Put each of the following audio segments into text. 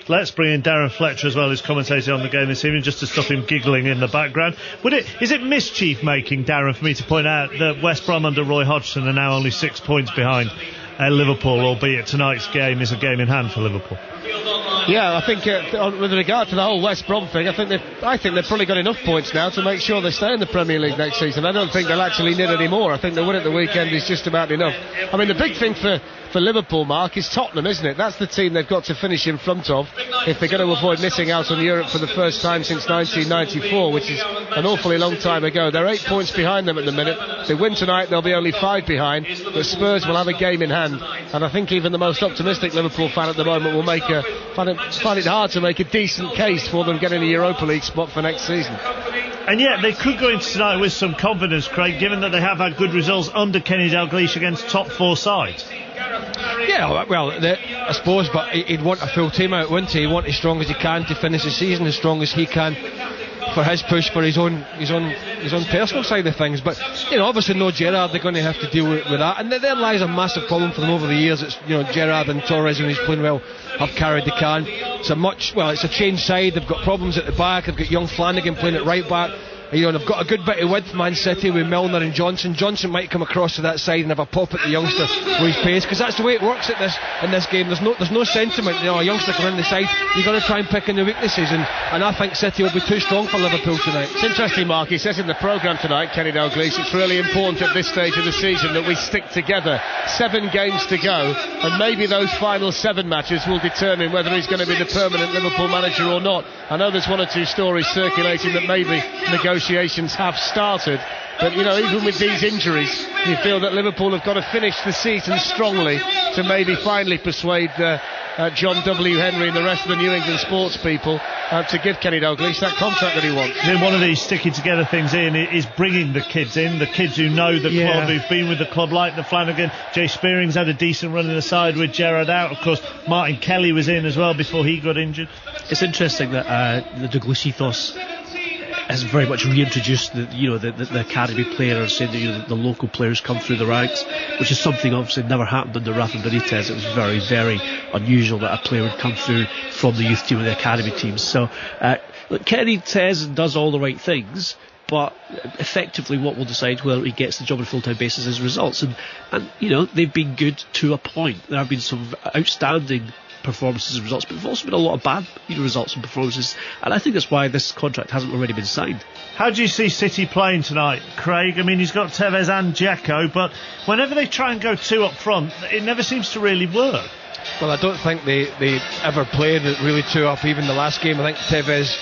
let's bring in Darren Fletcher as well, who's commentating on the game this evening, just to stop him giggling in the background. Is it mischief making, Darren, for me to point out that West Brom under Roy Hodgson are now only 6 points behind Liverpool, albeit tonight's game is a game in hand for Liverpool? Yeah, I think with regard to the whole West Brom thing, I think they've probably got enough points now to make sure they stay in the Premier League next season. I don't think they'll actually need any more. I think the win at the weekend is just about enough. I mean, the big thing for Liverpool, Mark, is Tottenham, isn't it? That's the team they've got to finish in front of if they're going to avoid missing out on Europe for the first time since 1994, which is an awfully long time ago. They're 8 points behind them at the minute. If they win tonight, they'll be only 5 behind, but Spurs will have a game in hand, and I think even the most optimistic Liverpool fan at the moment will find it hard to make a decent case for them getting a Europa League spot for next season. And yet they could go into tonight with some confidence, Craig, given that they have had good results under Kenny Dalglish against top 4 sides. Yeah, well, I suppose, but he'd want a full team out, wouldn't he? He'd want as strong as he can to finish the season as strong as he can for his push for his own personal side of things. But obviously no Gerrard, they're going to have to deal with that, and there lies a massive problem for them over the years. It's Gerrard and Torres, when he's playing well, have carried the can. It's a changed side. They've got problems at the back. They've got young Flanagan playing at right back. They've got a good bit of width, Man City, with Milner and Johnson. Johnson might come across to that side and have a pop at the youngster with his pace, because that's the way it works in this game. There's no sentiment. A youngster coming in the side, you've got to try and pick in the weaknesses, and I think City will be too strong for Liverpool tonight. It's interesting, Mark. He says in the programme tonight, Kenny Dalglish, it's really important at this stage of the season that we stick together. 7 games to go, and maybe those final 7 matches will determine whether he's going to be the permanent Liverpool manager or not. I know there's 1 or 2 stories circulating that maybe negotiations have started, but even with these injuries, you feel that Liverpool have got to finish the season strongly to maybe finally persuade John W. Henry and the rest of the New England sports people to give Kenny Dalglish that contract that he wants. One of these sticking together things, Ian, is bringing the kids in, the kids who know the club, who've been with the club, like the Flanagan. Jay Spearing's had a decent run in the side with Gerrard out. Of course, Martin Kelly was in as well before he got injured. It's interesting that the Dalglish ethos has very much reintroduced the academy players, saying that the local players come through the ranks, which is something obviously never happened under Rafa Benitez. It was very, very unusual that a player would come through from the youth team or the academy teams. So Kenny says and does all the right things, but effectively what will decide whether he gets the job on a full-time basis is results, and they've been good to a point. There have been some outstanding performances and results, but there's also been a lot of bad results and performances, and I think that's why this contract hasn't already been signed. How do you see City playing tonight, Craig? I mean, he's got Tevez and Dzeko, but whenever they try and go 2 up front, it never seems to really work. Well, I don't think they ever played it really 2 up. Even the last game, I think Tevez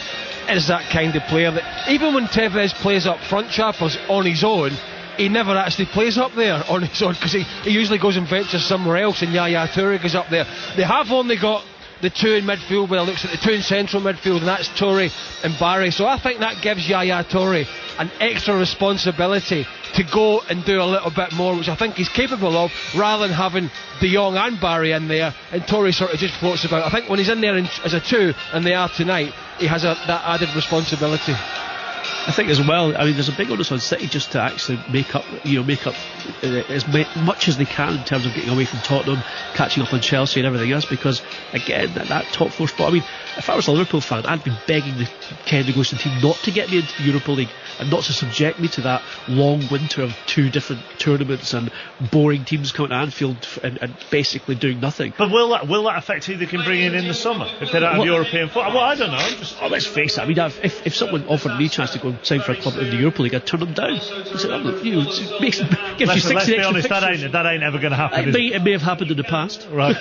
is that kind of player that even when Tevez plays up front, Chappers, on his own, he never actually plays up there on his own, because he usually goes and ventures somewhere else, and Yaya Toure goes up there. They have only got the 2 in midfield, where it looks at the 2 in central midfield, and that's Toure and Barry. So I think that gives Yaya Toure an extra responsibility to go and do a little bit more, which I think he's capable of, rather than having De Jong and Barry in there and Toure sort of just floats about. I think when he's in there as a 2, and they are tonight, he has that added responsibility. I think as well, I mean, there's a big onus on City just to actually make up as much as they can in terms of getting away from Tottenham, catching up on Chelsea and everything else, because again, that top 4 spot, I mean, if I was a Liverpool fan, I'd be begging the Ken Dalglish team not to get me into the Europa League and not to subject me to that long winter of 2 different tournaments and boring teams coming to Anfield and basically doing nothing. But will that affect who they can bring in the summer if they don't have European football? Well, I don't know. Let's face it. I mean, if someone offered me a chance to go and sign for a club in the Europa League, I'd turn them down. Gives you 6 let's be honest, that ain't ever going to happen. It may have happened in the past, right?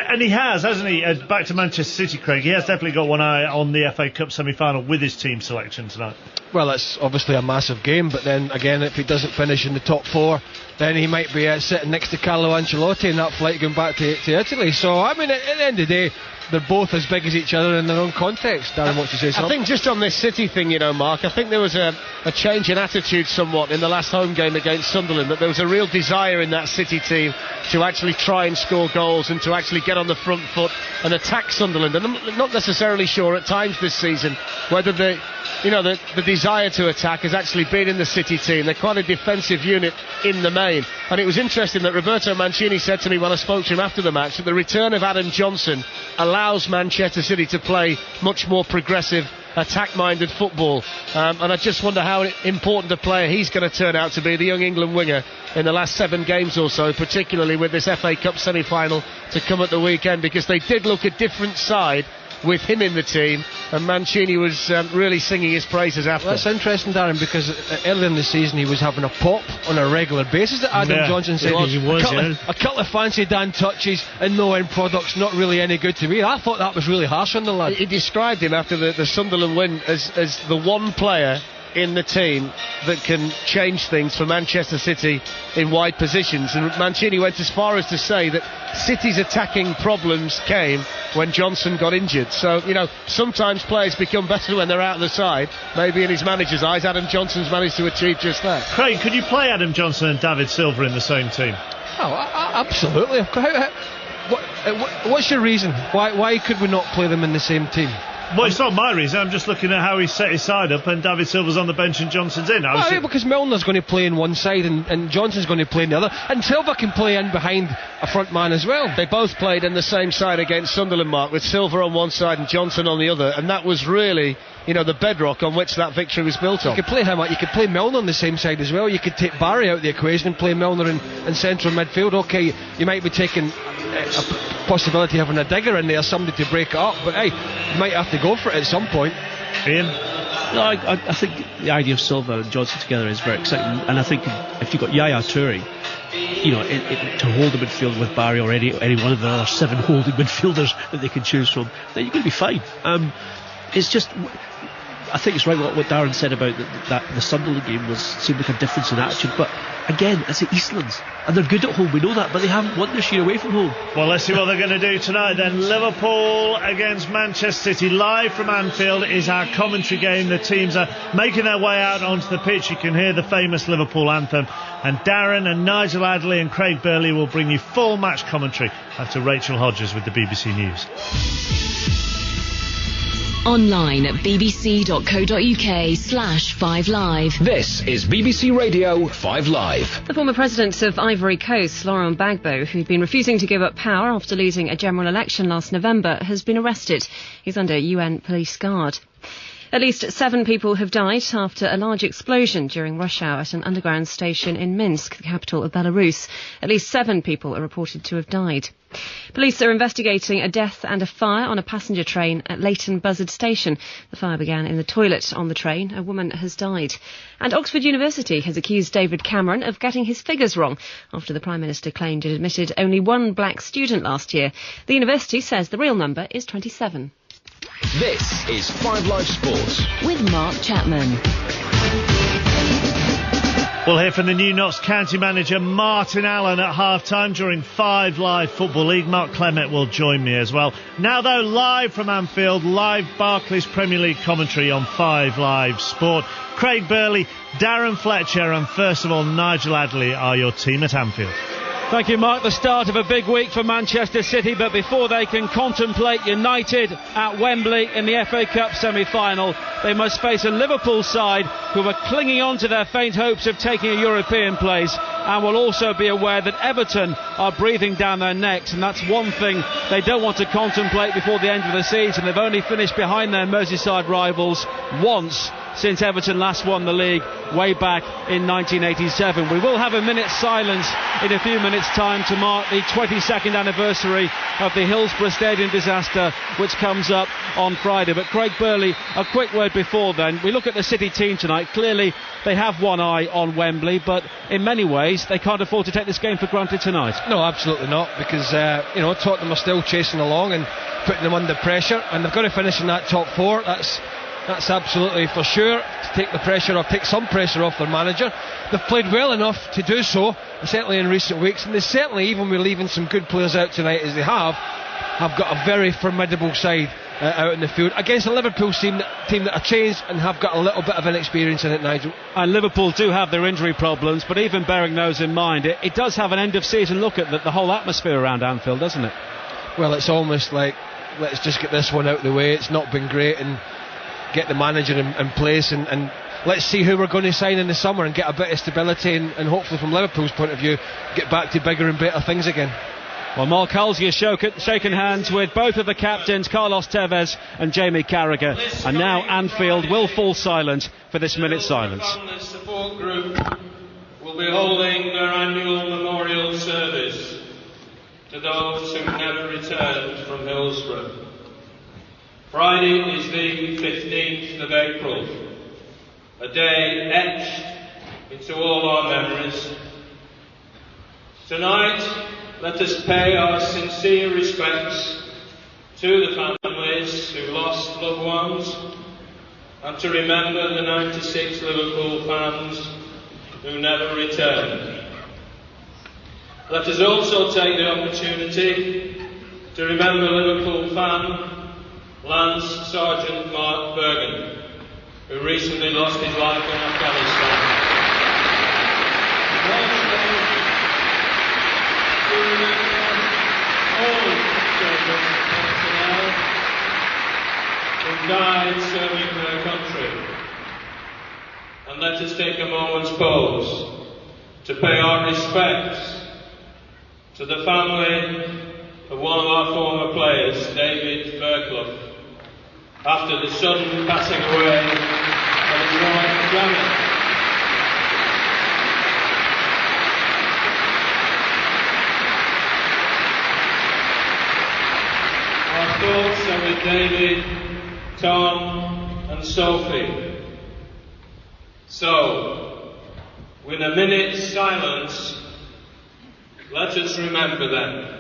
And he has, hasn't he? Back to Manchester City, Craig. He has definitely got one eye on the FA Cup semi-final with his team selection tonight. Well, it's obviously a massive game, but then again, if he doesn't finish in the top 4, then he might be sitting next to Carlo Ancelotti in that flight going back to Italy. So I mean, at the end of the day, they're both as big as each other in their own context. Darren wants to say something. I think just on this City thing, Mark, I think there was a change in attitude somewhat in the last home game against Sunderland, that there was a real desire in that City team to actually try and score goals and to actually get on the front foot and attack Sunderland. And I'm not necessarily sure at times this season whether the desire to attack has actually been in the City team. They're quite a defensive unit in the main. And it was interesting that Roberto Mancini said to me when I spoke to him after the match that the return of Adam Johnson allows Manchester City to play much more progressive, attack-minded football. And I just wonder how important a player he's going to turn out to be, the young England winger, in the last 7 games or so, particularly with this FA Cup semi-final to come at the weekend, because they did look a different side with him in the team, and Mancini was really singing his praises after. Well, that's interesting, Darren, because earlier in the season he was having a pop on a regular basis that Adam Johnson said a couple of fancy Dan touches and no end products, not really any good to me. I thought that was really harsh on the lad. He described him after the Sunderland win as the one player in the team that can change things for Manchester City in wide positions, and Mancini went as far as to say that City's attacking problems came when Johnson got injured. So, sometimes players become better when they're out of the side. Maybe in his manager's eyes, Adam Johnson's managed to achieve just that. Craig, could you play Adam Johnson and David Silva in the same team? Oh, absolutely. What's your reason? Why could we not play them in the same team? Well, it's not my reason. I'm just looking at how he set his side up, and David Silva's on the bench and Johnson's in. Because Milner's going to play in one side and Johnson's going to play in the other, and Silva can play in behind a front man as well. They both played in the same side against Sunderland, Mark, with Silva on one side and Johnson on the other, and that was really, the bedrock on which that victory was built on. You could play him out. You could play Milner on the same side as well. You could take Barry out of the equation and play Milner in central midfield. Okay, you might be taking a possibility of having a digger in there, somebody to break it up, but hey, you might have to go for it at some point. Ian? No, I think the idea of Silva and Johnson together is very exciting, and I think if you've got Yaya Toure, to hold the midfield with Barry or any one of the other 7 holding midfielders that they can choose from, then you're going to be fine. It's just, I think it's right what Darren said about that the Sunderland game seemed like a difference in attitude, but again, it's at Eastlands and they're good at home, we know that, but they haven't won this year away from home. Well, let's see what they're going to do tonight then. Liverpool against Manchester City, live from Anfield is our commentary game. The teams are making their way out onto the pitch. You can hear the famous Liverpool anthem, and Darren and Nigel Adderley and Craig Burley will bring you full match commentary after Rachel Hodges with the BBC News. Online at bbc.co.uk/5live. This is BBC Radio 5 Live. The former president of Ivory Coast, Laurent Gbagbo, who'd been refusing to give up power after losing a general election last November, has been arrested. He's under UN police guard. At least 7 people have died after a large explosion during rush hour at an underground station in Minsk, the capital of Belarus. At least 7 people are reported to have died. Police are investigating a death and a fire on a passenger train at Leighton Buzzard Station. The fire began in the toilet on the train. A woman has died. And Oxford University has accused David Cameron of getting his figures wrong after the Prime Minister claimed it admitted only 1 black student last year. The university says the real number is 27. This is 5 Live Sports with Mark Chapman. We'll hear from the new Notts County manager Martin Allen at half-time during 5 Live Football League. Mark Clement will join me as well. Now, though, live from Anfield, live Barclays Premier League commentary on 5 Live Sport. Craig Burley, Darren Fletcher and, first of all, Nigel Adderley are your team at Anfield. Thank you, Mark. The start of a big week for Manchester City, but before they can contemplate United at Wembley in the FA Cup semi-final, they must face a Liverpool side who are clinging on to their faint hopes of taking a European place, and will also be aware that Everton are breathing down their necks, and that's one thing they don't want to contemplate before the end of the season. They've only finished behind their Merseyside rivals once since Everton last won the league way back in 1987. We will have a minute's silence in a few minutes' time to mark the 22nd anniversary of the Hillsborough Stadium disaster, which comes up on Friday. But Craig Burley, a quick word before then. We look at the City team tonight. Clearly they have one eye on Wembley, but in many ways they can't afford to take this game for granted tonight. No, absolutely not, because Tottenham are still chasing along and putting them under pressure, and they've got to finish in that top 4. That's absolutely for sure, to take the pressure off, take some pressure off their manager. They've played well enough to do so, certainly in recent weeks, and they certainly, even with leaving some good players out tonight as they have, have got a very formidable side out in the field against a Liverpool team that are changed and have got a little bit of inexperience in it, Nigel. And Liverpool do have their injury problems, but even bearing those in mind, it does have an end of season look at the whole atmosphere around Anfield, doesn't it? Well, it's almost like, let's just get this one out of the way. It's not been great, and get the manager in place, and let's see who we're going to sign in the summer and get a bit of stability, and hopefully from Liverpool's point of view get back to bigger and better things again. Well, Mark Halsey has shaken hands with both of the captains, Carlos Tevez and Jamie Carragher, and now Anfield will fall silent for this minute's silence. The support group will be holding their annual memorial service to those who never returned from Hillsborough. Friday is the 15th of April, a day etched into all our memories. Tonight, let us pay our sincere respects to the families who lost loved ones, and to remember the 96 Liverpool fans who never returned. Let us also take the opportunity to remember Liverpool fan Lance Sergeant Mark Bergen, who recently lost his life in Afghanistan. We remember all children personnel who died serving their country. And let us take a moment's pause to pay our respects to the family of one of our former players, David Fairclough, after the sudden passing away of his wife, Janet. Our thoughts are with David, Tom and Sophie. So, with a minute's silence, let us remember them.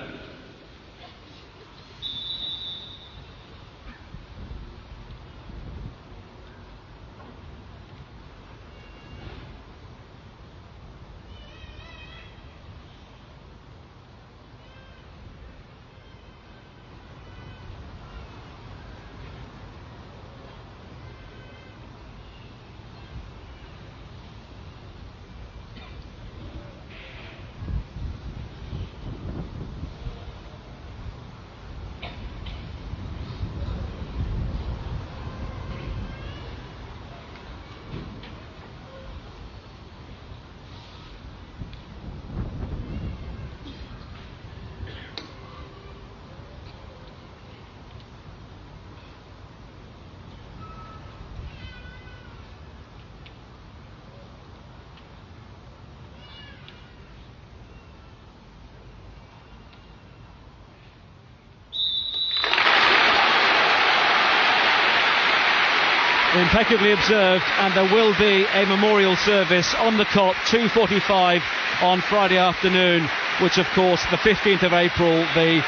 Impeccably observed, and there will be a memorial service on the Kop, 2:45 on Friday afternoon, which of course the 15th of April, the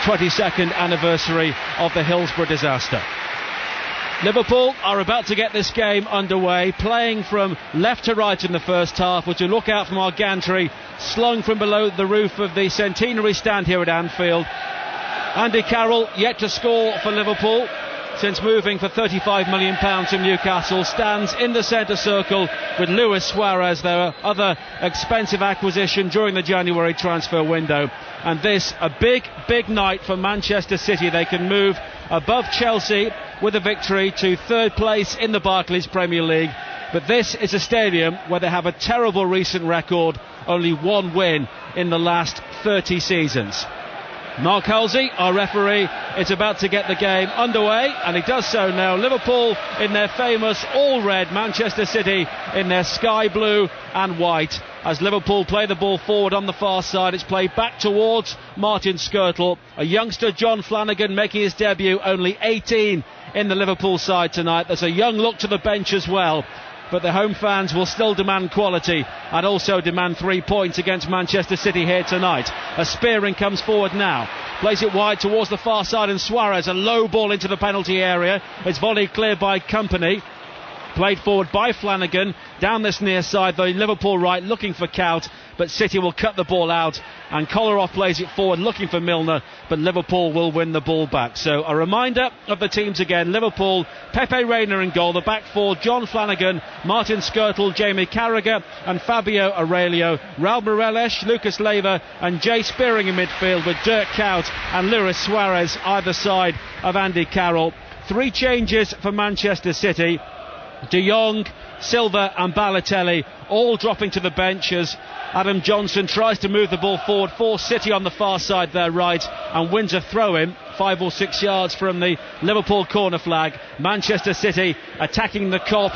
22nd anniversary of the Hillsborough disaster. Liverpool are about to get this game underway, playing from left to right in the first half, which you look out from our gantry slung from below the roof of the centenary stand here at Anfield. Andy Carroll yet to score for Liverpool since moving for £35 million from Newcastle, stands in the centre circle with Luis Suarez, their other expensive acquisition during the January transfer window. And this, a big night for Manchester City. They can move above Chelsea with a victory to third place in the Barclays Premier League. But this is a stadium where they have a terrible recent record, only one win in the last 30 seasons. Mark Halsey, our referee, is about to get the game underway, and he does so now. Liverpool in their famous all-red, Manchester City in their sky blue and white. As Liverpool play the ball forward on the far side, it's played back towards Martin Skrtel. A youngster, John Flanagan, making his debut, only 18 in the Liverpool side tonight. There's a young look to the bench as well. But the home fans will still demand quality and also demand 3 points against Manchester City here tonight. A Spearing comes forward now, plays it wide towards the far side, and Suarez, a low ball into the penalty area. It's volleyed clear by Company. Played forward by Flanagan, down this near side, the Liverpool right, looking for Kaut, but City will cut the ball out, and Kolarov plays it forward, looking for Milner, but Liverpool will win the ball back. So a reminder of the teams again: Liverpool, Pepe Reina in goal, the back four, John Flanagan, Martin Skrtel, Jamie Carragher and Fabio Aurelio, Raul Morelos, Lucas Leiva and Jay Spearing in midfield, with Dirk Kuyt and Luis Suarez either side of Andy Carroll. 3 changes for Manchester City: De Jong, Silva and Balotelli all dropping to the bench as Adam Johnson tries to move the ball forward for City on the far side there right, and wins a throw-in 5 or 6 yards from the Liverpool corner flag. Manchester City attacking the Kop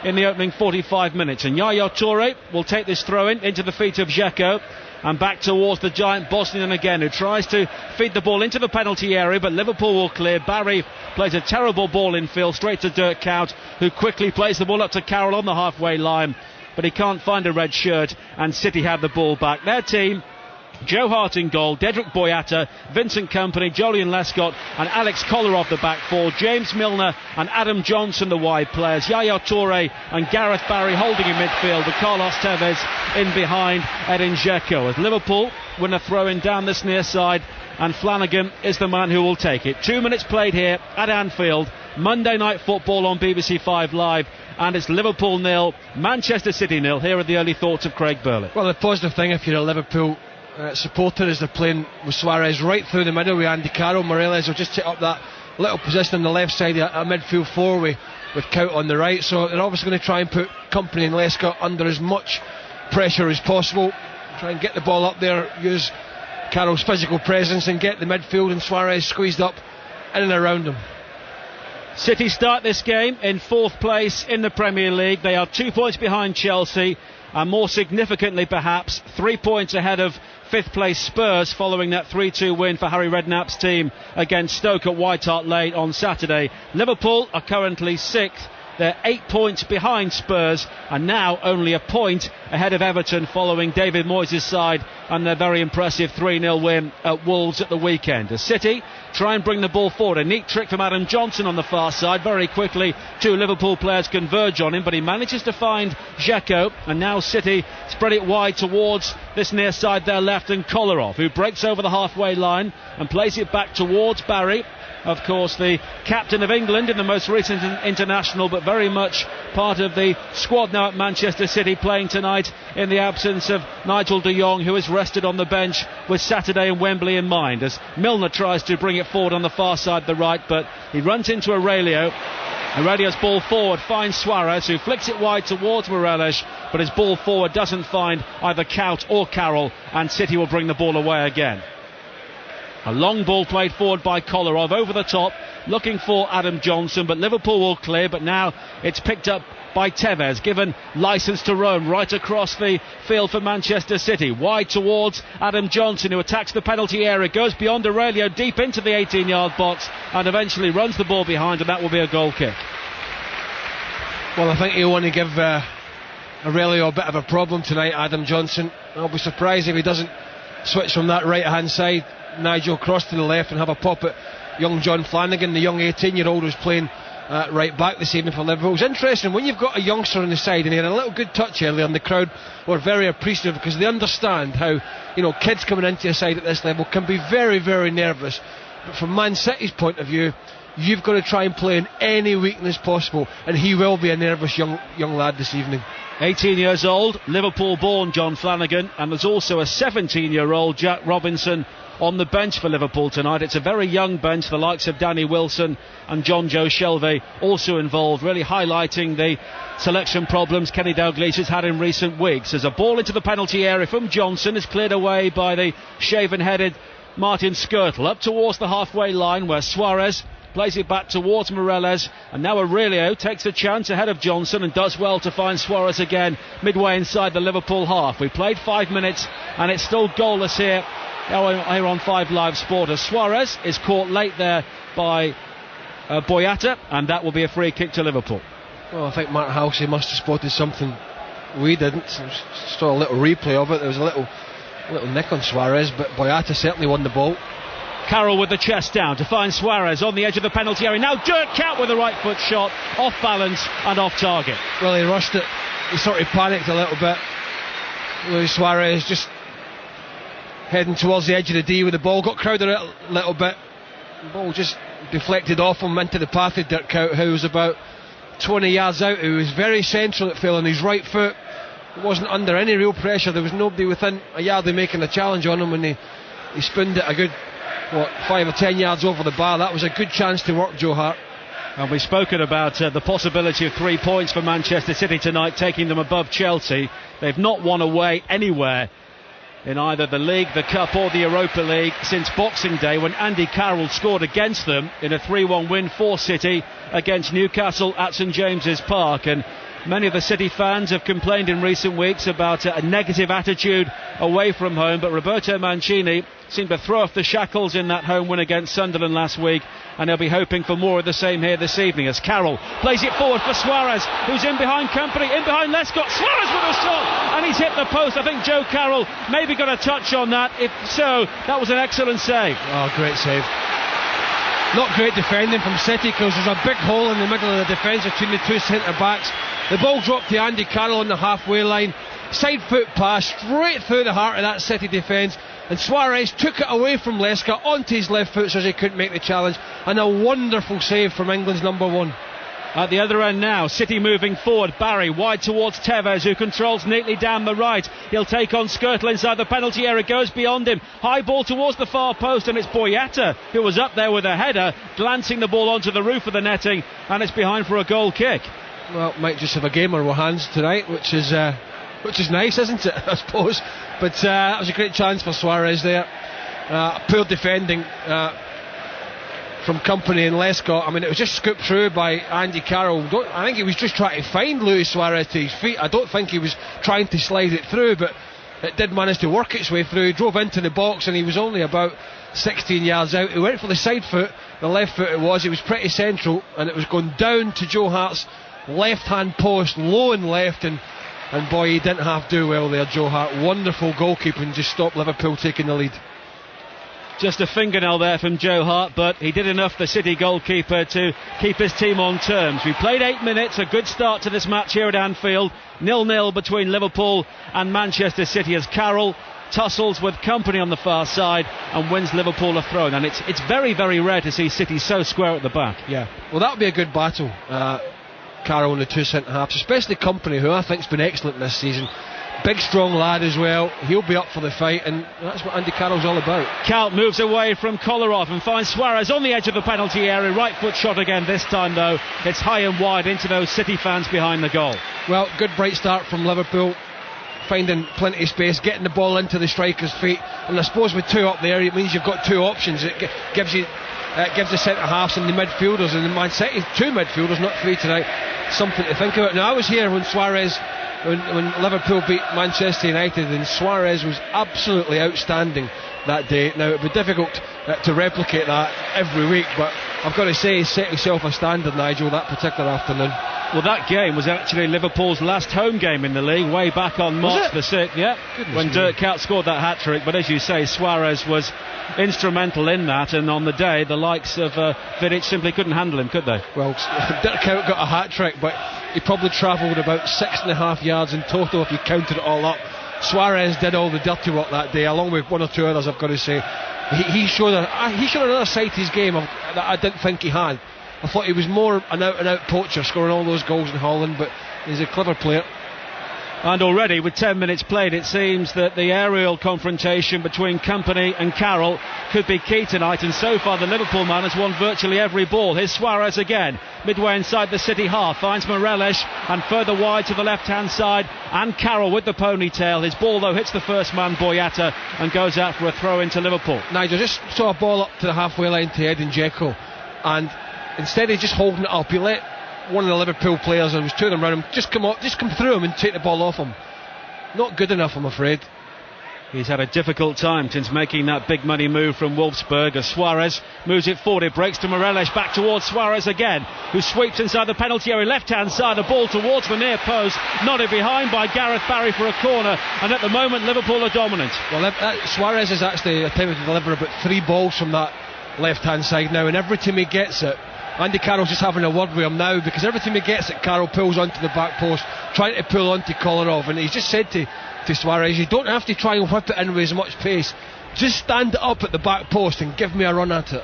in the opening 45 minutes, and Yaya Toure will take this throw-in into the feet of Dzeko and back towards the giant Bosnian again, who tries to feed the ball into the penalty area, but Liverpool will clear. Barry plays a terrible ball infield straight to Dirk Kuyt, who quickly plays the ball up to Carroll on the halfway line, but he can't find a red shirt, and City have the ball back. Their team: Joe Hart in goal, Dedrick Boyata, Vincent Kompany, Jolyon Lescott and Alex Kolarov the back four, James Milner and Adam Johnson the wide players, Yaya Toure and Gareth Barry holding in midfield, with Carlos Tevez in behind Edin Dzeko, as Liverpool win a throw-in down this near side, and Flanagan is the man who will take it. 2 minutes played here at Anfield, Monday Night Football on BBC 5 Live, and it's Liverpool 0, Manchester City 0. Here are the early thoughts of Craig Burley. Well, the positive thing if you're a Liverpool supporter is they're playing with Suarez right through the middle with Andy Carroll. Morelos will just take up that little position on the left side of a midfield four with Kaut on the right, so they're obviously going to try and put Kompany and Lescott under as much pressure as possible, try and get the ball up there, use Carroll's physical presence and get the midfield and Suarez squeezed up in and around him. City start this game in 4th place in the Premier League. They are 2 points behind Chelsea, and more significantly perhaps 3 points ahead of 5th place Spurs, following that 3-2 win for Harry Redknapp's team against Stoke at White Hart Lane on Saturday. Liverpool are currently 6th. They're 8 points behind Spurs, and now only a point ahead of Everton, following David Moyes' side and their very impressive 3-0 win at Wolves at the weekend. As City try and bring the ball forward, a neat trick from Adam Johnson on the far side. Very quickly 2 Liverpool players converge on him, but he manages to find Dzeko, and now City spread it wide towards this near side there left, and Kolarov, who breaks over the halfway line and plays it back towards Barry. Of course, the captain of England in the most recent international, but very much part of the squad now at Manchester City, playing tonight in the absence of Nigel de Jong, who is rested on the bench with Saturday and Wembley in mind, as Milner tries to bring it forward on the far side, the right, but he runs into Aurelio. Aurelio's ball forward finds Suarez, who flicks it wide towards Morelos, but his ball forward doesn't find either Kaut or Carroll, and City will bring the ball away again. A long ball played forward by Kolarov over the top, looking for Adam Johnson, but Liverpool will clear, but now it's picked up by Tevez, given licence to roam right across the field for Manchester City, wide towards Adam Johnson, who attacks the penalty area, goes beyond Aurelio deep into the 18-yard box and eventually runs the ball behind, and that will be a goal kick. Well, I think he'll want to give Aurelio a bit of a problem tonight, Adam Johnson. I'll be surprised if he doesn't switch from that right hand side, Nigel, cross to the left and have a pop at young John Flanagan, the young 18-year-old who's playing right back this evening for Liverpool. It's interesting when you've got a youngster on the side, and he had a little good touch earlier, and the crowd were very appreciative because they understand how, you know, kids coming into a side at this level can be very, very nervous. But from Man City's point of view, you've got to try and play in any weakness possible, and he will be a nervous young lad this evening. 18 years old, Liverpool born John Flanagan, and there's also a 17-year-old Jack Robinson on the bench for Liverpool tonight. It's a very young bench, the likes of Danny Wilson and John Joe Shelvey also involved, really highlighting the selection problems Kenny Dalglish has had in recent weeks. As a ball into the penalty area from Johnson is cleared away by the shaven-headed Martin Skrtel, up towards the halfway line where Suarez plays it back towards Morelos, and now Aurelio takes a chance ahead of Johnson and does well to find Suarez again midway inside the Liverpool half. We played 5 minutes and it's still goalless here on 5 Live Sport, as Suarez is caught late there by Boyata, and that will be a free kick to Liverpool. Well, I think Mark Halsey must have spotted something we didn't. Saw a little replay of it. There was a little nick on Suarez, but Boyata certainly won the ball. Carroll with the chest down to find Suarez on the edge of the penalty area. Now Dirk Kuyt with a right foot shot, off balance and off target. Well, he rushed it. He sort of panicked a little bit. Luis Suarez just heading towards the edge of the D with the ball, got crowded a little bit. The ball just deflected off him into the path of Dirk Kuyt, who was about 20 yards out. He was very central. It fell on his right foot. He wasn't under any real pressure. There was nobody within a yard of making a challenge on him when he spinned it a good 5 or 10 yards over the bar. That was a good chance to work, Joe Hart. And we've spoken about the possibility of 3 points for Manchester City tonight, taking them above Chelsea. They've not won away anywhere in either the League, the Cup or the Europa League since Boxing Day, when Andy Carroll scored against them in a 3-1 win for City against Newcastle at St James's Park. And many of the City fans have complained in recent weeks about a negative attitude away from home, but Roberto Mancini seemed to throw off the shackles in that home win against Sunderland last week, and they'll be hoping for more of the same here this evening as Carroll plays it forward for Suarez, who's in behind Company, in behind Lescott. Suarez with a shot, and he's hit the post. I think Joe Carroll maybe got a touch on that. If so, that was an excellent save. Oh, great save. Not great defending from City, because there's a big hole in the middle of the defence between the two centre backs. The ball dropped to Andy Carroll on the halfway line, side foot pass straight through the heart of that City defence, and Suarez took it away from Lescott onto his left foot so he couldn't make the challenge, and a wonderful save from England's number one. At the other end now, City moving forward. Barry wide towards Tevez, who controls neatly down the right. He'll take on Skirtle inside the penalty area, goes beyond him. High ball towards the far post, and it's Boyata who was up there with a header, glancing the ball onto the roof of the netting, and it's behind for a goal kick. Well, might just have a gamer with hands tonight, which is nice, isn't it? I suppose. But that was a great chance for Suarez there. Poor defending from Company and Lescott. I mean, it was just scooped through by Andy Carroll. I think he was just trying to find Luis Suarez to his feet. I don't think he was trying to slide it through, but it did manage to work its way through. He drove into the box, and he was only about 16 yards out. He went for the side foot, the left foot it was. He was pretty central, and it was going down to Joe Hart's left hand post, low and left, and boy, he didn't have to do well there, Joe Hart. Wonderful goalkeeping, just stopped Liverpool taking the lead. Just a fingernail there from Joe Hart, but he did enough, the City goalkeeper, to keep his team on terms. We played 8 minutes, a good start to this match here at Anfield. 0-0 between Liverpool and Manchester City as Carroll tussles with Company on the far side and wins Liverpool a throw. And it's very, very rare to see City so square at the back. Yeah, well, that'll be a good battle. Carroll and the two centre halves, especially Company, who I think's been excellent this season. Big strong lad as well. He'll be up for the fight, and that's what Andy Carroll's all about. Kuyt moves away from Kolarov and finds Suarez on the edge of the penalty area. Right foot shot again this time though. It's high and wide into those City fans behind the goal. Well, good bright start from Liverpool, finding plenty of space, getting the ball into the striker's feet, and I suppose with two up there it means you've got two options. It gives the centre halves and the midfielders, and the Man City two midfielders, not three tonight, something to think about. Now, I was here when Liverpool beat Manchester United, and Suarez was absolutely outstanding that day. Now, it would be difficult to replicate that every week, but I've got to say, he set himself a standard, Nigel, that particular afternoon. Well, that game was actually Liverpool's last home game in the league, way back on March the 6th, yeah, when Dirk Kuyt scored that hat-trick. But as you say, Suarez was instrumental in that, and on the day, the likes of Vidic simply couldn't handle him, could they? Well, Dirk Kuyt got a hat-trick, but he probably travelled about 6.5 yards in total if you counted it all up. Suarez did all the dirty work that day, along with one or two others, I've got to say. He showed another side to his game that I didn't think he had. I thought he was more an out-and-out poacher, scoring all those goals in Holland, but he's a clever player. And already, with 10 minutes played, it seems that the aerial confrontation between Company and Carroll could be key tonight, and so far the Liverpool man has won virtually every ball. Here's Suarez again, midway inside the City half, finds Morelos, and further wide to the left-hand side, and Carroll with the ponytail. His ball, though, hits the first man, Boyata, and goes out for a throw into Liverpool. Nigel just saw a ball up to the halfway line to Edin Dzeko, and instead of just holding it up, he let one of the Liverpool players, and there was two of them around him, just come through him and take the ball off him. Not good enough, I'm afraid. He's had a difficult time since making that big money move from Wolfsburg as Suarez moves it forward. It breaks to Morelos, back towards Suarez again, who sweeps inside the penalty area, left hand side, a ball towards the near post, nodded behind by Gareth Barry for a corner, and at the moment Liverpool are dominant. Well, Suarez is actually attempting to deliver about 3 balls from that left hand side now, and every time he gets it, Andy Carroll's just having a word with him now, because every time he gets it, Carroll pulls onto the back post, trying to pull onto Kolarov, and he's just said to Suarez, you don't have to try and whip it in with as much pace, just stand it up at the back post and give me a run at it.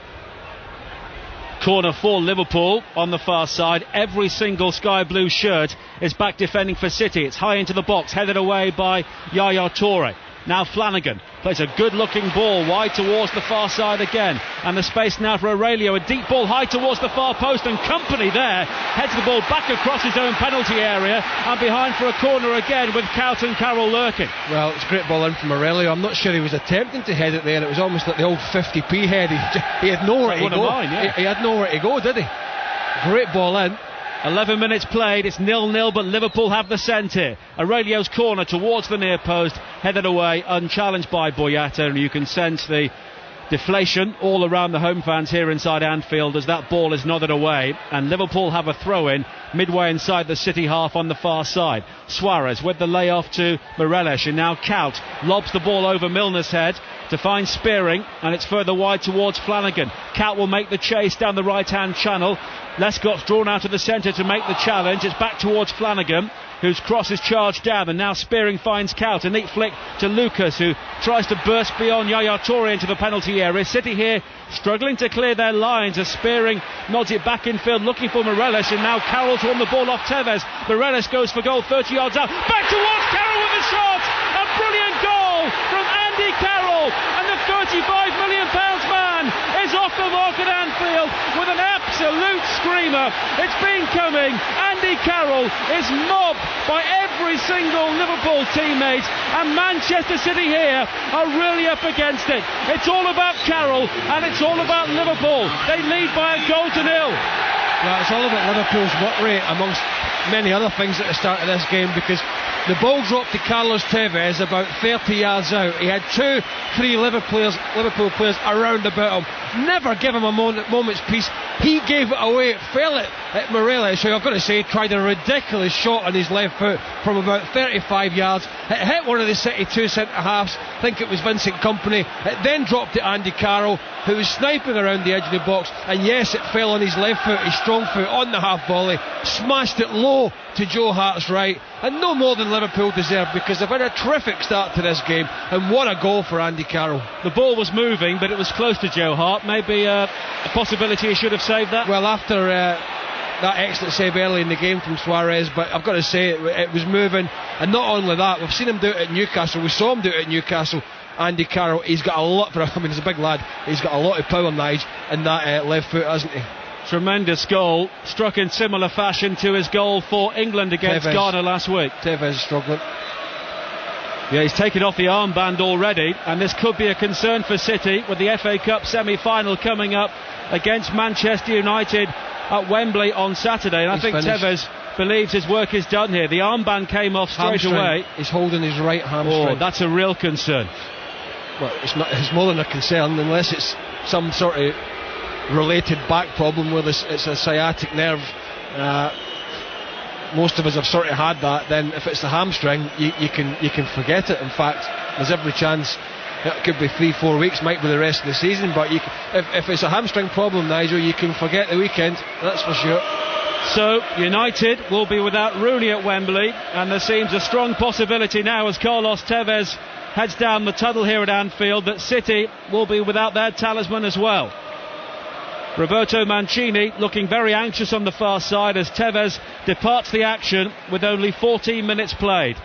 Corner for Liverpool on the far side. Every single sky blue shirt is back defending for City. It's high into the box, headed away by Yaya Toure. Now Flanagan plays a good looking ball wide towards the far side again, and the space now for Aurelio, a deep ball high towards the far post, and company there heads the ball back across his own penalty area and behind for a corner again with Cout and Carroll lurking. Well, it's a great ball in from Aurelio. I'm not sure he was attempting to head it there. It was almost like the old 50p head. He had nowhere to go. He had nowhere to go, did he? Great ball in. 11 minutes played, it's 0-0, but Liverpool have the scent here. Aurelio's corner towards the near post, headed away, unchallenged by Boyata, and you can sense the deflation all around the home fans here inside Anfield as that ball is nodded away, and Liverpool have a throw-in midway inside the City half on the far side. Suarez with the layoff to Morelos, and now Cout lobs the ball over Milner's head to find Spearing, and it's further wide towards Flanagan. Cout will make the chase down the right-hand channel. Lescott's drawn out of the centre to make the challenge. It's back towards Flanagan, whose cross is charged down, and now Spearing finds Cout. A neat flick to Lucas, who tries to burst beyond Yaya Toure into the penalty area. City here struggling to clear their lines as Spearing nods it back in field looking for Morelos, and now Carroll's won the ball off Tevez. Morelos goes for goal 30 yards out, back towards Carroll with a shot. A brilliant goal from Andy Carroll, and the £35 million man is off the mark at Anfield with an absolute screamer. It's been coming. Andy Carroll is mobbed by every single Liverpool teammate, and Manchester City here are really up against it. It's all about Carroll and it's all about Liverpool. They lead by a goal to 0. Well, it's all about Liverpool's work rate amongst many other things at the start of this game, because the ball dropped to Carlos Tevez about 30 yards out. He had 2-3 Liverpool players around about him. Never give him a moment's peace. He gave it away. It fell at Morelos, who I've got to say tried a ridiculous shot on his left foot from about 35 yards. It hit one of the City 2 centre-halves. I think it was Vincent Kompany. It then dropped to Andy Carroll, who was sniping around the edge of the box. And yes, it fell on his left foot, his strong foot, on the half volley. Smashed it low to Joe Hart's right. And no more than Liverpool deserve, because they've had a terrific start to this game, and what a goal for Andy Carroll. The ball was moving, but it was close to Joe Hart. Maybe a possibility he should have saved that. Well, after that excellent save early in the game from Suarez, but I've got to say it was moving. And not only that, we've seen him do it at Newcastle. We saw him do it at Newcastle. Andy Carroll, he's got a lot for him. I mean, he's a big lad. He's got a lot of power, Nigel, in that left foot, hasn't he? Tremendous goal, struck in similar fashion to his goal for England against Ghana last week. Tevez struggling. Yeah, he's taken off the armband already, and this could be a concern for City with the FA Cup semi-final coming up against Manchester United at Wembley on Saturday, and I think finished. Tevez believes his work is done here. The armband came off straight away. He's holding his right hamstring. Oh, that's a real concern. Well, it's more than a concern, unless it's some sort of related back problem where it's a sciatic nerve. Most of us have sort of had that. Then if it's the hamstring, you can forget it. In fact, there's every chance it could be 3-4 weeks, might be the rest of the season, but if it's a hamstring problem, Nigel, you can forget the weekend, that's for sure. So United will be without Rooney at Wembley, and there seems a strong possibility now as Carlos Tevez heads down the tunnel here at Anfield that City will be without their talisman as well. Roberto Mancini looking very anxious on the far side as Tevez departs the action with only 14 minutes played.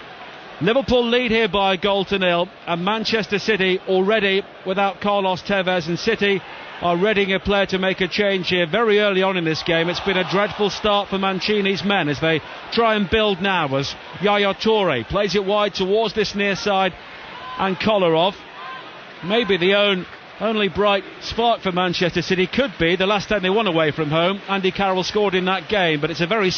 Liverpool lead here by a goal to 0, and Manchester City already without Carlos Tevez, and City are readying a player to make a change here very early on in this game. It's been a dreadful start for Mancini's men as they try and build now as Yaya Toure plays it wide towards this near side, and Kolarov, maybe the only bright spark for Manchester City could be the last time they won away from home. Andy Carroll scored in that game, but it's a very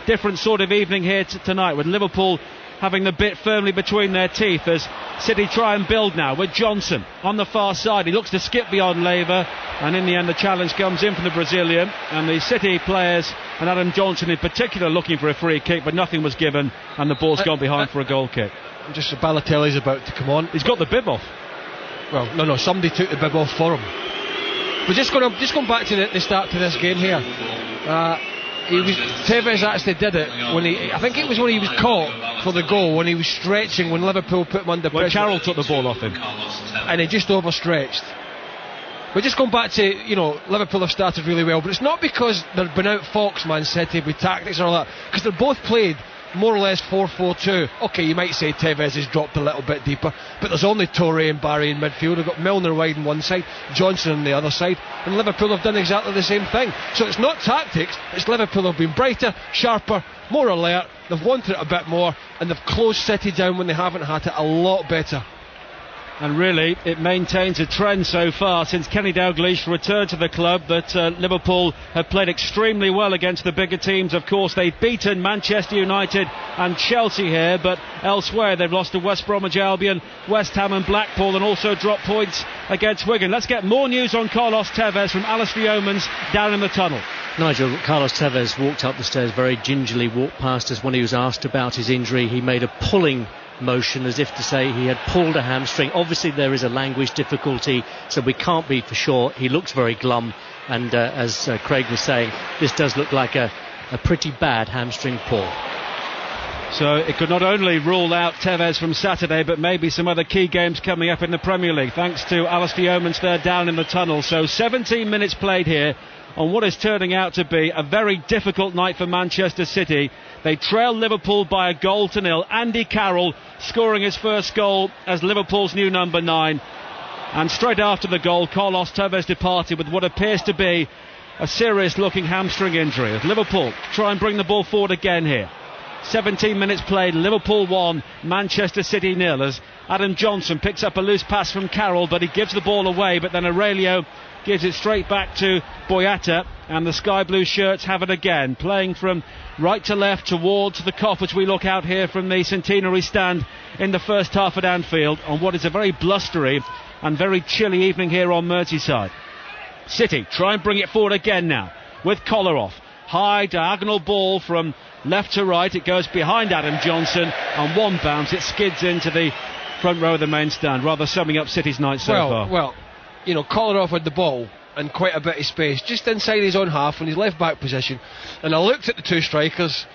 different sort of evening here tonight, with Liverpool having the bit firmly between their teeth as City try and build now with Johnson on the far side. He looks to skip beyond Lever, and in the end the challenge comes in from the Brazilian, and the City players and Adam Johnson in particular looking for a free kick, but nothing was given and the ball's gone behind for a goal kick. Just Balotelli's about to come on. He's got the bib off. Well, no, somebody took the bib off for him. But just going back to the start to this game here. Tevez actually did it I think it was when he was caught for the goal, when he was stretching, when Liverpool put him under pressure. When Carroll took the ball off him. And he just overstretched. But just going back to, Liverpool have started really well, but it's not because they've been out Fox, Man City, with tactics and all that, because they're both played more or less 4-4-2. Okay, you might say Tevez has dropped a little bit deeper, but there's only Toure and Barry in midfield. They've got Milner wide on one side, Johnson on the other side, and Liverpool have done exactly the same thing. So it's not tactics, it's Liverpool have been brighter, sharper, more alert, they've wanted it a bit more, and they've closed City down when they haven't had it a lot better. And really, it maintains a trend so far since Kenny Dalglish returned to the club that Liverpool have played extremely well against the bigger teams. Of course, they've beaten Manchester United and Chelsea here, but elsewhere they've lost to West Bromwich Albion, West Ham and Blackpool, and also dropped points against Wigan. Let's get more news on Carlos Tevez from Alistair Yeomans down in the tunnel. Nigel, Carlos Tevez walked up the stairs very gingerly, walked past us. When he was asked about his injury, he made a pulling motion as if to say he had pulled a hamstring. Obviously there is a language difficulty, so we can't be for sure. He looks very glum, and as Craig was saying, this does look like a pretty bad hamstring pull. So it could not only rule out Tevez from Saturday, but maybe some other key games coming up in the Premier League, thanks to Alistair Yeomans there down in the tunnel. So 17 minutes played here on what is turning out to be a very difficult night for Manchester City. They trail Liverpool by a 0-0. Andy Carroll scoring his first goal as Liverpool's new number 9. And straight after the goal, Carlos Tevez departed with what appears to be a serious looking hamstring injury as Liverpool try and bring the ball forward again here. 17 minutes played, Liverpool 1, Manchester City 0, as Adam Johnson picks up a loose pass from Carroll, but he gives the ball away, but then Aurelio gives it straight back to Boyata, and the sky blue shirts have it again, playing from right to left towards the Kop as we look out here from the centenary stand in the first half at Anfield on what is a very blustery and very chilly evening here on Merseyside. City try and bring it forward again now with Kolarov. High diagonal ball from left to right, it goes behind Adam Johnson, and one bounce, it skids into the front row of the main stand, rather summing up City's night so far. Well, Kolarov had the ball and quite a bit of space just inside his own half in his left back position, and I looked at the two strikers,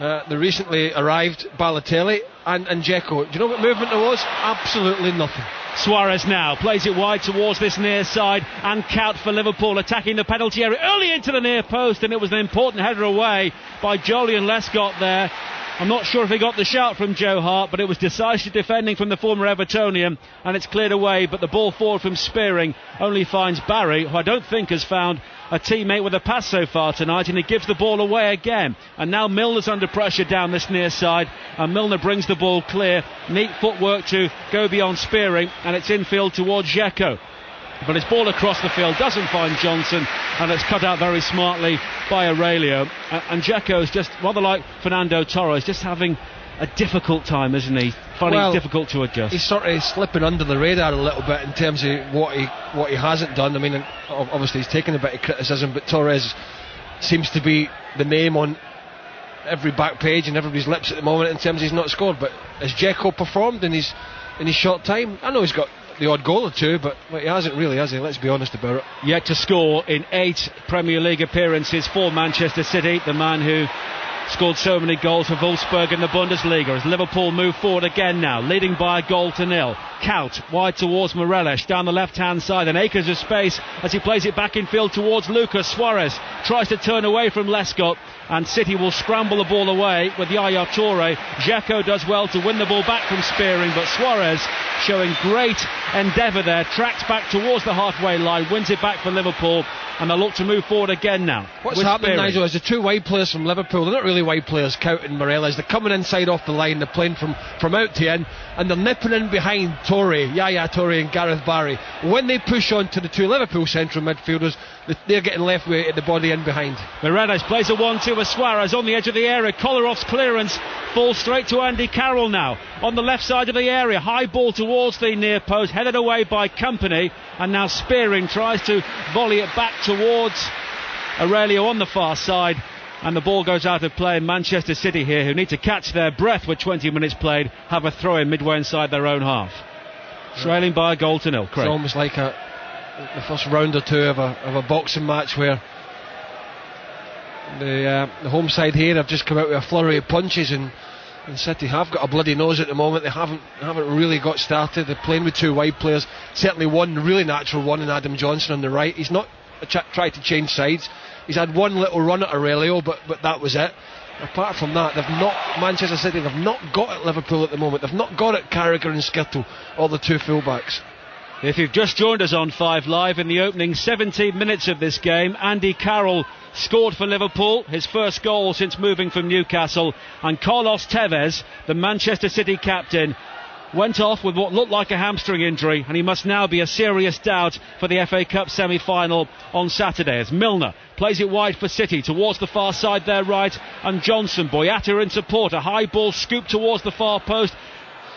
the recently arrived Balotelli and Dzeko. Do you know what movement there was? Absolutely nothing. Suarez now plays it wide towards this near side, and Kaut for Liverpool attacking the penalty area early into the near post, and it was an important header away by Jolyon Lescott there. I'm not sure if he got the shout from Joe Hart, but it was decisive defending from the former Evertonian, and it's cleared away, but the ball forward from Spearing only finds Barry, who I don't think has found a teammate with a pass so far tonight, and he gives the ball away again. And now Milner's under pressure down this near side, and Milner brings the ball clear. Neat footwork to go beyond Spearing, and it's infield towards Dzeko. But his ball across the field doesn't find Johnson, and it's cut out very smartly by Aurelio. And Dzeko's just rather like Fernando Torres, just having a difficult time, isn't he? Finding it difficult to adjust. He's sort of slipping under the radar a little bit in terms of what he hasn't done. I mean, obviously he's taken a bit of criticism, but Torres seems to be the name on every back page and everybody's lips at the moment in terms of he's not scored. But has Dzeko performed in his short time? I know he's got the odd goal or two, but he hasn't really, has he? Let's be honest about it. Yet to score in 8 Premier League appearances for Manchester City, the man who scored so many goals for Wolfsburg in the Bundesliga, as Liverpool move forward again now, leading by a 0-0. Kaut wide towards Morelos down the left hand side, and acres of space as he plays it back in field towards Lucas. Suarez tries to turn away from Lescott, and City will scramble the ball away with Yaya Toure. Dzeko does well to win the ball back from Spearing, but Suarez showing great endeavour there, tracks back towards the halfway line, wins it back for Liverpool, and they'll look to move forward again now. What's happening, Nigel, is the two wide players from Liverpool, they're not really really wide players, Cout and Morelos. They're coming inside off the line, they're playing from out to in, and they're nipping in behind Yaya Toure and Gareth Barry. When they push on to the two Liverpool central midfielders, they're getting left with the body in behind. Morelos plays a 1-2 with Suarez on the edge of the area. Kollarov's clearance falls straight to Andy Carroll now on the left side of the area. High ball towards the near post, headed away by Company, and now Spearing tries to volley it back towards Aurelio on the far side, and the ball goes out of play. Manchester City here, who need to catch their breath with 20 minutes played, have a throw in midway inside their own half. Trailing by a goal to nil. Craig. It's almost like the first round or two of a boxing match where the home side here have just come out with a flurry of punches, and City have got a bloody nose at the moment. They haven't really got started. They're playing with two wide players, certainly one really natural one in Adam Johnson on the right. He's not tried to change sides. He's had one little run at Aurelio, but that was it. Apart from that, Manchester City have not got at Liverpool at the moment. They've not got at Carragher and Skittle, or the two fullbacks. If you've just joined us on 5 Live, in the opening 17 minutes of this game, Andy Carroll scored for Liverpool, his first goal since moving from Newcastle, and Carlos Tevez, the Manchester City captain, went off with what looked like a hamstring injury, and he must now be a serious doubt for the FA Cup semi-final on Saturday, as Milner plays it wide for City towards the far side there right, and Johnson, Boyata in support, a high ball scooped towards the far post,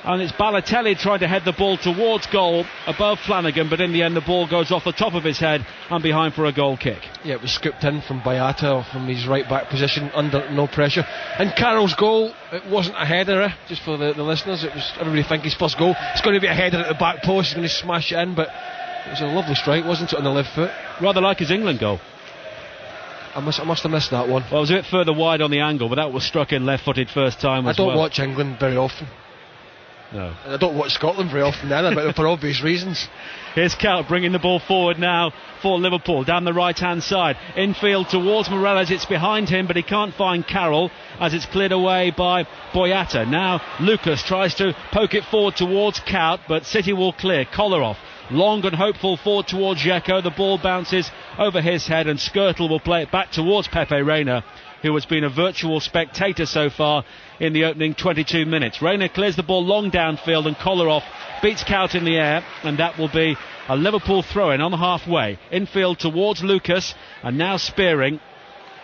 and it's Balotelli trying to head the ball towards goal above Flanagan, but in the end the ball goes off the top of his head and behind for a goal kick. Yeah, it was scooped in from Boyata from his right back position under no pressure. And Carroll's goal, it wasn't a header, just for the listeners. It was, everybody think his first goal, it's going to be a header at the back post, he's going to smash it in, but it was a lovely strike, wasn't it, on the left foot? Rather like his England goal. I must have missed that one. Well, it was a bit further wide on the angle, but that was struck in left-footed first time as well. I don't watch England very often. No. And I don't watch Scotland very often either, but for obvious reasons. Here's Cout bringing the ball forward now for Liverpool, down the right-hand side. Infield towards Morelos, it's behind him, but he can't find Carroll as it's cleared away by Boyata. Now Lucas tries to poke it forward towards Cout, but City will clear. Kolarov, long and hopeful forward towards Dzeko. The ball bounces over his head, and Skirtle will play it back towards Pepe Reina, who has been a virtual spectator so far in the opening 22 minutes. Reina clears the ball long downfield, and Kolarov beats Cout in the air, and that will be a Liverpool throw-in on the halfway. Infield towards Lucas, and now Spearing.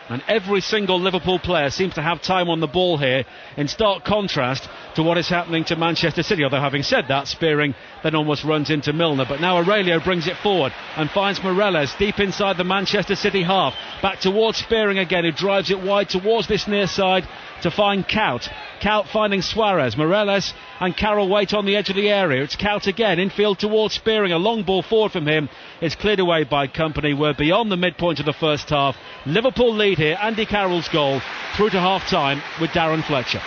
And every single Liverpool player seems to have time on the ball here, in stark contrast to what is happening to Manchester City. Although having said that, Spearing then almost runs into Milner. But now Aurelio brings it forward and finds Morelos deep inside the Manchester City half. Back towards Spearing again, who drives it wide towards this near side to find Cout. Cout finding Suarez. Morelos and Carroll wait on the edge of the area. It's Cout again, infield towards Spearing. A long ball forward from him is cleared away by Company. We're beyond the midpoint of the first half. Liverpool lead here. Andy Carroll's goal through to half-time with Darren Fletcher.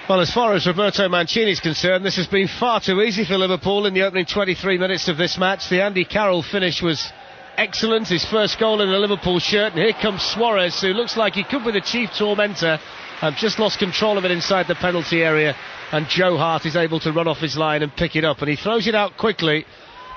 Well, as far as Roberto Mancini's concerned, this has been far too easy for Liverpool in the opening 23 minutes of this match. The Andy Carroll finish was excellent, his first goal in a Liverpool shirt, and here comes Suarez, who looks like he could be the chief tormentor. I've just lost control of it inside the penalty area, and Joe Hart is able to run off his line and pick it up, and he throws it out quickly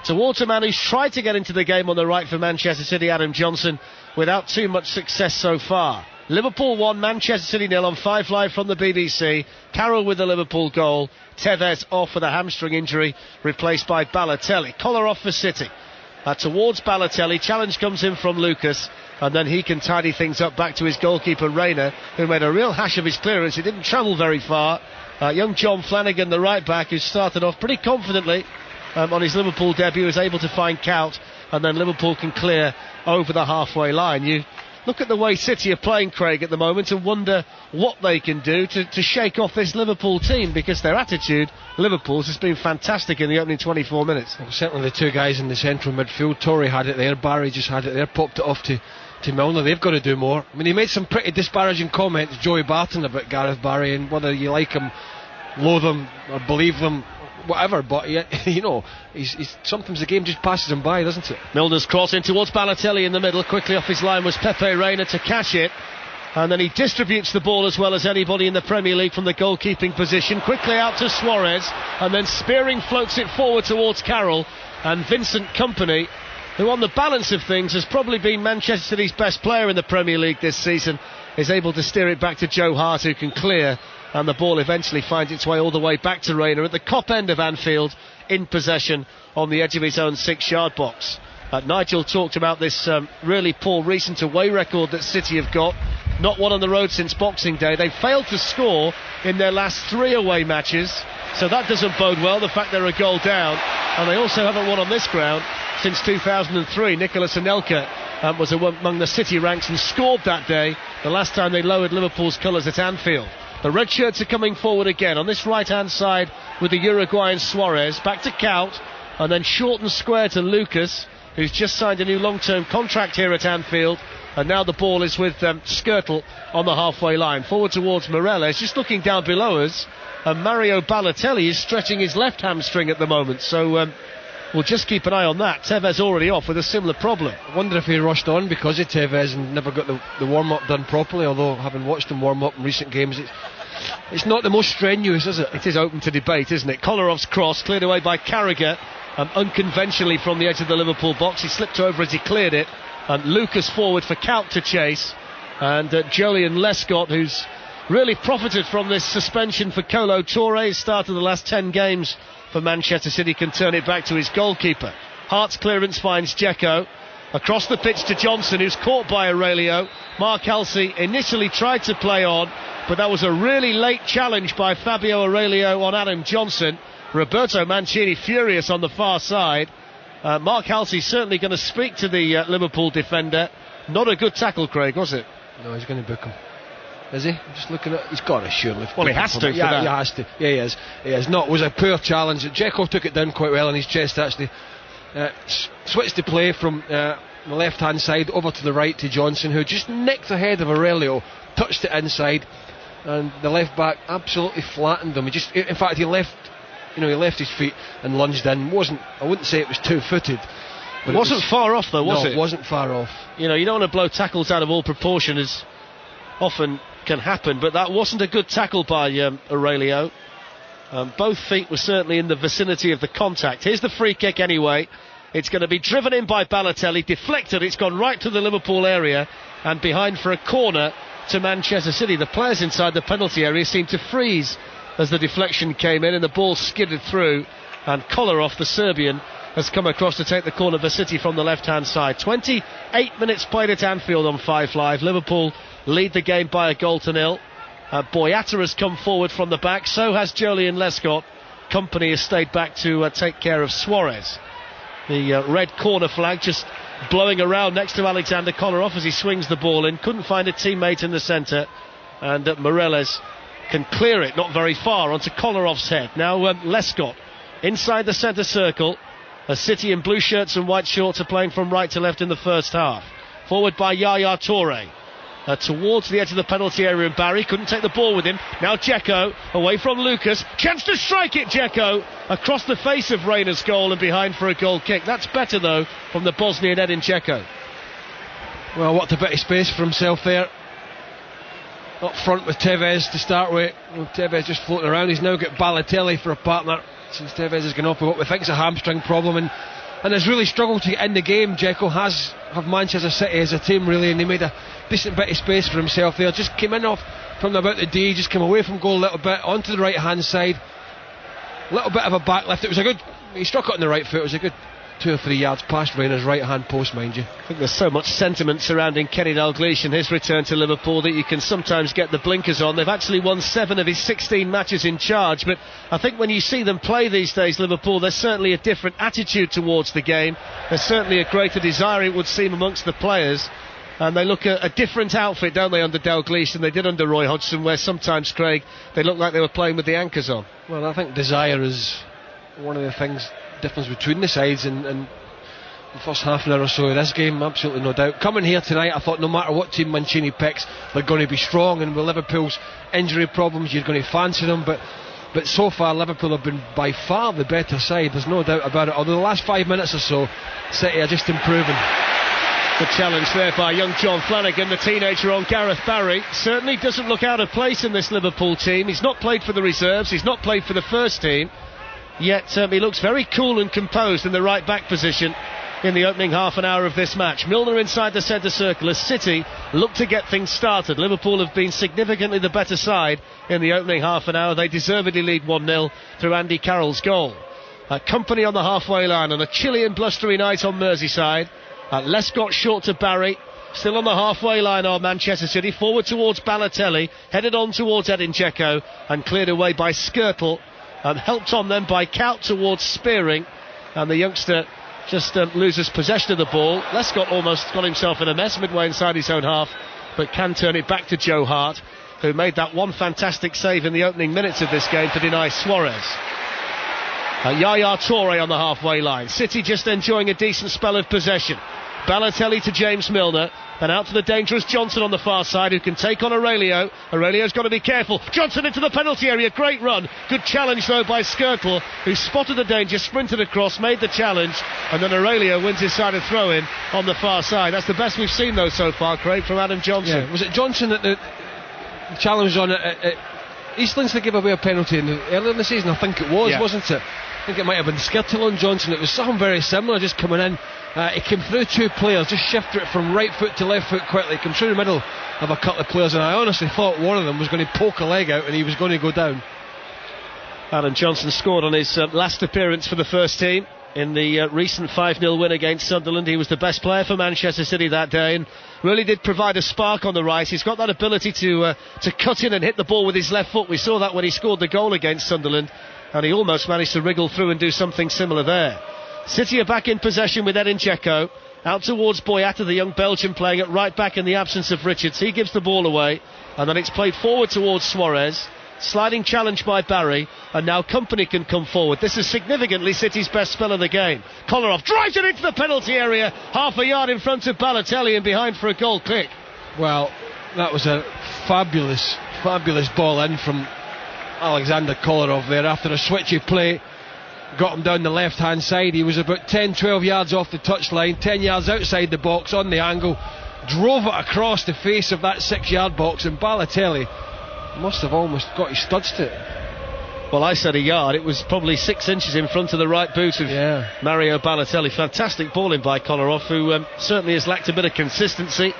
towards a man who's tried to get into the game on the right for Manchester City, Adam Johnson, without too much success so far. Liverpool 1, Manchester City 0 on 5 Live from the BBC. Carroll with the Liverpool goal. Tevez off with a hamstring injury, replaced by Balotelli. Kolarov for City. Towards Balotelli, challenge comes in from Lucas, and then he can tidy things up back to his goalkeeper Reina, who made a real hash of his clearance. He didn't travel very far. Young John Flanagan, the right back, who started off pretty confidently on his Liverpool debut, was able to find Cout, and then Liverpool can clear over the halfway line. You look at the way City are playing, Craig, at the moment, and wonder what they can do to shake off this Liverpool team, because their attitude, Liverpool's, has been fantastic in the opening 24 minutes. Well, certainly the two guys in the central midfield, Toure had it there, Barry just had it there, popped it off to Milner. They've got to do more. I mean, he made some pretty disparaging comments, Joey Barton, about Gareth Barry, and whether you like him, loathe him, or believe them, whatever, but you know, he's sometimes the game just passes him by, doesn't it? Milner's cross in towards Balotelli in the middle. Quickly off his line was Pepe Reina to catch it, and then he distributes the ball as well as anybody in the Premier League from the goalkeeping position. Quickly out to Suarez, and then Spearing floats it forward towards Carroll, and Vincent Kompany who on the balance of things has probably been Manchester City's best player in the Premier League this season, is able to steer it back to Joe Hart, who can clear, and the ball eventually finds its way all the way back to Reina at the Kop end of Anfield, in possession on the edge of his own 6-yard box. Nigel talked about this really poor recent away record that City have got. Not one on the road since Boxing Day. They've failed to score in their last 3 away matches, so that doesn't bode well, the fact they're a goal down. And they also haven't won on this ground since 2003. Nicolas Anelka was among the City ranks and scored that day, the last time they lowered Liverpool's colours at Anfield. The red shirts are coming forward again on this right-hand side with the Uruguayan Suarez. Back to Kaut, and then short and square to Lucas, who's just signed a new long-term contract here at Anfield. And now the ball is with Skirtle on the halfway line. Forward towards Morelos, just looking down below us. And Mario Balotelli is stretching his left hamstring at the moment. So we'll just keep an eye on that. Tevez already off with a similar problem. I wonder if he rushed on because of Tevez and never got the warm-up done properly, although having watched him warm up in recent games, it's not the most strenuous, is it? It is open to debate, isn't it? Kolarov's cross cleared away by Carragher, unconventionally from the edge of the Liverpool box. He slipped over as he cleared it. And Lucas forward for Kaut to chase. And Jolyon Lescott, who's really profited from this suspension for Kolo Touré, started the last 10 games for Manchester City, can turn it back to his goalkeeper. Hart's clearance finds Dzeko. Across the pitch to Johnson, who's caught by Aurelio. Mark Halsey initially tried to play on, but that was a really late challenge by Fabio Aurelio on Adam Johnson. Roberto Mancini furious on the far side. Mark Halsey certainly going to speak to the Liverpool defender. Not a good tackle, Craig, was it? No, he's going to book him. Is he? I'm just looking at. He's got to surely. Well, he has to. Yeah, he has to. Yeah, he is. He is. No, it was a poor challenge. Dzeko took it down quite well on his chest, actually. Switched the play from the left-hand side over to the right to Johnson, who just nicked ahead of Aurelio, touched it inside, and the left back absolutely flattened him. In fact, he left his feet and lunged in. I wouldn't say it was two-footed. But it wasn't far off, though, was it? No, it wasn't far off. You don't want to blow tackles out of all proportion, as often can happen, but that wasn't a good tackle by Aurelio. Both feet were certainly in the vicinity of the contact. Here's the free kick anyway. It's going to be driven in by Balotelli, deflected, it's gone right to the Liverpool area, and behind for a corner to Manchester City. The players inside the penalty area seemed to freeze as the deflection came in and the ball skidded through, and Kolarov, the Serbian, has come across to take the corner for City from the left-hand side. 28 minutes played at Anfield on 5 Live. Liverpool lead the game by 1-0. Boyata has come forward from the back, so has Jolyon Lescott. Company has stayed back to take care of Suarez. The red corner flag just blowing around next to Alexander Kolarov as he swings the ball in. Couldn't find a teammate in the centre, and Morelos can clear it not very far onto Kolarov's head. Now Lescott inside the centre circle. A City in blue shirts and white shorts are playing from right to left in the first half. Forward by Yaya Touré. Towards the edge of the penalty area, and Barry couldn't take the ball with him. Now Dzeko away from Lucas. Chance to strike it, Dzeko across the face of Reina's goal and behind for a goal kick. That's better though from the Bosnian Edin Dzeko. Well, what a bit of space for himself there. Up front with Tevez to start with. Tevez just floating around. He's now got Balotelli for a partner since Tevez has gone off with what we think is a hamstring problem, and has really struggled to get in the game. Dzeko has Manchester City as a team really, and he made a decent bit of space for himself there. Just came in off from about the D, just came away from goal a little bit onto the right hand side. A little bit of a backlift. He struck it on the right foot. It was a good 2 or 3 yards past Reina's right hand post, mind you. I think there's so much sentiment surrounding Kenny Dalglish and his return to Liverpool that you can sometimes get the blinkers on. They've actually won 7 of his 16 matches in charge, but I think when you see them play these days, Liverpool, there's certainly a different attitude towards the game. There's certainly a greater desire, it would seem, amongst the players, and they look a different outfit, don't they, under Dalglish than they did under Roy Hodgson, where sometimes, Craig, they look like they were playing with the anchors on. Well, I think desire is one of the things, difference between the sides, and the first half an hour or so of this game, absolutely no doubt. Coming here tonight, I thought no matter what team Mancini picks, they're going to be strong, and with Liverpool's injury problems, you're going to fancy them, but so far Liverpool have been by far the better side, there's no doubt about it. Although the last 5 minutes or so, City are just improving. The challenge there by young John Flanagan, the teenager on Gareth Barry, certainly doesn't look out of place in this Liverpool team. He's not played for the reserves, he's not played for the first team, yet he looks very cool and composed in the right back position. in the opening half an hour of this match. Milner inside the centre circle as City look to get things started. Liverpool have been significantly the better side in the opening half an hour. They deservedly lead 1-0 through Andy Carroll's goal. Company on the halfway line on a chilly and blustery night on Merseyside. Lescott short to Barry. Still on the halfway line are Manchester City. Forward towards Balotelli. Headed on towards Edin Dzeko. And cleared away by Skrtel. And helped on then by Kout towards Spearing. And the youngster just loses possession of the ball. Lescott almost got himself in a mess midway inside his own half. But can turn it back to Joe Hart, who made that one fantastic save in the opening minutes of this game to deny Suarez. Yaya Toure on the halfway line. City just enjoying a decent spell of possession. Balotelli to James Milner. Then out to the dangerous Johnson on the far side, who can take on Aurelio. Aurelio's got to be careful. Johnson into the penalty area. Great run. Good challenge though by Skrtel, who spotted the danger, sprinted across, made the challenge, and then Aurelio wins his side of throw-in on the far side. That's the best we've seen though so far, Craig, from Adam Johnson. Yeah. Was it Johnson that the challenge was on at Eastlands to give away a penalty earlier in the season? I think it was, wasn't it? I think it might have been Skrtel on Johnson. It was something very similar, just coming in. He came through two players, just shifted it from right foot to left foot quickly. He came through the middle of a couple of players, and I honestly thought one of them was going to poke a leg out and he was going to go down. Adam Johnson scored on his last appearance for the first team in the recent 5-0 win against Sunderland. He was the best player for Manchester City that day and really did provide a spark on the right. He's got that ability to cut in and hit the ball with his left foot. We saw that when he scored the goal against Sunderland, and he almost managed to wriggle through and do something similar there. City are back in possession with Edin Dzeko. Out towards Boyata, the young Belgian, playing at right back in the absence of Richards. He gives the ball away, and then it's played forward towards Suarez. Sliding challenge by Barry, and now Company can come forward. This is significantly City's best spell of the game. Kolarov drives it into the penalty area, half a yard in front of Balotelli and behind for a goal kick. Well, that was a fabulous ball in from Alexander Kolarov there after a switchy play. Got him down the left hand side. He was about 10-12 yards off the touchline, 10 yards outside the box on the angle, drove it across the face of that 6-yard box, and Balotelli must have almost got his studs to it. Well, I said a yard. It was probably 6 inches in front of the right boot of Mario Balotelli. Fantastic balling by Kolarov, who certainly has lacked a bit of consistency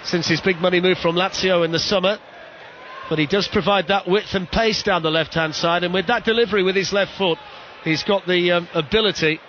since his big money move from Lazio in the summer. But he does provide that width and pace down the left hand side, and with that delivery with his left foot, he's got the ability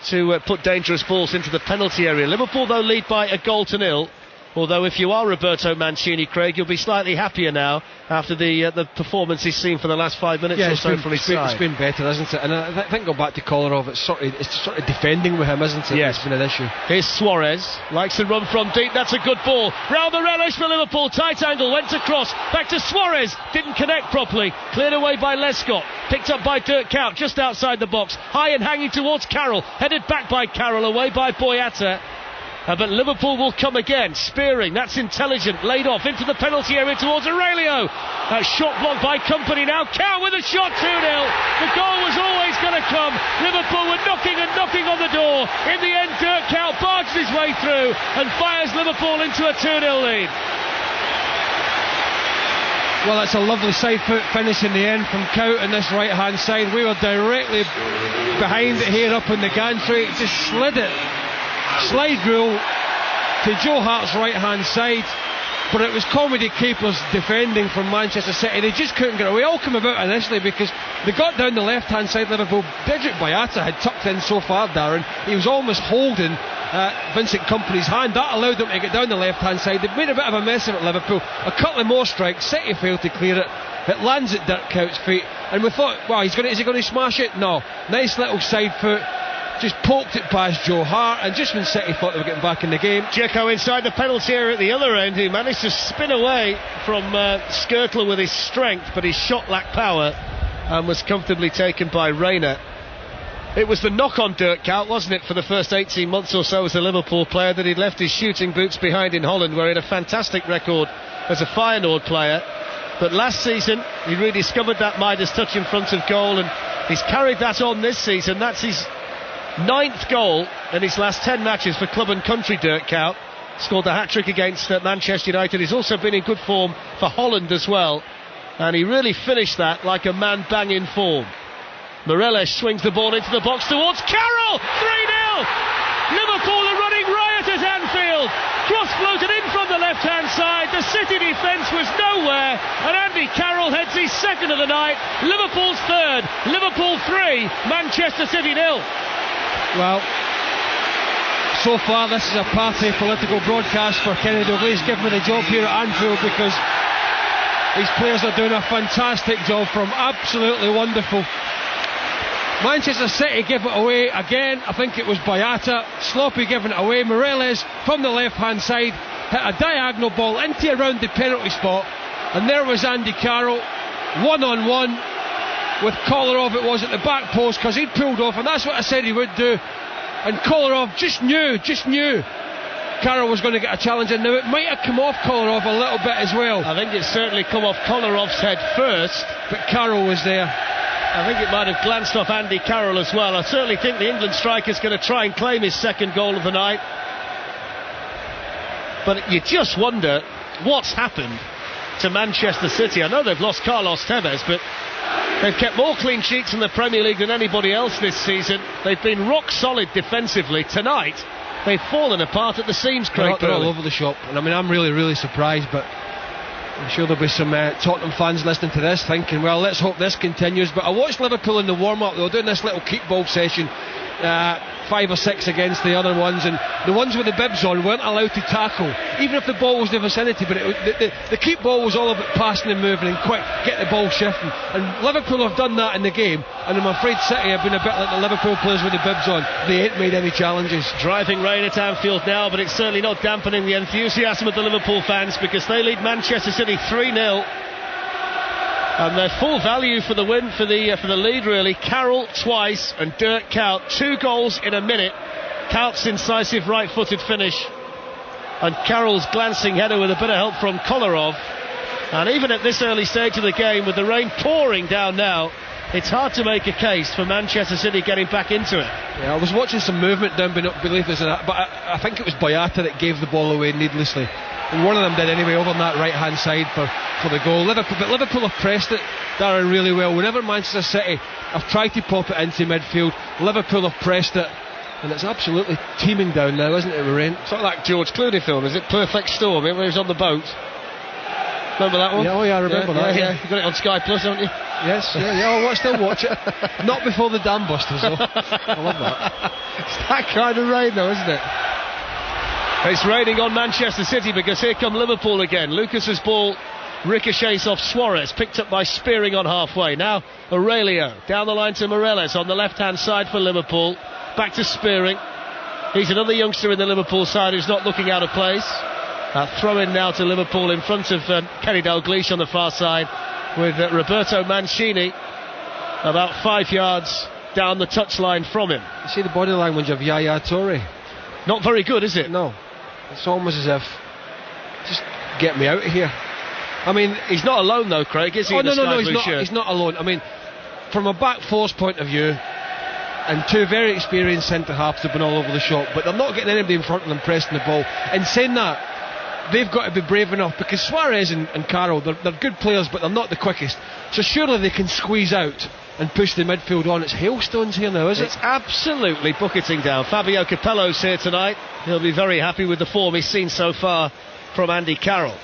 to put dangerous balls into the penalty area. Liverpool, though, lead by a 1-0. Although if you are Roberto Mancini, Craig, you'll be slightly happier now after the performance he's seen for the last 5 minutes or so from his side. It's been better, hasn't it? And I think go back to Kolarov, it's sort of defending with him, isn't it? Yes. It's been an issue. Here's Suarez, likes to run from deep. That's a good ball. Raul Meireles for Liverpool, tight angle, went across, back to Suarez, didn't connect properly, cleared away by Lescott, picked up by Dirk Kuyt just outside the box, high and hanging towards Carroll, headed back by Carroll, away by Boyata. But Liverpool will come again. Spearing, that's intelligent, laid off into the penalty area towards Aurelio. Shot blocked by Company now. Kout with a shot, 2-0. The goal was always going to come. Liverpool were knocking on the door. In the end, Dirk Kuyt barged his way through and fires Liverpool into a 2-0 lead. Well, that's a lovely side foot finish in the end from Kout on this right hand side. We were directly behind it here up in the gantry. Just slid it. Slide rule to Joe Hart's right hand side, but it was comedy keepers defending from Manchester City. They just couldn't get away. All came about initially because they got down the left hand side. Liverpool, Dedrick Boyata had tucked in so far, Darren, he was almost holding Vincent Kompany's hand. That allowed them to get down the left hand side. They've made a bit of a mess of it, Liverpool. A couple of more strikes, City failed to clear it. It lands at Dirk Kuyt's feet, and we thought, wow, is he going to smash it? No. Nice little side foot. Just poked it past Joe Hart, and just when City thought they were getting back in the game, Dzeko inside the penalty area at the other end, who managed to spin away from Skrtel with his strength, but his shot lacked power and was comfortably taken by Reina. It was the knock on Dirk Kuyt, wasn't it, for the first 18 months or so as a Liverpool player, that he'd left his shooting boots behind in Holland, where he had a fantastic record as a Feyenoord player. But last season he rediscovered that Midas touch in front of goal, and he's carried that on this season. That's his 9th goal in his last 10 matches for club and country. Dirk Kuyt scored the hat-trick against Manchester United. He's also been in good form for Holland as well, and he really finished that like a man bang in form. Meireles swings the ball into the box towards Carroll. 3-0. Liverpool are running riot at Anfield. Cross floated in from the left-hand side. The City defence was nowhere, and Andy Carroll heads his second of the night. Liverpool's third. Liverpool 3, Manchester City 0. Well, so far this is a party political broadcast for Kenny Dalglish. Give me the job here at Anfield, because these players are doing a fantastic job from absolutely wonderful. Manchester City give it away again. I think it was Boyata, sloppy giving it away. Morelos from the left hand side hit a diagonal ball into around the penalty spot, and there was Andy Carroll 1-on-1 with Kolarov. It was at the back post, because he'd pulled off, and that's what I said he would do. And Kolarov just knew Carroll was going to get a challenge, and now it might have come off Kolarov a little bit as well. I think it's certainly come off Kolarov's head first, but Carroll was there. I think it might have glanced off Andy Carroll as well. I certainly think the England striker's going to try and claim his second goal of the night. But you just wonder what's happened to Manchester City. I know they've lost Carlos Tevez, but they've kept more clean sheets in the Premier League than anybody else this season. They've been rock solid defensively. Tonight, they've fallen apart at the seams, Craig. They're all over the shop. And I mean, I'm really surprised, but I'm sure there'll be some Tottenham fans listening to this thinking, well, let's hope this continues. But I watched Liverpool in the warm-up. They were doing this little keep ball session, 5 or 6 against the other ones, and the ones with the bibs on weren't allowed to tackle, even if the ball was in the vicinity. But the keep ball was all about passing and moving and quick, get the ball shifting. And Liverpool have done that in the game, and I'm afraid City have been a bit like the Liverpool players with the bibs on. They ain't made any challenges. Driving rain at Anfield now, but it's certainly not dampening the enthusiasm of the Liverpool fans, because they lead Manchester City 3-0. And their full value for the win, for the lead, really. Carroll twice and Dirk Kuyt, 2 goals in a minute. Kuyt's incisive right-footed finish, and Carroll's glancing header with a bit of help from Kolarov. And even at this early stage of the game, with the rain pouring down now, it's hard to make a case for Manchester City getting back into it. Yeah, I was watching some movement down beneath us, but I think it was Boyata that gave the ball away needlessly. And one of them did anyway, over on that right hand side for the goal. But Liverpool have pressed it, Darren, really well. Whenever Manchester City have tried to pop it into midfield, Liverpool have pressed it, and it's absolutely teeming down now, isn't it, with rain? It's not like George Clooney film, is it? Perfect Storm, where he was on the boat. Remember that one? Yeah, I remember that. Yeah. You got it on Sky Plus, haven't you? Yes, I'll still watch it. Not before the dam busters, though. I love that. It's that kind of rain, though, isn't it? It's raining on Manchester City, because here come Liverpool again. Lucas's ball ricochets off Suarez, picked up by Spearing on halfway. Now Aurelio down the line to Morelos on the left-hand side for Liverpool. Back to Spearing. He's another youngster in the Liverpool side who's not looking out of place. Throw-in now to Liverpool in front of Kenny Dalglish on the far side, with Roberto Mancini about 5 yards down the touchline from him. You see the body language of Yaya Toure? Not very good, is it? No. It's almost as if, just get me out of here. I mean, he's not alone though, Craig, is he? Oh, no, he's not alone. I mean, from a back four's point of view, and 2 very experienced centre-halves have been all over the shop, but they're not getting anybody in front of them pressing the ball. And saying that, they've got to be brave enough, because Suarez and Carroll, they're good players, but they're not the quickest. So surely they can squeeze out and push the midfield on. It's hailstones here now, is it? It's absolutely bucketing down. Fabio Capello's here tonight. He'll be very happy with the form he's seen so far from Andy Carroll.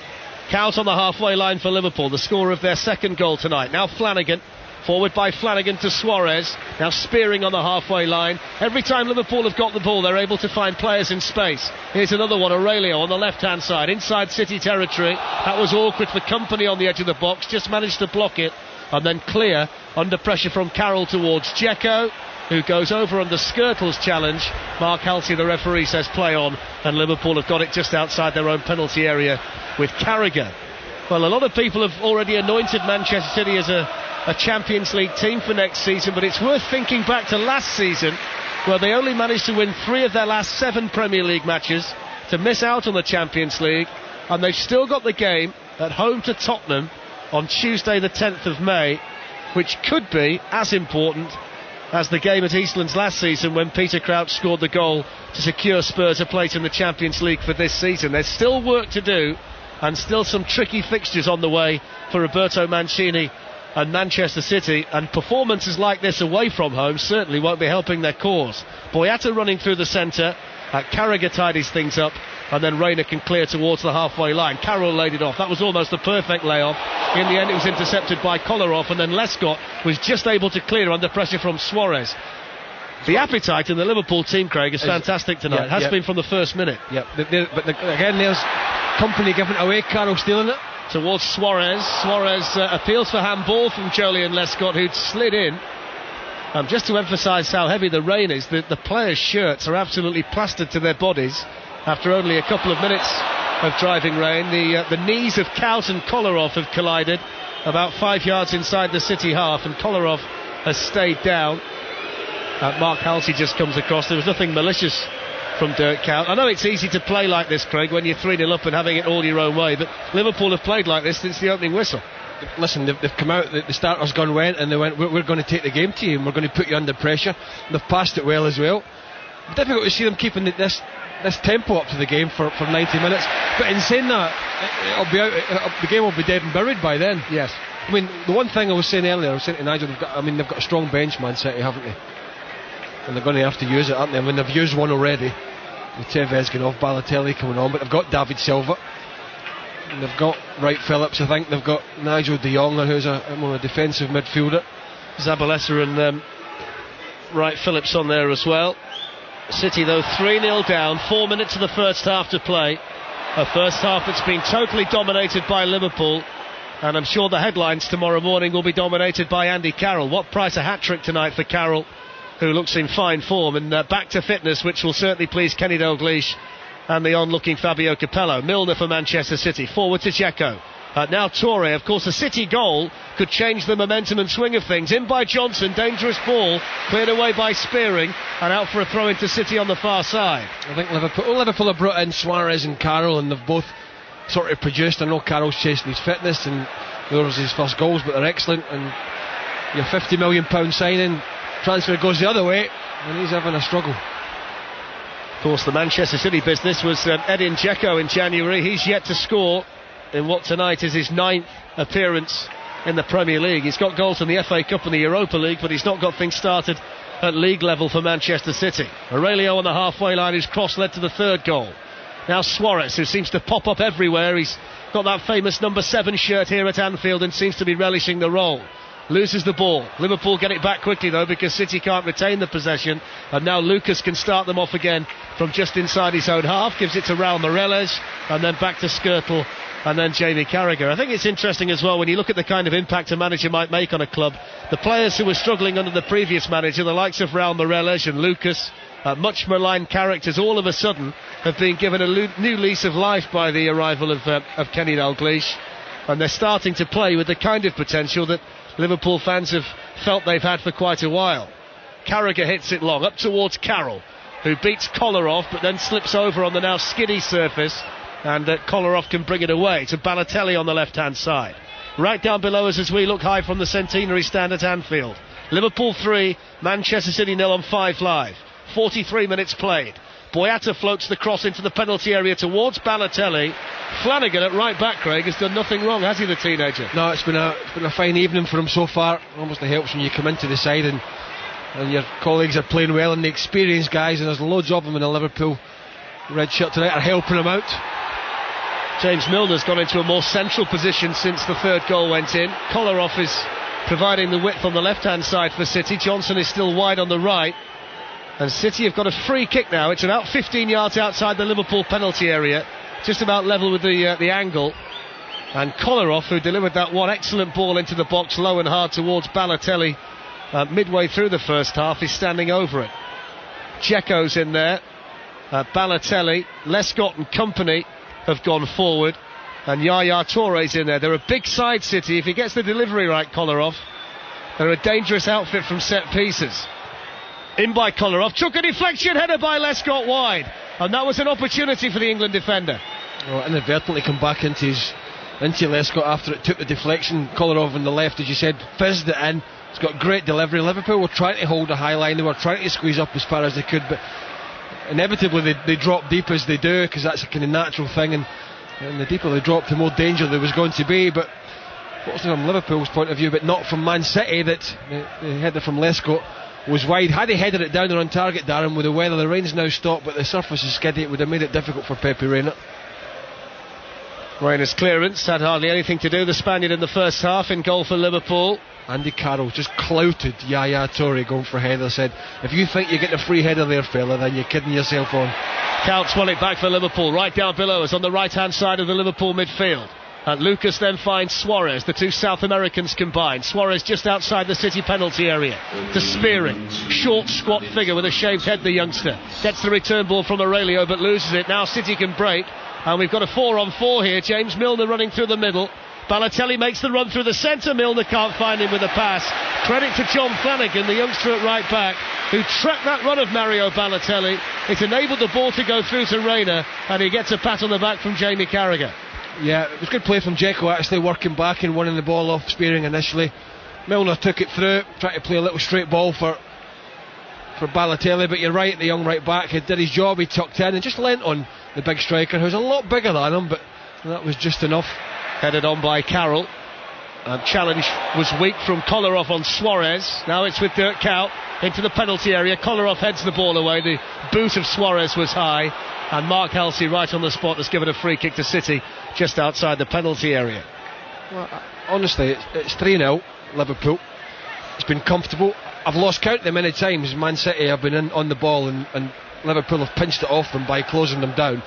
Kuyt on the halfway line for Liverpool, the scorer of their second goal tonight. Now Flanagan, forward by Flanagan to Suarez. Now Spearing on the halfway line. Every time Liverpool have got the ball, they're able to find players in space. Here's another one, Aurelio on the left-hand side, inside City territory. That was awkward for Company on the edge of the box, just managed to block it, and then clear under pressure from Carroll towards Dzeko, who goes over under Skirtle's challenge. Mark Halsey, the referee, says play on, and Liverpool have got it just outside their own penalty area with Carragher. Well, a lot of people have already anointed Manchester City as a Champions League team for next season, but it's worth thinking back to last season, where they only managed to win 3 of their last 7 Premier League matches, to miss out on the Champions League, and they've still got the game at home to Tottenham on Tuesday the 10th of May, which could be as important as the game at Eastlands last season, when Peter Crouch scored the goal to secure Spurs a place in the Champions League for this season. There's still work to do, and still some tricky fixtures on the way for Roberto Mancini and Manchester City, and performances like this away from home certainly won't be helping their cause. Boyata running through the centre, Carragher tidies things up, and then Rayner can clear towards the halfway line. Carroll laid it off. That was almost a perfect layoff. In the end, it was intercepted by Kolarov, and then Lescott was just able to clear under pressure from Suarez. The appetite in the Liverpool team, Craig, is fantastic tonight. Has been from the first minute. Again, there's company given away. Carroll stealing it towards Suarez. Suarez appeals for handball from Joleon Lescott, who'd slid in. Just to emphasise how heavy the rain is, the players' shirts are absolutely plastered to their bodies after only a couple of minutes of driving rain. The knees of Kaut and Kolarov have collided about 5 yards inside the City half, and Kolarov has stayed down. Mark Halsey just comes across. There was nothing malicious from Dirk Kuyt. I know it's easy to play like this, Craig, when you're 3-0 up and having it all your own way, but Liverpool have played like this since the opening whistle. Listen, they've come out, the starters went, and they went, we're going to take the game to you, and we're going to put you under pressure. They've passed it well as well. Difficult to see them keeping this tempo up to the game for 90 minutes, but in saying that, the game will be dead and buried by then. Yes. I mean, the one thing I was saying earlier, I was saying to Nigel, they've got a strong bench, Man City, haven't they? And they're going to have to use it, aren't they? I mean, they've used one already, with Tevez going off, Balotelli coming on, but they've got David Silva, and they've got Wright Phillips, I think. They've got Nigel de Jong, who's a defensive midfielder. Zabaleta and Wright Phillips on there as well. City, though, 3-0 down, 4 minutes of the first half to play. A first half that's been totally dominated by Liverpool, and I'm sure the headlines tomorrow morning will be dominated by Andy Carroll. What price a hat-trick tonight for Carroll, who looks in fine form, and back to fitness, which will certainly please Kenny Dalglish and the on-looking Fabio Capello. Milner for Manchester City, forward to Dzeko. Now Toure. Of course, a City goal could change the momentum and swing of things. In by Johnson, dangerous ball, cleared away by Spearing, and out for a throw into City on the far side. I think Liverpool have brought in Suarez and Carroll, and they've both sort of produced. I know Carroll's chasing his fitness, and those are his first goals, but they're excellent. And your £50 million signing, transfer goes the other way, and he's having a struggle. Of course, the Manchester City business was Edin Dzeko in January. He's yet to score in what tonight is his 9th appearance in the Premier League. He's got goals in the FA Cup and the Europa League, but he's not got things started at league level for Manchester City. Aurelio on the halfway line, whose cross led to the third goal. Now Suarez, who seems to pop up everywhere. He's got that famous number 7 shirt here at Anfield and seems to be relishing the role. Loses the ball. Liverpool get it back quickly though, because City can't retain the possession, and now Lucas can start them off again from just inside his own half. Gives it to Raul Meireles, and then back to Skrtel, and then Jamie Carragher. I think it's interesting as well when you look at the kind of impact a manager might make on a club. The players who were struggling under the previous manager, the likes of Raul Meireles and Lucas, much maligned characters, all of a sudden have been given a new lease of life by the arrival of Kenny Dalglish, and they're starting to play with the kind of potential that Liverpool fans have felt they've had for quite a while. Carragher hits it long, up towards Carroll, who beats Kolarov, but then slips over on the now skiddy surface, and Kolarov can bring it away to Balotelli on the left-hand side. Right down below us as we look high from the Centenary stand at Anfield. Liverpool 3, Manchester City 0 on 5 Live. 43 minutes played. Boyata floats the cross into the penalty area towards Balotelli. Flanagan at right back, Craig, has done nothing wrong, has he, the teenager? No, it's been a fine evening for him so far. Obviously helps when you come into the side and your colleagues are playing well, and the experienced guys, and there's loads of them in the Liverpool red shirt tonight, are helping him out. James Milner's gone into a more central position since the third goal went in. Kolarov is providing the width on the left-hand side for City. Johnson is still wide on the right. And City have got a free kick now. It's about 15 yards outside the Liverpool penalty area, just about level with the angle. And Kolarov, who delivered that one excellent ball into the box, low and hard towards Balotelli midway through the first half, is standing over it. Dzeko's in there. Balotelli, Lescott and company have gone forward, and Yaya Toure's in there. They're a big side, City. If he gets the delivery right, Kolarov, they're a dangerous outfit from set pieces. In by Kolarov, took a deflection, header by Lescott wide, and that was an opportunity for the England defender. Well, inadvertently come back into Lescott after it took the deflection. Kolarov on the left, as you said, fizzed it in. It's got great delivery. Liverpool were trying to hold a high line, they were trying to squeeze up as far as they could, but inevitably they drop deep as they do, because that's a kind of natural thing, and the deeper they dropped, the more danger there was going to be. But fortunately from Liverpool's point of view, but not from Man City, that the header from Lescott was wide. Had he headed it down and on target, Darren, with the weather, the rain's now stopped, but the surface is skiddy, it would have made it difficult for Pepe Reina. Reina's clearance had hardly anything to do. The Spaniard in the first half in goal for Liverpool. Andy Carroll just clouted Yaya Toure going for a header. Said, if you think you're getting a free header there, fella, then you're kidding yourself on. Counts won it back for Liverpool. Right down below us on the right-hand side of the Liverpool midfield. And Lucas then finds Suarez, the two South Americans combined. Suarez just outside the City penalty area. The spearing, short, squat figure with a shaved head, the youngster. Gets the return ball from Aurelio but loses it. Now City can break. And we've got a 4-on-4 here. James Milner running through the middle. Balotelli makes the run through the centre. Milner can't find him with a pass. Credit to John Flanagan, the youngster at right back, who tracked that run of Mario Balotelli. It enabled the ball to go through to Reina, and he gets a pat on the back from Jamie Carragher. Yeah, it was good play from Dzeko, actually working back and winning the ball off Spearing initially. Milner took it through, tried to play a little straight ball for Balotelli, but you're right, the young right back, he did his job, he tucked in and just leant on the big striker, who's a lot bigger than him, but that was just enough. Headed on by Carroll. Challenge was weak from Kolarov on Suarez. Now it's with Dirk Kuyt into the penalty area. Kolarov heads the ball away. The boot of Suarez was high, and Mark Halsey right on the spot has given a free kick to City just outside the penalty area. Well, honestly, it's 3-0 Liverpool. It's been comfortable. I've lost count the many times Man City have been in on the ball and Liverpool have pinched it off them by closing them down.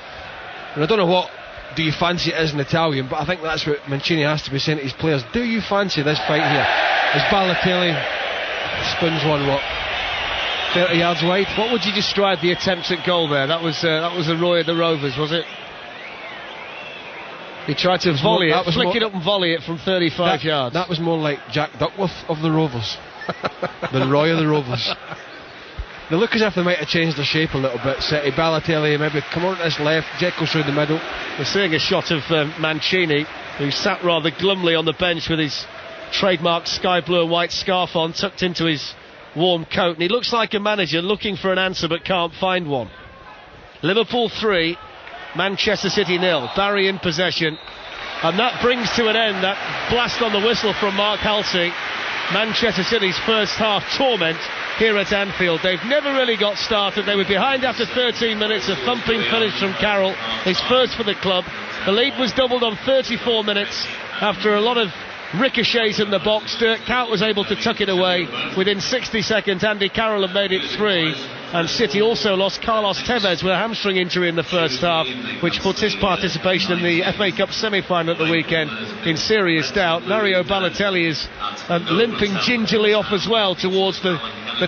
And I don't know what do you fancy it is in Italian, but I think that's what Mancini has to be saying to his players. Do you fancy this fight here? As Balotelli spins one, 30 yards wide. What would you describe the attempt at goal there? That was a Roy of the Rovers, was it? He tried to volley it, flick it up and volley it from 35 yards. That was more like Jack Duckworth of the Rovers than Roy of the Rovers. They look as if they might have changed their shape a little bit. City, Balotelli maybe come on to this left, Dzeko through the middle. We're seeing a shot of Mancini, who sat rather glumly on the bench with his trademark sky blue and white scarf on, tucked into his warm coat, and he looks like a manager looking for an answer but can't find one. Liverpool 3, Manchester City 0. Barry in possession, and that brings to an end that blast on the whistle from Mark Halsey. Manchester City's first half torment here at Anfield. They've never really got started. They were behind after 13 minutes. A thumping finish from Carroll, his first for the club. The lead was doubled on 34 minutes after a lot of ricochets in the box. Dirk Kuyt was able to tuck it away. Within 60 seconds, Andy Carroll had made it 3. And City also lost Carlos Tevez with a hamstring injury in the first half, which puts his participation in the FA Cup semi-final at the weekend in serious doubt. Mario Balotelli is limping gingerly off as well towards the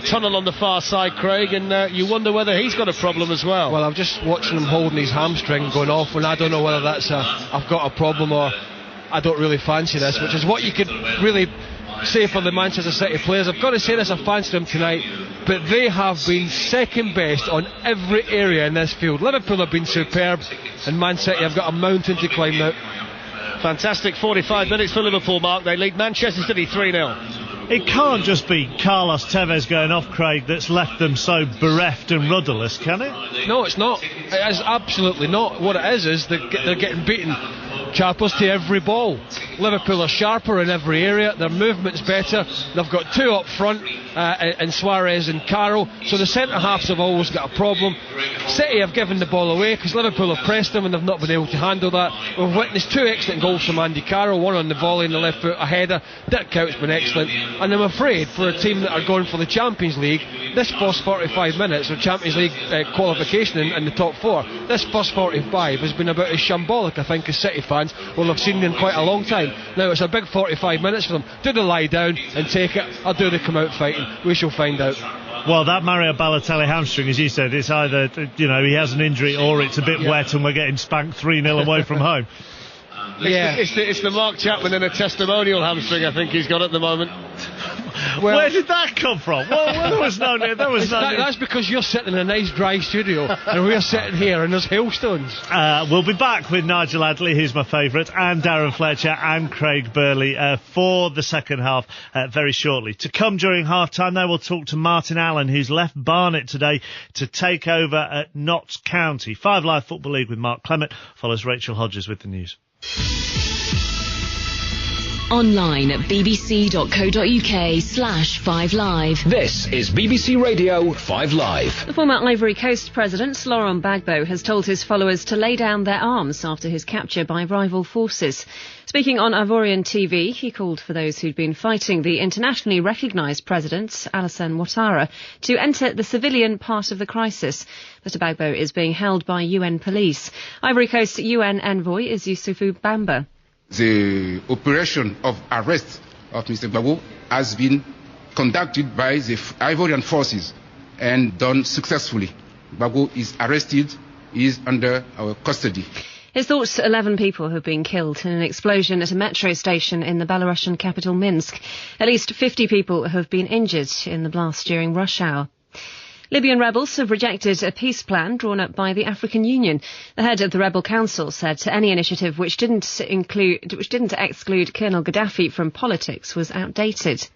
tunnel on the far side, Craig, and you wonder whether he's got a problem as well. Well, I'm just watching him holding his hamstring going off, and I don't know whether that's I've got a problem or I don't really fancy this, which is what you could really say for the Manchester City players. I've got to say this, I fancy them tonight, but they have been second best on every area in this field. Liverpool have been superb, and Man City have got a mountain to climb now. Fantastic 45 minutes for Liverpool, Mark. They lead Manchester City 3-0. It can't just be Carlos Tevez going off, Craig, that's left them so bereft and rudderless, can it? No, it's not. It is absolutely not. What it is they're getting beaten chappers to every ball. Liverpool are sharper in every area, their movement's better, they've got two up front in Suarez and Carroll, so the centre halves have always got a problem. City have given the ball away because Liverpool have pressed them and they've not been able to handle that. We've witnessed 2 excellent goals from Andy Carroll, one on the volley in the left foot, a header. Dirk Kuyt's been excellent, and I'm afraid for a team that are going for the Champions League, this first 45 minutes of Champions League qualification in the top 4, this first 45 has been about as shambolic, I think, as City fans will have seen in quite a long time. Now it's a big 45 minutes for them. Do they lie down and take it, or do they come out fighting? We shall find out. Well, that Mario Balotelli hamstring, as you said, it's either, he has an injury or it's a bit wet and we're getting spanked 3-0 away from home. Yeah, it's the Mark Chapman in a testimonial hamstring, I think he's got at the moment. Well, where did that come from? Well, there was no. That's because you're sitting in a nice dry studio and we're sitting here and there's hailstones. We'll be back with Nigel Adderley, who's my favourite, and Darren Fletcher and Craig Burley for the second half very shortly. To come during half-time, though, we'll talk to Martin Allen, who's left Barnet today to take over at Notts County. 5 Live Football League with Mark Clement follows Rachel Hodges with the news. Online at bbc.co.uk/5live. This is BBC Radio 5 Live. The former Ivory Coast president, Laurent Gbagbo, has told his followers to lay down their arms after his capture by rival forces. Speaking on Ivorian TV, he called for those who'd been fighting the internationally recognised president, Alassane Ouattara, to enter the civilian part of the crisis. Mr Gbagbo is being held by UN police. Ivory Coast UN envoy is Youssoufou Bamba. The operation of arrest of Mr Gbagbo has been conducted by the Ivorian forces and done successfully. Gbagbo is arrested, he is under our custody. His thoughts, 11 people have been killed in an explosion at a metro station in the Belarusian capital Minsk. At least 50 people have been injured in the blast during rush hour. Libyan rebels have rejected a peace plan drawn up by the African Union. The head of the rebel council said any initiative which didn't exclude Colonel Gaddafi from politics was outdated.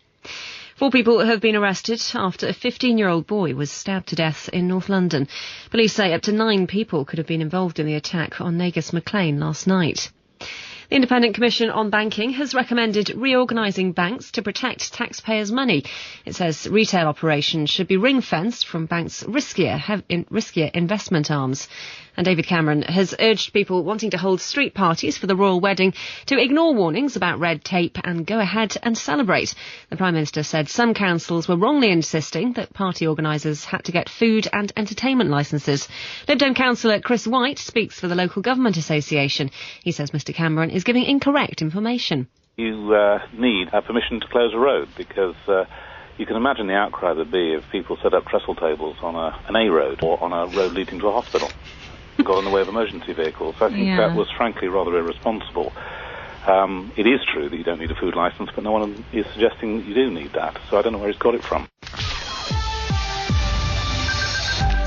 4 people have been arrested after a 15-year-old boy was stabbed to death in North London. Police say up to 9 people could have been involved in the attack on Negus McLean last night. The Independent Commission on Banking has recommended reorganising banks to protect taxpayers' money. It says retail operations should be ring-fenced from banks' riskier investment arms. And David Cameron has urged people wanting to hold street parties for the royal wedding to ignore warnings about red tape and go ahead and celebrate. The Prime Minister said some councils were wrongly insisting that party organisers had to get food and entertainment licences. Lib Dem councillor Chris White speaks for the Local Government Association. He says Mr Cameron is giving incorrect information. You need permission to close a road because you can imagine the outcry there'd be if people set up trestle tables on an A road or on a road leading to a hospital. Got in the way of emergency vehicles. I think that was frankly rather irresponsible. It is true that you don't need a food licence, but no one is suggesting that you do need that, so I don't know where he's got it from.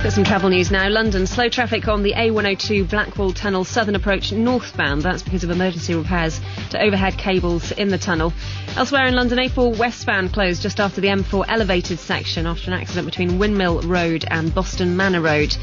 Got some travel news now. London, slow traffic on the A102 Blackwall Tunnel southern approach northbound. That's because of emergency repairs to overhead cables in the tunnel. Elsewhere in London, A4 westbound closed just after the M4 elevated section after an accident between Windmill Road and Boston Manor Road.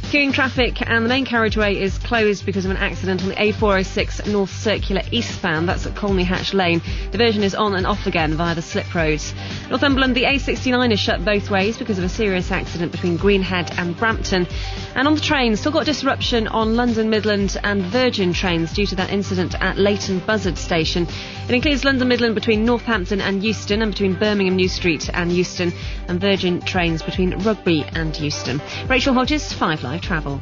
Queuing traffic and the main carriageway is closed because of an accident on the A406 North Circular eastbound. That's at Colney Hatch Lane. Diversion is on and off again via the slip roads. Northumberland, the A69 is shut both ways because of a serious accident between Greenhead and Brampton. And on the train, still got disruption on London Midland and Virgin trains due to that incident at Leighton Buzzard Station. It includes London Midland between Northampton and Euston and between Birmingham New Street and Euston, and Virgin trains between Rugby and Euston. Rachel Hodges, 5 Live Travel.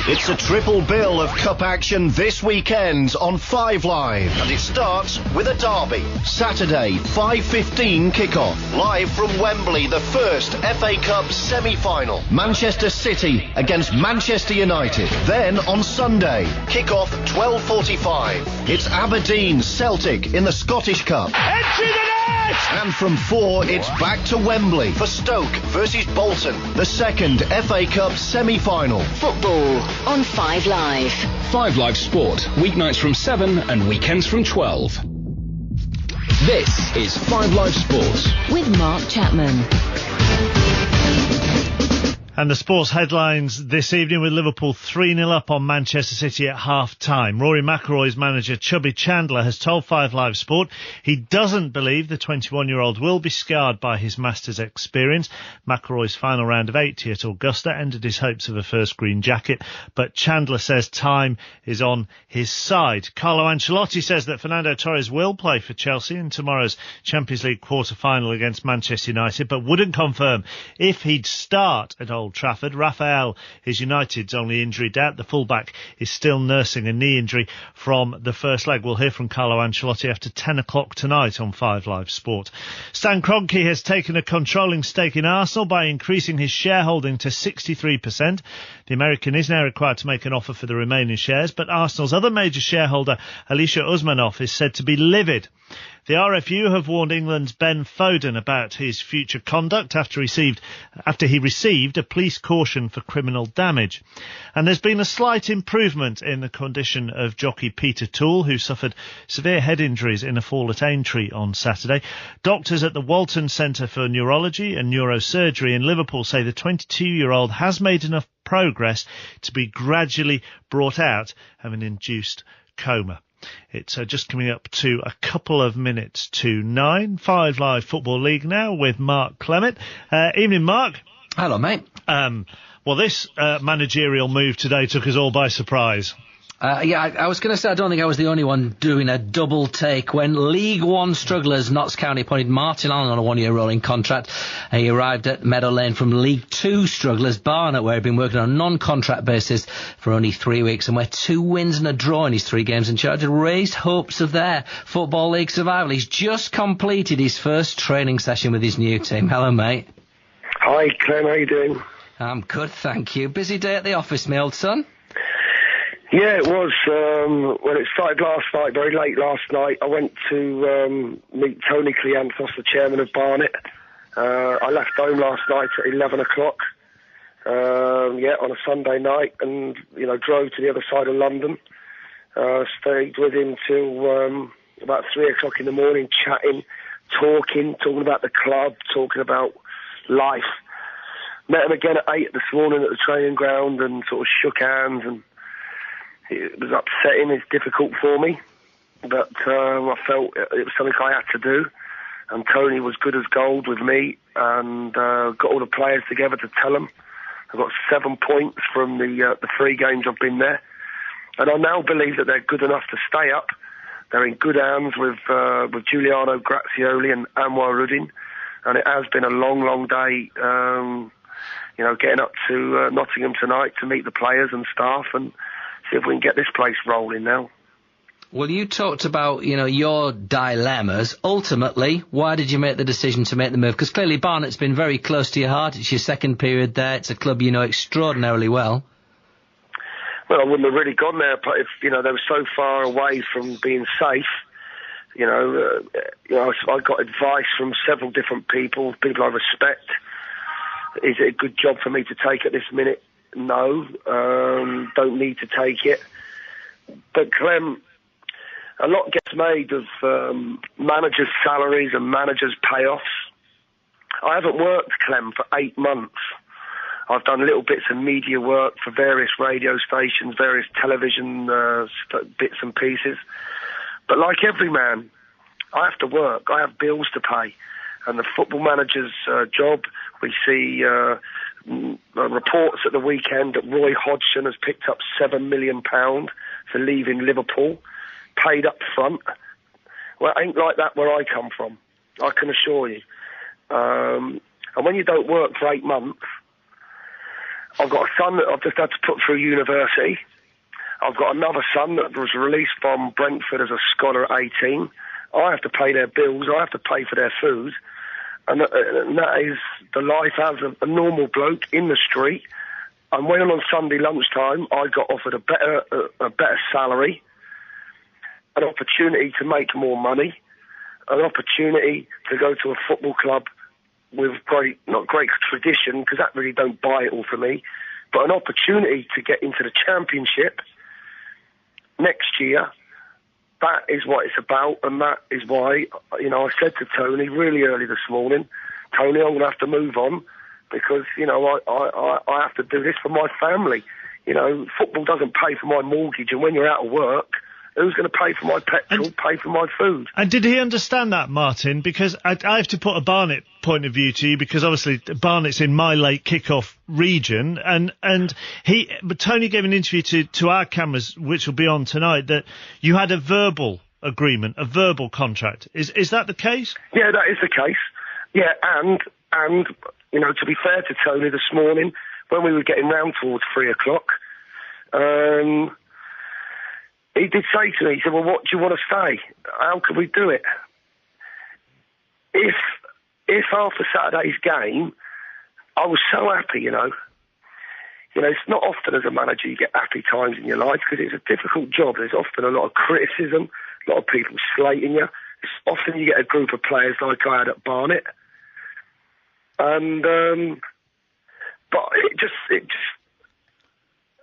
It's a triple bill of cup action this weekend on 5 Live, and it starts with a derby. Saturday, 5:15 kickoff. Live from Wembley, the first FA Cup semi-final. Manchester City against Manchester United. Then on Sunday, kickoff 12:45. It's Aberdeen Celtic in the Scottish Cup. Into the net! And from 4, it's back to Wembley for Stoke versus Bolton, the second FA Cup semi-final. Football on 5 Live. 5 Live Sport, weeknights from 7 and weekends from 12. This is 5 Live Sports with Mark Chapman. And the sports headlines this evening with Liverpool 3-0 up on Manchester City at half-time. Rory McIlroy's manager Chubby Chandler has told 5 Live Sport he doesn't believe the 21-year-old will be scarred by his Masters experience. McIlroy's final round of 80 at Augusta ended his hopes of a first green jacket, but Chandler says time is on his side. Carlo Ancelotti says that Fernando Torres will play for Chelsea in tomorrow's Champions League quarter-final against Manchester United, but wouldn't confirm if he'd start at Old Trafford. Rafael is United's only injury out. The fullback is still nursing a knee injury from the first leg. We'll hear from Carlo Ancelotti after 10 o'clock tonight on 5 Live Sport. Stan Kroenke has taken a controlling stake in Arsenal by increasing his shareholding to 63%. The American is now required to make an offer for the remaining shares, but Arsenal's other major shareholder, Alisher Usmanov, is said to be livid. The RFU have warned England's Ben Foden about his future conduct after he received a police caution for criminal damage. And there's been a slight improvement in the condition of jockey Peter Toole, who suffered severe head injuries in a fall at Aintree on Saturday. Doctors at the Walton Centre for Neurology and Neurosurgery in Liverpool say the 22-year-old has made enough progress to be gradually brought out of an induced coma. It's just coming up to a couple of minutes to 9. 5 Live Football League now with Mark Clement. Evening, Mark. Hello, mate. Well, this managerial move today took us all by surprise. I was going to say, I don't think I was the only one doing a double take when League One strugglers Notts County appointed Martin Allen on a 1-year rolling contract. He arrived at Meadow Lane from League Two strugglers Barnet, where he'd been working on a non-contract basis for only 3 weeks, and where 2 wins and a draw in his 3 games in charge had raised hopes of their Football League survival. He's just completed his first training session with his new team. Hello, mate. Hi, Clem. How you doing? I'm good, thank you. Busy day at the office, my old son? Yeah, it was. Well, it started last night, very late last night. I went to meet Tony Cleanthos, the chairman of Barnet. I left home last night at 11 o'clock, on a Sunday night, and, drove to the other side of London. Stayed with him till about 3 o'clock in the morning, chatting, talking about the club, talking about life. Met him again at 8 this morning at the training ground and sort of shook hands, and it was upsetting, it's difficult for me, but I felt it was something I had to do, and Tony was good as gold with me, and got all the players together to tell them. I got 7 points from the 3 games I've been there, and I now believe that they're good enough to stay up. They're in good hands with Giuliano Grazioli and Anwar Uddin, and it has been a long, long day, getting up to Nottingham tonight to meet the players and staff and see if we can get this place rolling now. Well, you talked about, your dilemmas. Ultimately, why did you make the decision to make the move? Because clearly Barnet's been very close to your heart. It's your second period there. It's a club you know extraordinarily well. Well, I wouldn't have really gone there, but if, they were so far away from being safe, I got advice from several different people I respect. Is it a good job for me to take at this minute? No, don't need to take it. But Clem, a lot gets made of managers' salaries and managers' payoffs. I haven't worked, Clem, for 8 months. I've done little bits of media work for various radio stations, various television bits and pieces. But like every man, I have to work. I have bills to pay. And the football manager's job, we see reports at the weekend that Roy Hodgson has picked up £7 million for leaving Liverpool, paid up front. Well, it ain't like that where I come from, I can assure you. And when you don't work for 8 months, I've got a son that I've just had to put through university. I've got another son that was released from Brentford as a scholar at 18. I have to pay their bills, I have to pay for their food. And that is the life as a normal bloke in the street. And when on Sunday lunchtime, I got offered a better salary, an opportunity to make more money, an opportunity to go to a football club with not great tradition, because that really don't buy it all for me, but an opportunity to get into the Championship next year. That is what it's about, and that is why, I said to Tony really early this morning, Tony, I'm going to have to move on because, I have to do this for my family. Football doesn't pay for my mortgage, and when you're out of work, who's going to pay for my petrol, pay for my food? And did he understand that, Martin? Because I have to put a Barnet point of view to you, because obviously Barnet's in my late kick-off region, but Tony gave an interview to our cameras, which will be on tonight, that you had a verbal agreement, a verbal contract. Is that the case? Yeah, that is the case. Yeah, and to be fair to Tony this morning, when we were getting round towards 3 o'clock, he did say to me, he said, well, what do you want to say? How can we do it? If after Saturday's game, I was so happy, it's not often as a manager you get happy times in your life, because it's a difficult job. There's often a lot of criticism, a lot of people slating you. It's often you get a group of players like I had at Barnet. And, but it just,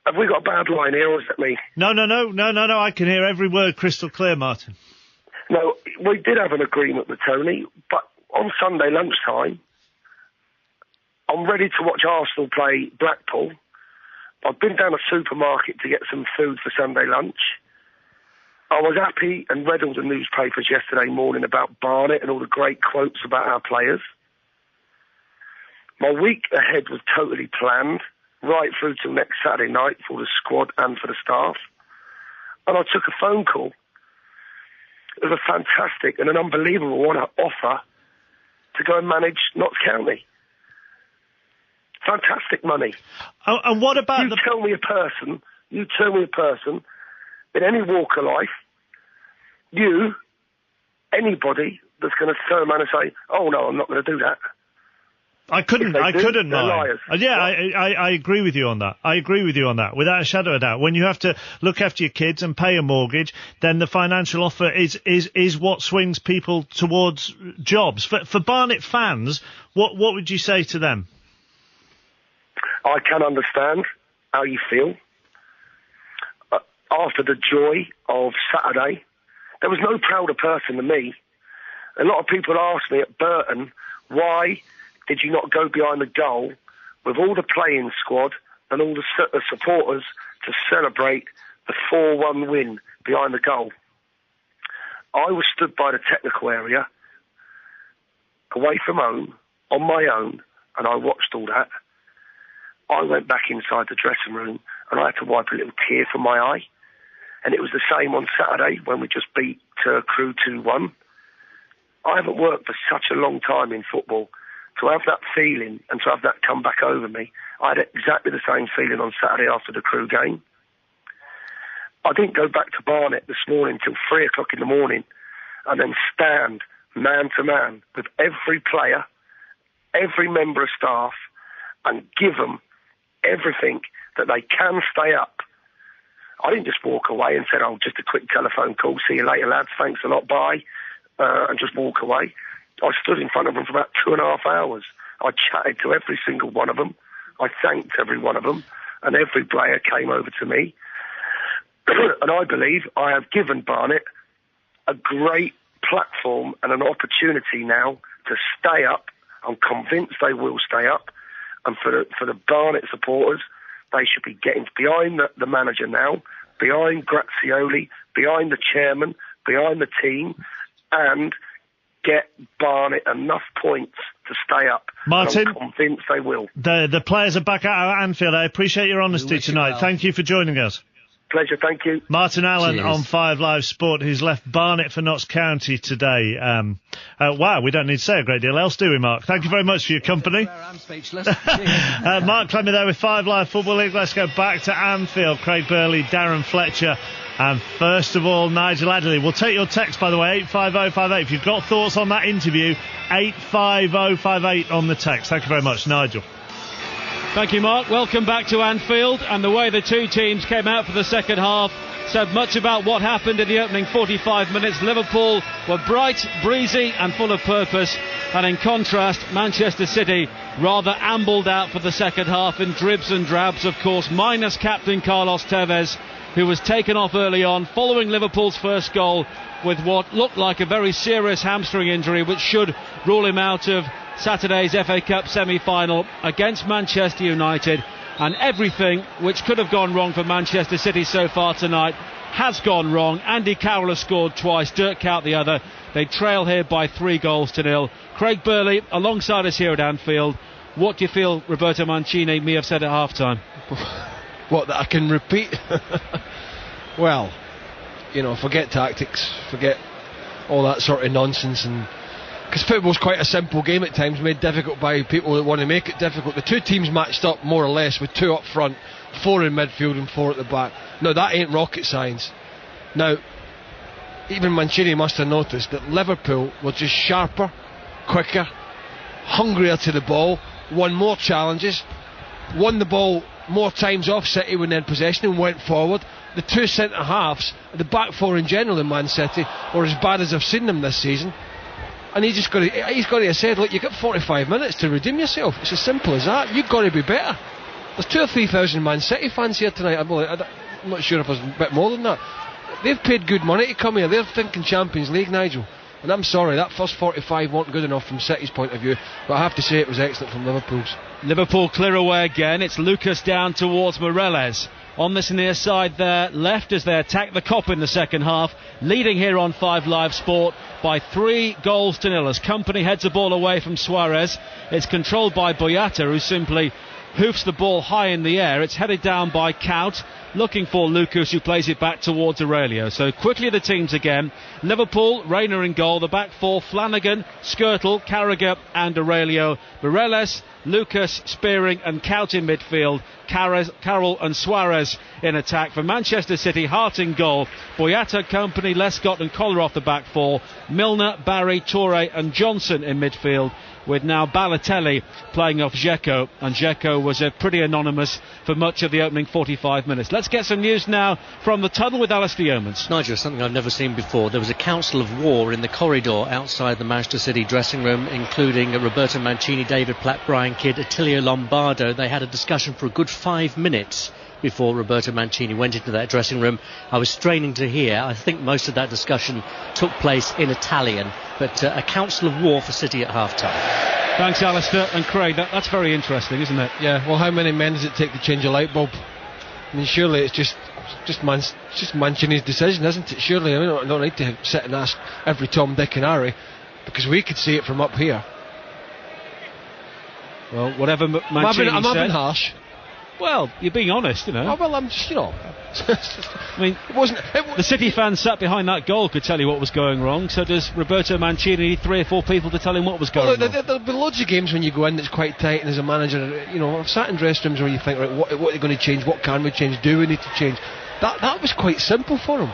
have we got a bad line here, or is that me? No, I can hear every word crystal clear, Martin. No, we did have an agreement with Tony, but on Sunday lunchtime, I'm ready to watch Arsenal play Blackpool, I'd been down a supermarket to get some food for Sunday lunch. I was happy and read all the newspapers yesterday morning about Barnet and all the great quotes about our players. My week ahead was totally planned, right through till next Saturday night for the squad and for the staff. And I took a phone call. It was a fantastic and an unbelievable offer to go and manage Notts County. Fantastic money. And what about you tell me a person in any walk of life, anybody that's going to turn around and say, oh no, I'm not going to do that. I couldn't mind. Liars. Yeah, I agree with you on that. I agree with you on that, without a shadow of a doubt. When you have to look after your kids and pay a mortgage, then the financial offer is what swings people towards jobs. For Barnet fans, what would you say to them? I can understand how you feel. After the joy of Saturday, there was no prouder person than me. A lot of people asked me at Burton, why did you not go behind the goal with all the playing squad and all the supporters to celebrate the 4-1 win behind the goal? I was stood by the technical area, away from home, on my own, and I watched all that. I went back inside the dressing room and I had to wipe a little tear from my eye. And it was the same on Saturday when we just beat Crewe 2-1. I haven't worked for such a long time in football. To have that feeling and to have that come back over me, I had exactly the same feeling on Saturday after the Crewe game. I didn't go back to Barnet this morning till 3 o'clock in the morning and then stand man to man with every player, every member of staff, and give them everything that they can stay up. I didn't just walk away and said, oh, just a quick telephone call, see you later, lads, thanks a lot, bye, and just walk away. I stood in front of them for about 2.5 hours. I chatted to every single one of them. I thanked every one of them, and every player came over to me. And I believe I have given Barnet a great platform and an opportunity now to stay up. I'm convinced they will stay up. And for the Barnet supporters, they should be getting behind the manager now, behind Grazioli, behind the chairman, behind the team, and get Barnet enough points to stay up. Martin, I'm convinced they will. The players are back at Anfield. I appreciate your honesty tonight. Well. Thank you for joining us. Pleasure, thank you. Martin Allen Cheers. on 5 Live Sport, who's left Barnet for Notts County today. Wow, we don't need to say a great deal else, do we, Mark? Thank you very much for your company. I'm speechless. Mark Clemmy there with 5 Live Football League. Let's go back to Anfield. Craig Burley, Darren Fletcher, and first of all, Nigel Adderley. We'll take your text, by the way, 85058. If you've got thoughts on that interview, 85058 on the text. Thank you very much, Nigel. Thank you, Mark. Welcome back to Anfield. And the way the two teams came out for the second half said much about what happened in the opening 45 minutes. Liverpool were bright, breezy and full of purpose. And in contrast, Manchester City rather ambled out for the second half in dribs and drabs, of course, minus captain Carlos Tevez, who was taken off early on following Liverpool's first goal with what looked like a very serious hamstring injury, which should rule him out of Saturday's FA Cup semi-final against Manchester United. And everything which could have gone wrong for Manchester City so far tonight has gone wrong. Andy Carroll has scored twice, Dirk Kuyt the other. They trail here by 3-0. Craig Burley alongside us here at Anfield. What do you feel Roberto Mancini may have said at half-time? What, that I can repeat? Well, you know, forget tactics, forget all that sort of nonsense, and because football's quite a simple game at times, made difficult by people that want to make it difficult. The two teams matched up more or less with 2 up front, 4 in midfield and 4 at the back. Now that ain't rocket science. Now, even Mancini must have noticed that Liverpool were just sharper, quicker, hungrier to the ball, won more challenges, won the ball more times off City when in possession and went forward. The two centre-halves, the back four in general in Man City, were as bad as I've seen them this season. And he's got to have said, look, you've got 45 minutes to redeem yourself. It's as simple as that. You've got to be better. There's 2,000 or 3,000 Man City fans here tonight. I'm not sure if there's a bit more than that. They've paid good money to come here. They're thinking Champions League, Nigel. And I'm sorry, that first 45 weren't good enough from City's point of view, but I have to say it was excellent from Liverpool's. Liverpool clear away again. It's Lucas down towards Moreles. On this near side there, left as they attack the Kop in the second half. Leading here on 5 Live Sport by 3-0 as Company heads the ball away from Suarez. It's controlled by Boyata, who simply hoofs the ball high in the air. It's headed down by Kaut, looking for Lucas, who plays it back towards Aurelio. So quickly the teams again. Liverpool, Rayner in goal. The back four, Flanagan, Skirtle, Carragher and Aurelio. Moreles, Lucas, Spearing and Kaut in midfield. Carroll and Suarez in attack. For Manchester City, Hart in goal. Boyata, Company, Lescott and Collar off the back four. Milner, Barry, Toure and Johnson in midfield, with now Balotelli playing off Dzeko, and Dzeko was pretty anonymous for much of the opening 45 minutes. Let's get some news now from the tunnel with Alistair Yeomans. Nigel, something I've never seen before. There was a council of war in the corridor outside the Manchester City dressing room, including Roberto Mancini, David Platt, Brian Kidd, Attilio Lombardo. They had a discussion for a good 5 minutes before Roberto Mancini went into that dressing room. I was straining to hear. I think most of that discussion took place in Italian, but a council of war for City at half-time. Thanks, Alistair. And Craig, that's very interesting, isn't it? Yeah, well, how many men does it take to change a light bulb? I mean, surely it's just Mancini's decision, isn't it? Surely, I mean, I don't need to sit and ask every Tom, Dick and Harry, because we could see it from up here. Well, whatever Mancini said... I'm having harsh. Well, you're being honest, you know. Oh, well, I'm just, I mean, the City fans sat behind that goal could tell you what was going wrong. So does Roberto Mancini need 3 or 4 people to tell him what was going wrong? There'll be loads of games when you go in that's quite tight, and as a manager, I've sat in dressing rooms where you think, right, what are they going to change? What can we change? Do we need to change? That was quite simple for him.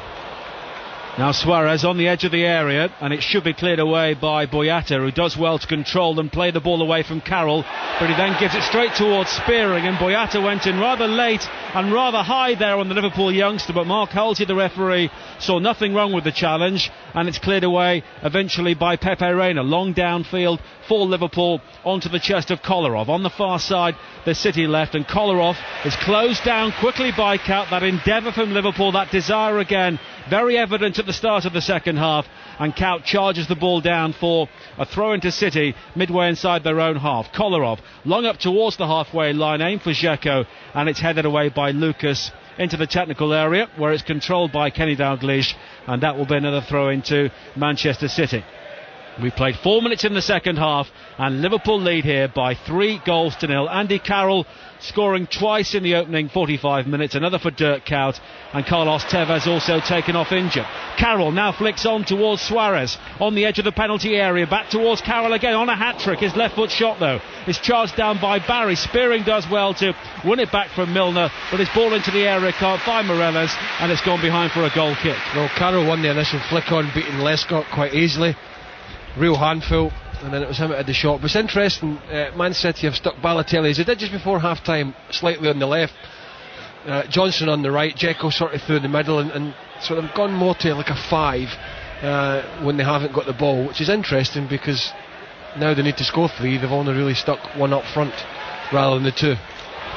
Now Suarez on the edge of the area, and it should be cleared away by Boyata, who does well to control and play the ball away from Carroll, but he then gives it straight towards Spearing, and Boyata went in rather late and rather high there on the Liverpool youngster, but Mark Halsey, the referee, saw nothing wrong with the challenge, and it's cleared away eventually by Pepe Reina. Long downfield for Liverpool onto the chest of Kolarov. On the far side, the City left, and Kolarov is closed down quickly by Kaut. That endeavour from Liverpool, that desire again, very evident at the start of the second half, and Kaut charges the ball down for a throw into City midway inside their own half. Kolarov long up towards the halfway line, aim for Dzeko, and it's headed away by Lucas into the technical area, where it's controlled by Kenny Dalglish, and that will be another throw into Manchester City. We played 4 minutes in the second half, and Liverpool lead here by 3-0. Andy Carroll scoring twice in the opening 45 minutes, another for Dirk Kuyt, and Carlos Tevez also taken off injured. Carroll now flicks on towards Suarez on the edge of the penalty area, back towards Carroll again on a hat-trick. His left foot shot though is charged down by Barry. Spearing does well to win it back from Milner, but his ball into the area can't find Moreles, and it's gone behind for a goal kick. Well, Carroll won the initial flick on, beating Lescott quite easily. Real handful, and then it was him that had the shot. But it's interesting, Man City have stuck Balotelli, as they did just before half-time, slightly on the left, Johnson on the right, Dzeko sort of through the middle, and sort of gone more to like a 5 when they haven't got the ball, which is interesting because now they need to score 3. They've only really stuck 1 up front rather than the 2.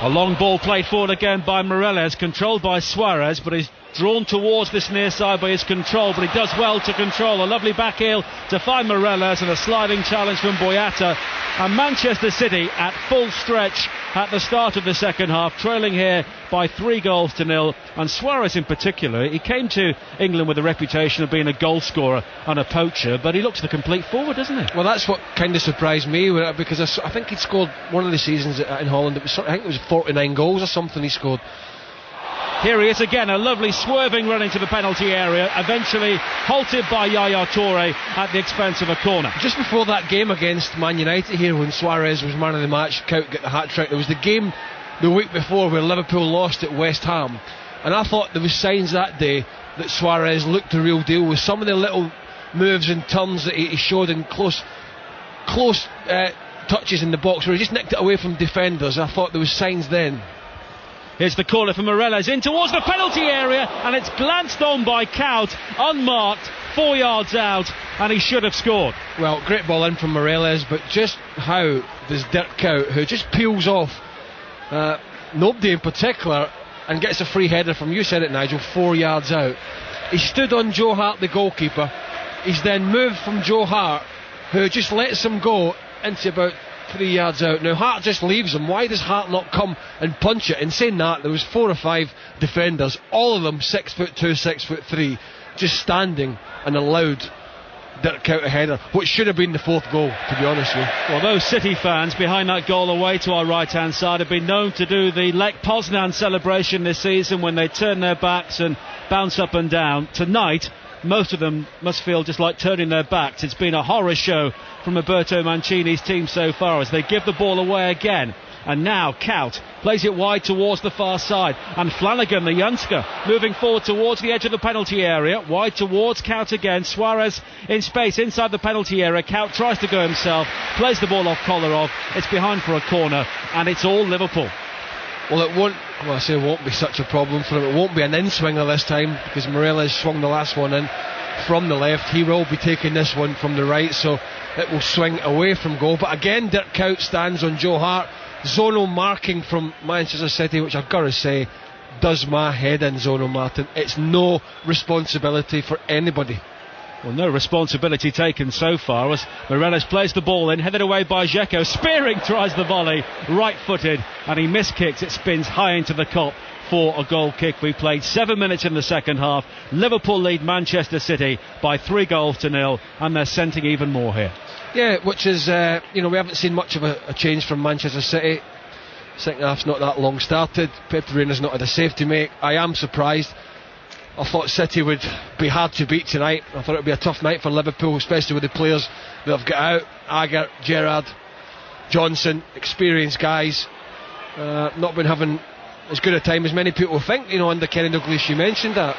A long ball played forward again by Moreles, controlled by Suarez, but he's drawn towards this near side by his control, but he does well to control. A lovely back heel to find Moreles, and a sliding challenge from Boyata. And Manchester City at full stretch at the start of the second half, trailing here by 3-0. And Suarez in particular, he came to England with a reputation of being a goal scorer and a poacher, but he looks the complete forward, doesn't he? Well, that's what kind of surprised me, because I think he'd scored one of the seasons in Holland. I think it was 49 goals or something he scored. Here he is again, a lovely swerving run into the penalty area, eventually halted by Yaya Toure at the expense of a corner. Just before that game against Man United here, when Suarez was man of the match, Kaut got the hat-trick, there was the game the week before where Liverpool lost at West Ham, and I thought there was signs that day that Suarez looked the real deal with some of the little moves and turns that he showed in close touches in the box where he just nicked it away from defenders. I thought there was signs then. Here's the corner for Moreles in towards the penalty area, and it's glanced on by Kaut, unmarked, 4 yards out, and he should have scored. Well, great ball in from Moreles, but just how does Dirk Kuyt, who just peels off nobody in particular and gets a free header from, you said it Nigel, 4 yards out. He stood on Joe Hart, the goalkeeper, he's then moved from Joe Hart, who just lets him go into about 3 yards out. Now Hart just leaves him. Why does Hart not come and punch it? In saying that, there was 4 or 5 defenders, all of them 6'2", 6'3", just standing and allowed Dirk Kuyt a header, which should have been the 4th goal, to be honest with you. Well, those City fans behind that goal away to our right hand side have been known to do the Lech Poznan celebration this season when they turn their backs and bounce up and down. Tonight, most of them must feel just like turning their backs. It's been a horror show from Roberto Mancini's team so far as they give the ball away again. And now Kuyt plays it wide towards the far side, and Flanagan, the youngster, moving forward towards the edge of the penalty area, wide towards Kuyt again. Suarez in space inside the penalty area. Kuyt tries to go himself, plays the ball off Kolarov. It's behind for a corner, and it's all Liverpool. Well, it won't be such a problem for him. It won't be an in-swinger this time, because Morelos swung the last one in from the left. He will be taking this one from the right, so it will swing away from goal. But again, Dirk Kuyt stands on Joe Hart. Zonal marking from Manchester City, which I've got to say does my head in, Zonal Martin. It's no responsibility for anybody. Well, no responsibility taken so far as Morelos plays the ball in, headed away by Dzeko. Spearing tries the volley, right-footed, and he miskicks. It spins high into the cop for a goal kick. We played 7 minutes in the second half. Liverpool lead Manchester City by 3-0, and they're scenting even more here. Yeah, which is, we haven't seen much of a change from Manchester City. Second half's not that long started. Pep Reina's not had a save to make. I am surprised. I thought City would be hard to beat tonight. I thought it would be a tough night for Liverpool, especially with the players that have got out. Agger, Gerrard, Johnson, experienced guys. Not been having as good a time as many people think, under Kenny Dalglish. You mentioned that.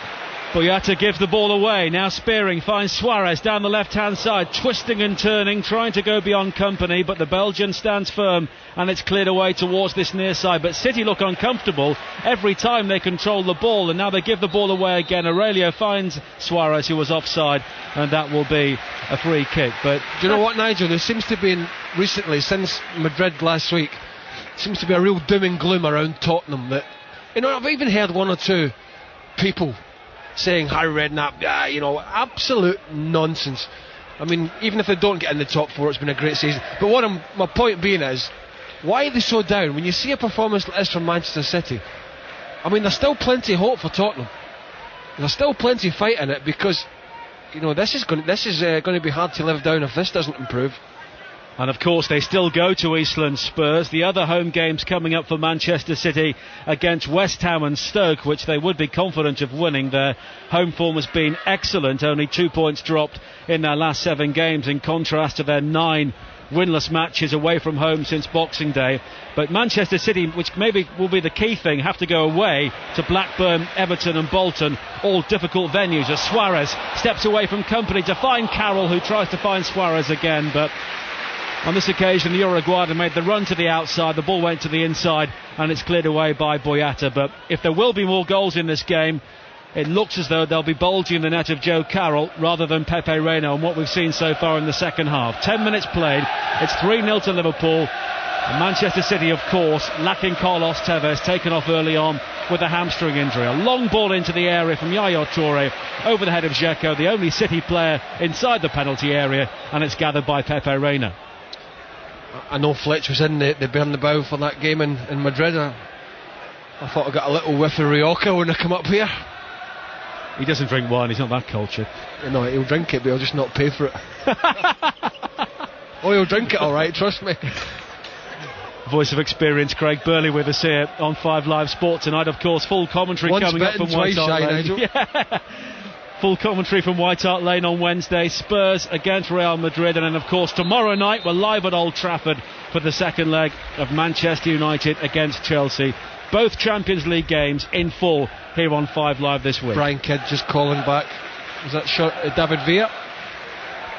Boyata gives the ball away. Now Spearing finds Suarez down the left-hand side, twisting and turning, trying to go beyond company, but the Belgian stands firm, and it's cleared away towards this near side. But City look uncomfortable every time they control the ball, and now they give the ball away again. Aurelio finds Suarez, who was offside, and that will be a free kick. But do you know what, Nigel? There seems to be, recently, since Madrid last week, seems to be a real doom and gloom around Tottenham. That, I've even heard 1 or 2 people saying Harry Redknapp, absolute nonsense. I mean, even if they don't get in the top 4, it's been a great season. But my point being is, why are they so down? When you see a performance like this from Manchester City, I mean, there's still plenty of hope for Tottenham. There's still plenty of fight in it, because this is going to be hard to live down if this doesn't improve. And of course they still go to Eastland Spurs. The other home games coming up for Manchester City against West Ham and Stoke, which they would be confident of winning. Their home form has been excellent, only 2 points dropped in their last 7 games, in contrast to their 9 winless matches away from home since Boxing Day. But Manchester City, which maybe will be the key thing, have to go away to Blackburn, Everton and Bolton, all difficult venues, as Suarez steps away from company to find Carroll, who tries to find Suarez again, but on this occasion, the Uruguayan made the run to the outside, the ball went to the inside, and it's cleared away by Boyata. But if there will be more goals in this game, it looks as though they'll be bulging the net of Joe Carroll rather than Pepe Reina, on what we've seen so far in the second half. 10 minutes played, it's 3-0 to Liverpool. And Manchester City, of course, lacking Carlos Tevez, taken off early on with a hamstring injury. A long ball into the area from Yaya Toure, over the head of Dzeko, the only City player inside the penalty area, and it's gathered by Pepe Reina. I know Fletcher was in the Bernabeu for that game in Madrid. I thought I got a little whiff of Rioja when I come up here. He doesn't drink wine, he's not that cultured. No, he'll drink it, but he'll just not pay for it. Oh, he'll drink it alright, trust me. Voice of experience, Craig Burley with us here on 5 Live Sport tonight. Of course, full commentary Once coming up from White Hart Lane. Yeah. Full commentary from White Hart Lane on Wednesday. Spurs against Real Madrid, and then of course tomorrow night we're live at Old Trafford for the second leg of Manchester United against Chelsea. Both Champions League games in full here on 5 Live this week. Brian Kidd just calling back. Was that shot David Villa?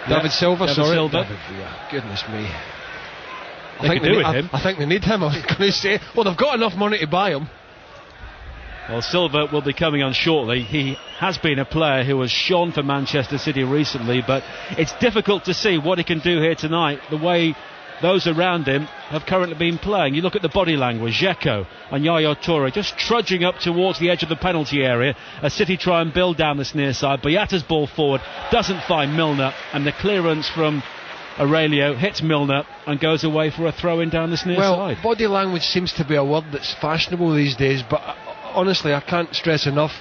David Silva, sorry. Silva. David Villa. Goodness me. I think they need him. I was going to say, well, they've got enough money to buy him. Well, Silva will be coming on shortly. He has been a player who has shone for Manchester City recently, but it's difficult to see what he can do here tonight. The way those around him have currently been playing. You look at the body language, Dzeko and Yaya Toure just trudging up towards the edge of the penalty area as City try and build down this near side. Boyata's ball forward doesn't find Milner, and the clearance from Aurelio hits Milner and goes away for a throw in down this near side. Well, body language seems to be a word that's fashionable these days, but honestly I can't stress enough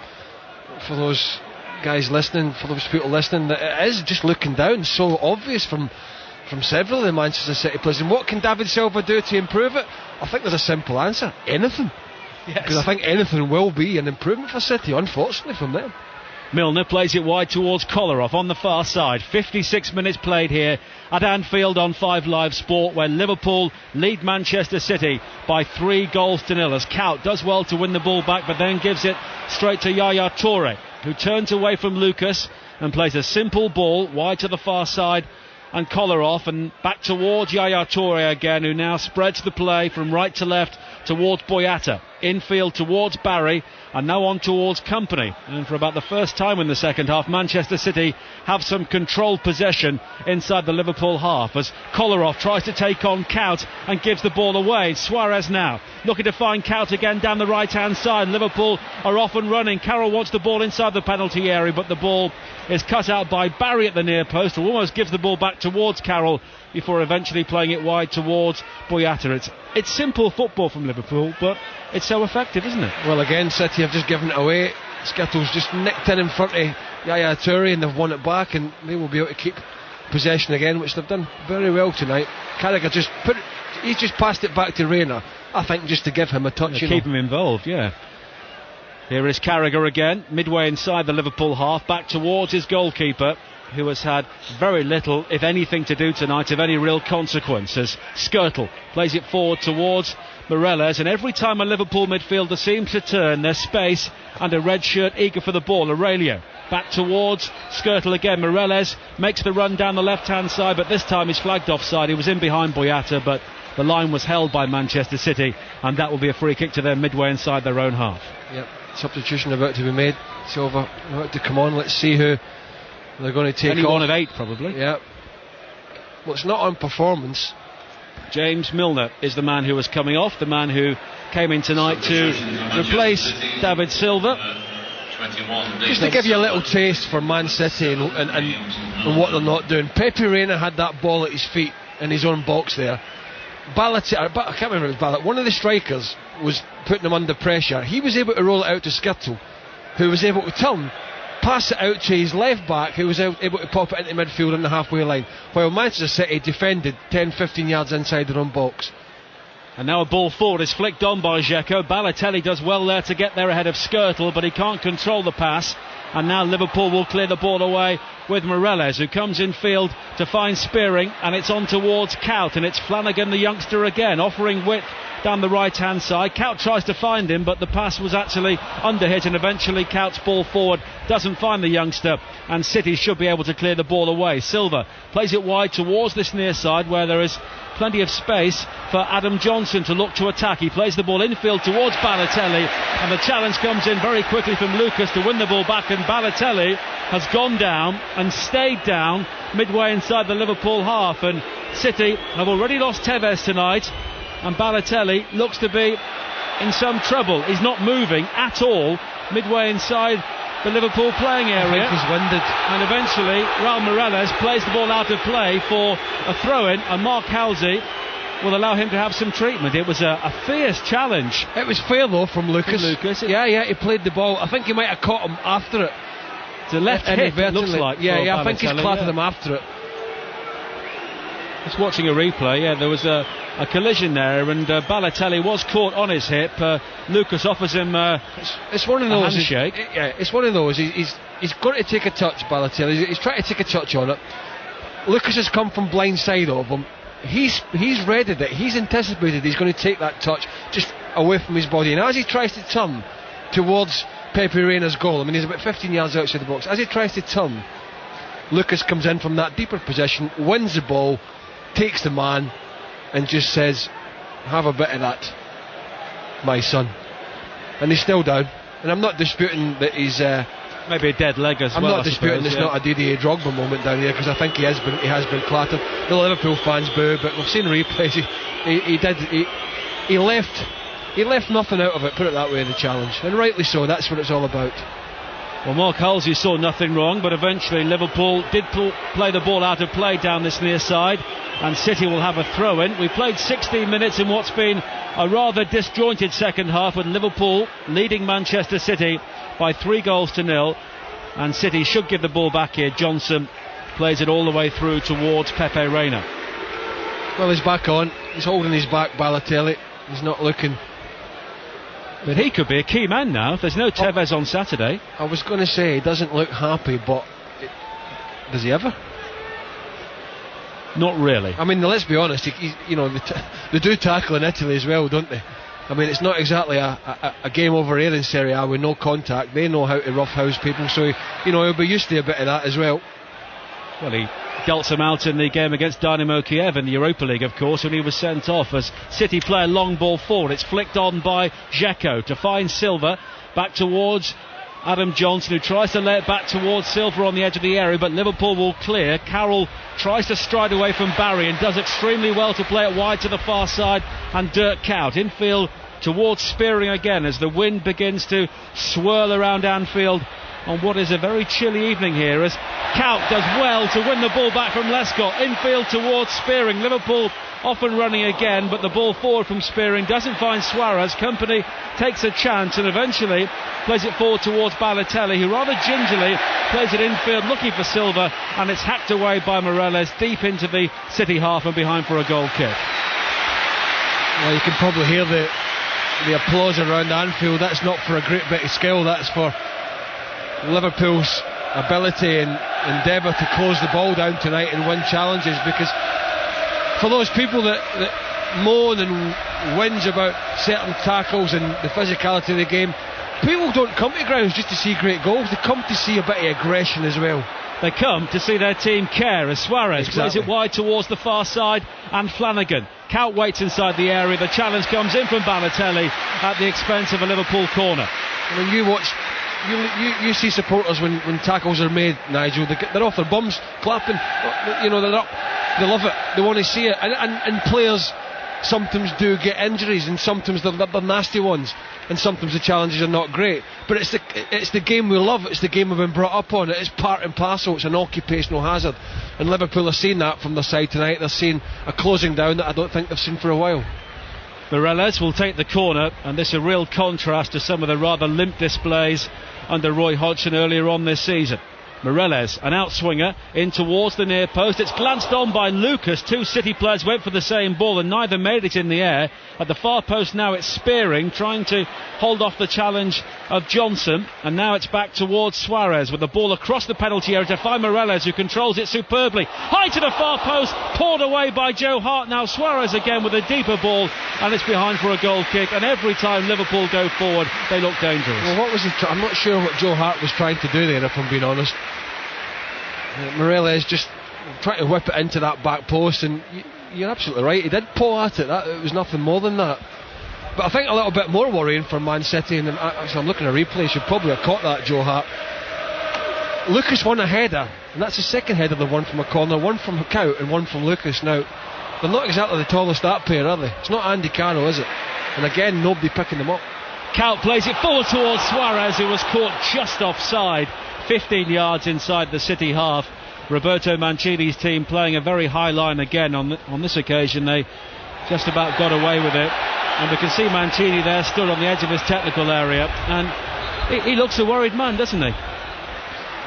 for those guys listening, for those people listening, that it is just looking down so obvious from several of the Manchester City players. And what can David Silva do to improve it? I think there's a simple answer: anything. Because I think anything will be an improvement for City, unfortunately, from them. Milner plays it wide towards Kolarov on the far side. 56 minutes played here at Anfield on 5 Live Sport, where Liverpool lead Manchester City by 3-0 as Kaut does well to win the ball back, but then gives it straight to Yaya Toure, who turns away from Lucas and plays a simple ball wide to the far side, and Kolarov, and back towards Yaya Toure again, who now spreads the play from right to left towards Boyata, infield towards Barry, and now on towards Kompany. And for about the first time in the second half, Manchester City have some controlled possession inside the Liverpool half as Kolarov tries to take on Kaut and gives the ball away. Suarez now looking to find Kaut again down the right hand side. Liverpool are off and running. Carroll wants the ball inside the penalty area, but the ball is cut out by Barry at the near post, who almost gives the ball back towards Carroll before eventually playing it wide towards Boyata. It's simple football from Liverpool, but it's so effective, isn't it? Well, again, City have just given it away. Skittles just nicked in front of Yaya Toure, and they've won it back, and they will be able to keep possession again, which they've done very well tonight. Carragher he's just passed it back to Reina, I think, just to give him a touch. Keep him involved, yeah. Here is Carragher again, midway inside the Liverpool half, back towards his goalkeeper, who has had very little, if anything, to do tonight of any real consequence, as Skrtel plays it forward towards Morelos, and every time a Liverpool midfielder seems to turn, there's space and a red shirt eager for the ball. Aurelio back towards Skrtel again. Morelos makes the run down the left hand side, but this time he's flagged offside. He was in behind Boyata, but the line was held by Manchester City, and that will be a free kick to them midway inside their own half. Yep, substitution about to be made. Silva about to come on. Let's see who they're going to take Only off. one of 8 probably. Yeah. Well, it's not on performance. James Milner is the man who was coming off, the man who came in tonight to replace David Silva. Just to give you a little taste for Man City and what they're not doing. Pepe Reina had that ball at his feet in his own box there. I can't remember if it was Ballat. One of the strikers was putting him under pressure. He was able to roll it out to Skrtel, who was able to turn, pass it out to his left back, who was able to pop it into midfield on the halfway line, while Manchester City defended 10-15 yards inside their own box. And now a ball forward is flicked on by Dzeko. Balotelli does well there to get there ahead of Skrtel, but he can't control the pass. And now Liverpool will clear the ball away with Morelos, who comes in field to find Spearing, and it's on towards Kaut, and it's Flanagan, the youngster, again, offering width down the right hand side. Kaut tries to find him, but the pass was actually underhit, and eventually Kaut's ball forward doesn't find the youngster, and City should be able to clear the ball away. Silva plays it wide towards this near side, where there is plenty of space for Adam Johnson to look to attack. He plays the ball infield towards Balotelli, and the challenge comes in very quickly from Lucas to win the ball back, and Balotelli has gone down and stayed down midway inside the Liverpool half, and City have already lost Tevez tonight, and Balotelli looks to be in some trouble. He's not moving at all midway inside the Liverpool playing area. I think he's winded. And eventually Raul Morelos plays the ball out of play for a throw-in, and Mark Halsey will allow him to have some treatment. It was a fierce challenge. It was fair though from Lucas. Yeah, he played the ball. I think he might have caught him after it. It's a left hit, it looks like. Yeah, I think he's clattered him after it. Just watching a replay, there was a collision there, and Balotelli was caught on his hip. Lucas offers him it's one of those handshake. It's one of those. He's going to take a touch, Balotelli. He's trying to take a touch on it. Lucas has come from blind side of him. He's readied it. He's anticipated he's going to take that touch just away from his body, and as he tries to turn towards Pepe Reina's goal, I mean, he's about 15 yards outside the box. As he tries to turn, Lucas comes in from that deeper position, wins the ball, takes the man, and just says, "Have a bit of that, my son." And he's still down, and I'm not disputing that he's Maybe a dead leg as I'm well. not disputing it's not a Didier Drogba moment down there, because I think he has been clattered. The Liverpool fans boo, but we've seen replays. He left nothing out of it. Put it that way, the challenge, and rightly so. That's what it's all about. Well, Mark Halsey saw nothing wrong, but eventually Liverpool did play the ball out of play down this near side, and City will have a throw-in. We played 16 minutes in what's been a rather disjointed second half, with Liverpool leading Manchester City by 3-0, and City should give the ball back here. Johnson plays it all the way through towards Pepe Reina. Well, he's back on. He's holding his back, Balotelli. He's not looking. But he could be a key man now. There's no Tevez on Saturday. I was going to say he doesn't look happy, but does he ever? Not really. I mean, let's be honest. They do tackle in Italy as well, don't they? I mean, it's not exactly a game over here in Serie A with no contact. They know how to roughhouse people, so he'll be used to a bit of that as well. Well, he dealt some out in the game against Dynamo Kiev in the Europa League, of course, when he was sent off as City play a long ball forward. It's flicked on by Dzeko to find Silva, back towards Adam Johnson, who tries to lay it back towards Silva on the edge of the area, but Liverpool will clear. Carroll tries to stride away from Barry and does extremely well to play it wide to the far side, and Dirk Kuyt infield towards Spearing again as the wind begins to swirl around Anfield on what is a very chilly evening here, as Kuyt does well to win the ball back from Lescott. Infield towards Spearing. Liverpool off and running again, but the ball forward from Spearing doesn't find Suarez. Company takes a chance and eventually plays it forward towards Balotelli, who rather gingerly plays it infield looking for Silva, and it's hacked away by Morelos deep into the City half and behind for a goal kick. Well, you can probably hear the applause around Anfield. That's not for a great bit of skill, that's for Liverpool's ability and endeavour to close the ball down tonight and win challenges, because for those people that moan and whinge about certain tackles and the physicality of the game, people don't come to grounds just to see great goals. They come to see a bit of aggression as well. They come to see their team care, as Suarez plays it wide towards the far side, and Flanagan. Kuyt waits inside the area. The challenge comes in from Balotelli at the expense of a Liverpool corner. When you watch, you see supporters when tackles are made, Nigel, they're off their bums clapping. They're up, they love it, they want to see it, and players sometimes do get injuries, and sometimes they're nasty ones, and sometimes the challenges are not great, but it's the game we love. It's the game we've been brought up on. It's part and parcel. It's an occupational hazard, and Liverpool are seeing that from their side tonight. They're seeing a closing down that I don't think they've seen for a while. Morelos will take the corner, and this is a real contrast to some of the rather limp displays under Roy Hodgson earlier on this season. Morelos, an outswinger, in towards the near post. It's glanced on by Lucas. Two City players went for the same ball and neither made it in the air. At the far post now it's Spearing trying to hold off the challenge of Johnson, and now it's back towards Suarez with the ball across the penalty area to find Morelos, who controls it superbly. High to the far post, poured away by Joe Hart. Now Suarez again with a deeper ball, and it's behind for a goal kick, and every time Liverpool go forward they look dangerous. Well, what was I'm not sure what Joe Hart was trying to do there, if I'm being honest. Morelos just trying to whip it into that back post, and you're absolutely right, he did pull at it. It was nothing more than that. But I think a little bit more worrying for Man City, and actually I'm looking at a replay, should probably have caught that, Joe Hart. Lucas won a header, and that's the second header they've won from a corner, one from Kuyt and one from Lucas. Now, they're not exactly the tallest that pair, are they? It's not Andy Carroll, is it? And again, nobody picking them up. Kuyt plays it forward towards Suarez, who was caught just offside, 15 yards inside the City half. Roberto Mancini's team playing a very high line again. On this occasion they just about got away with it, and we can see Mancini there stood on the edge of his technical area, and he looks a worried man, doesn't he?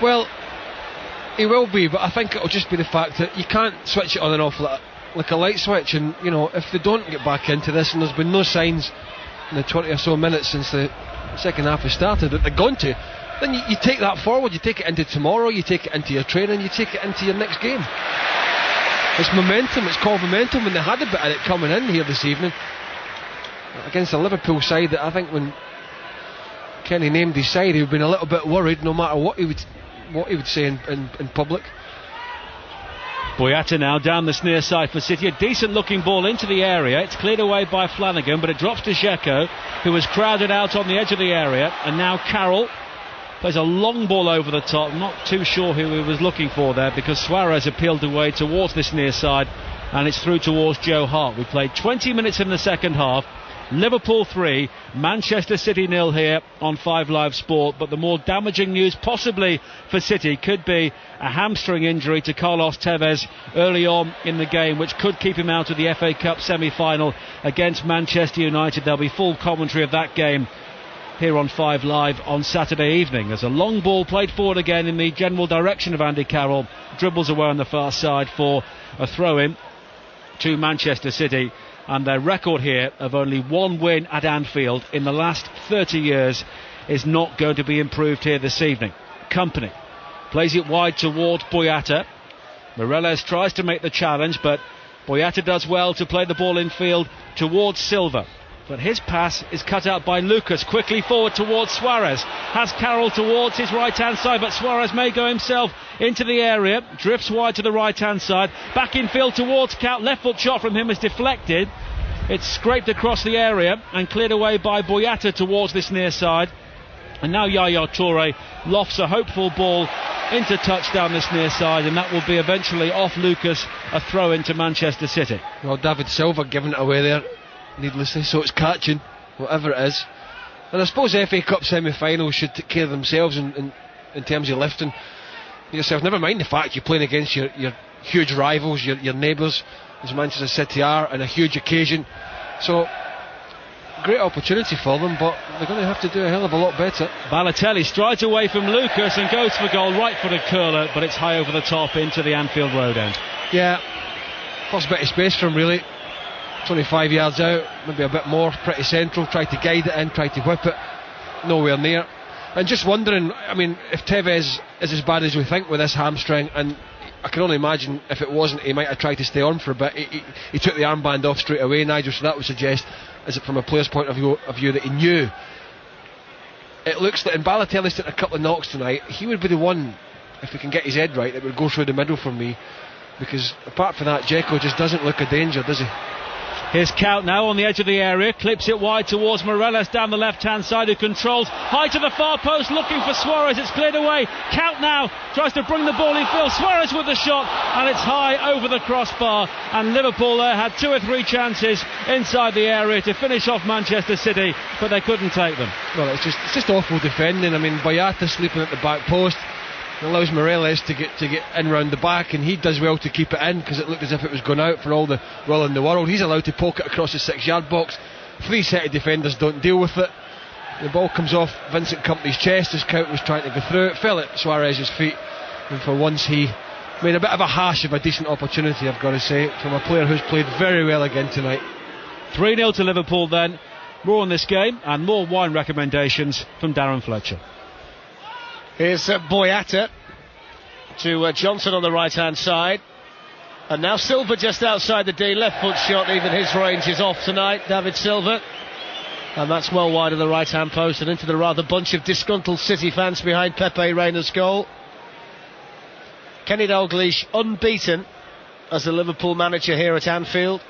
Well, he will be, but I think it'll just be the fact that you can't switch it on and off like a light switch, and if they don't get back into this, and there's been no signs in the 20 or so minutes since the second half has started that they're going to, then you take that forward, you take it into tomorrow, you take it into your training, you take it into your next game. It's momentum, it's called momentum, and they had a bit of it coming in here this evening against a Liverpool side that I think when Kenny named his side, he would have been a little bit worried no matter what he would say in public. Boyata now down this near side for City. A decent looking ball into the area. It's cleared away by Flanagan, but it drops to Dzeko, who was crowded out on the edge of the area, and now Carroll Plays a long ball over the top. Not too sure who he was looking for there, because Suarez appealed away towards this near side, and it's through towards Joe Hart. We played 20 minutes in the second half. Liverpool 3, Manchester City 0 here on 5 Live Sport. But the more damaging news possibly for City could be a hamstring injury to Carlos Tevez early on in the game, which could keep him out of the FA Cup semi-final against Manchester United. There'll be full commentary of that game here on 5 Live on Saturday evening. There's a long ball played forward again in the general direction of Andy Carroll. Dribbles away on the far side for a throw-in to Manchester City. And their record here of only one win at Anfield in the last 30 years is not going to be improved here this evening. Company plays it wide towards Boyata. Morelos tries to make the challenge, but Boyata does well to play the ball in field towards Silva. But his pass is cut out by Lucas. Quickly forward towards Suarez. Has Carroll towards his right-hand side, but Suarez may go himself into the area. Drifts wide to the right-hand side. Back in field towards Count. Left foot shot from him is deflected. It's scraped across the area and cleared away by Boyata towards this near side. And now Yaya Toure lofts a hopeful ball into touch down this near side, and that will be eventually off Lucas, a throw into Manchester City. Well, David Silva giving it away there needlessly, so it's catching, whatever it is. And I suppose FA Cup semi-finals should take care of themselves in terms of lifting yourself. Never mind the fact you're playing against your huge rivals, your neighbours, as Manchester City are, on a huge occasion. So, great opportunity for them, but they're going to have to do a hell of a lot better. Balotelli strides away from Lucas and goes for goal, right-footed curler, but it's high over the top into the Anfield Road end. Yeah, first bit of space for him really. 25 yards out, maybe a bit more, pretty central, tried to guide it in, tried to whip it, nowhere near. And just wondering, I mean, if Tevez is as bad as we think with this hamstring, and I can only imagine if it wasn't, he might have tried to stay on for a bit. He took the armband off straight away, Nigel, so that would suggest, is it from a player's point of view that he knew. It looks like, and Balotelli's taken a couple of knocks tonight, he would be the one, if he can get his head right, that would go through the middle for me, because apart from that, Dzeko just doesn't look a danger, does he? Here's Count now on the edge of the area, clips it wide towards Morelos down the left-hand side, who controls high to the far post, looking for Suarez. It's cleared away. Count now tries to bring the ball in field. Suarez with the shot, and it's high over the crossbar. And Liverpool there had 2 or 3 chances inside the area to finish off Manchester City, but they couldn't take them. Well, it's just awful defending. I mean, Boyata sleeping at the back post. Allows Morelos to get in round the back, and he does well to keep it in, because it looked as if it was going out for all the will in the world. He's allowed to poke it across the 6-yard box. 3 set of defenders don't deal with it. The ball comes off Vincent Kompany's chest as Count was trying to go through it, fell at Suarez's feet, and for once he made a bit of a hash of a decent opportunity, I've got to say, from a player who's played very well again tonight. 3-0 to Liverpool then. More on this game and more wine recommendations from Darren Fletcher. Here's Boyata to Johnson on the right-hand side. And now Silva just outside the D. Left foot shot, even his range is off tonight, David Silva. And that's well wide of the right-hand post and into the rather bunch of disgruntled City fans behind Pepe Reina's goal. Kenny Dalglish unbeaten as the Liverpool manager here at Anfield.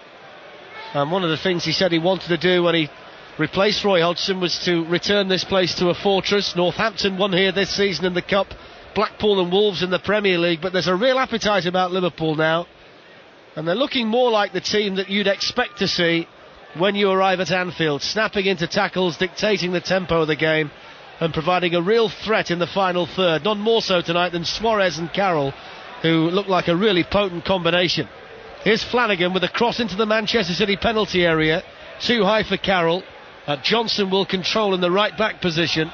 And one of the things he said he wanted to do when he replaced Roy Hodgson was to return this place to a fortress. Northampton won here this season in the Cup, Blackpool and Wolves in the Premier League, but there's a real appetite about Liverpool now, and they're looking more like the team that you'd expect to see when you arrive at Anfield, snapping into tackles, dictating the tempo of the game and providing a real threat in the final third. None more so tonight than Suarez and Carroll, who look like a really potent combination. Here's Flanagan with a cross into the Manchester City penalty area, too high for Carroll. Johnson will control in the right back position.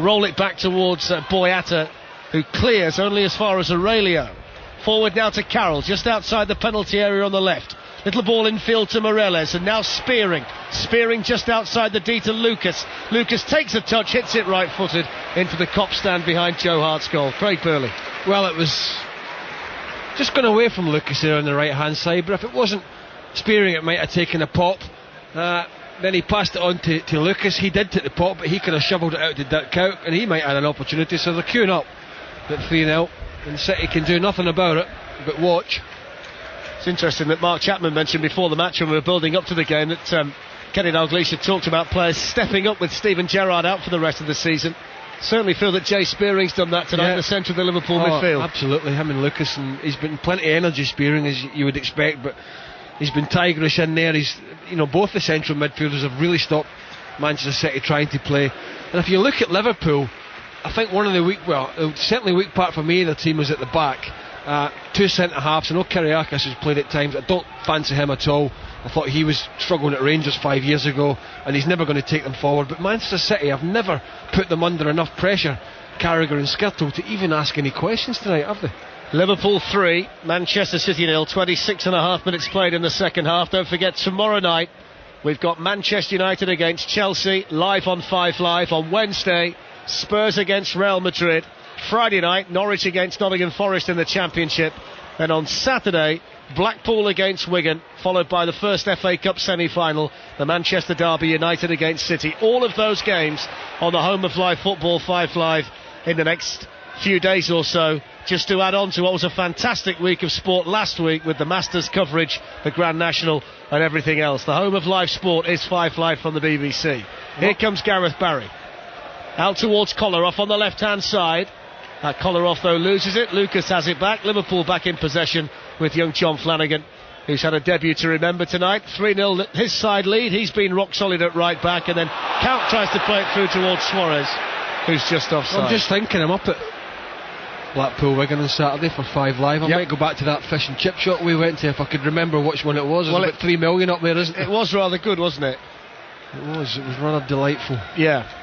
Roll it back towards Boyata, who clears only as far as Aurelio. Forward now to Carroll, just outside the penalty area on the left. Little ball in field to Morelos, and now Spearing just outside the D to Lucas. Lucas takes a touch, hits it right-footed into the cop stand behind Joe Hart's goal. Craig Burley. Well, it was just gone away from Lucas there on the right-hand side, but if it wasn't Spearing, it might have taken a pop. Then he passed it on to Lucas. He did take the pop, but he could have shovelled it out to Dirk Kuyt, and he might have had an opportunity. So they're queuing up at 3-0, and City can do nothing about it but watch. It's interesting that Mark Chapman mentioned before the match when we were building up to the game that Kenny Dalglish had talked about players stepping up with Steven Gerrard out for the rest of the season. Certainly feel that Jay Spearing's done that tonight in the centre of the Liverpool midfield. Absolutely, him and Lucas, and he's been plenty of energy, Spearing, as you would expect, but he's been tigerish in there. He's, both the central midfielders have really stopped Manchester City trying to play. And if you look at Liverpool, I think one of the certainly weak part for me, the team was at the back. Two centre-halves. I know Kiriakis has played at times. I don't fancy him at all. I thought he was struggling at Rangers 5 years ago, and he's never going to take them forward. But Manchester City have never put them under enough pressure, Carragher and Skirtle, to even ask any questions tonight, have they? Liverpool 3, Manchester City 0, 26.5 minutes played in the second half. Don't forget, tomorrow night we've got Manchester United against Chelsea, live on 5 Live. On Wednesday, Spurs against Real Madrid. Friday night, Norwich against Nottingham Forest in the Championship. Then on Saturday, Blackpool against Wigan, followed by the first FA Cup semi-final, the Manchester Derby, United against City. All of those games on the home of live football, 5 Live, in the next few days or so, just to add on to what was a fantastic week of sport last week with the Masters coverage, the Grand National and everything else. The home of live sport is 5 Live from the BBC. Here comes Gareth Barry. Out towards Kolarov on the left-hand side. Kolarov, though, loses it. Lucas has it back. Liverpool back in possession with young John Flanagan, who's had a debut to remember tonight. 3-0 his side lead. He's been rock solid at right back, and then Count tries to play it through towards Suarez, who's just offside. I'm just thinking, I'm up at Blackpool Wigan on Saturday for 5 Live. I might go back to that fish and chip shop we went to if I could remember which one it was. There's about 3 million up there, isn't it? It was rather good, wasn't it? It was rather delightful. Yeah.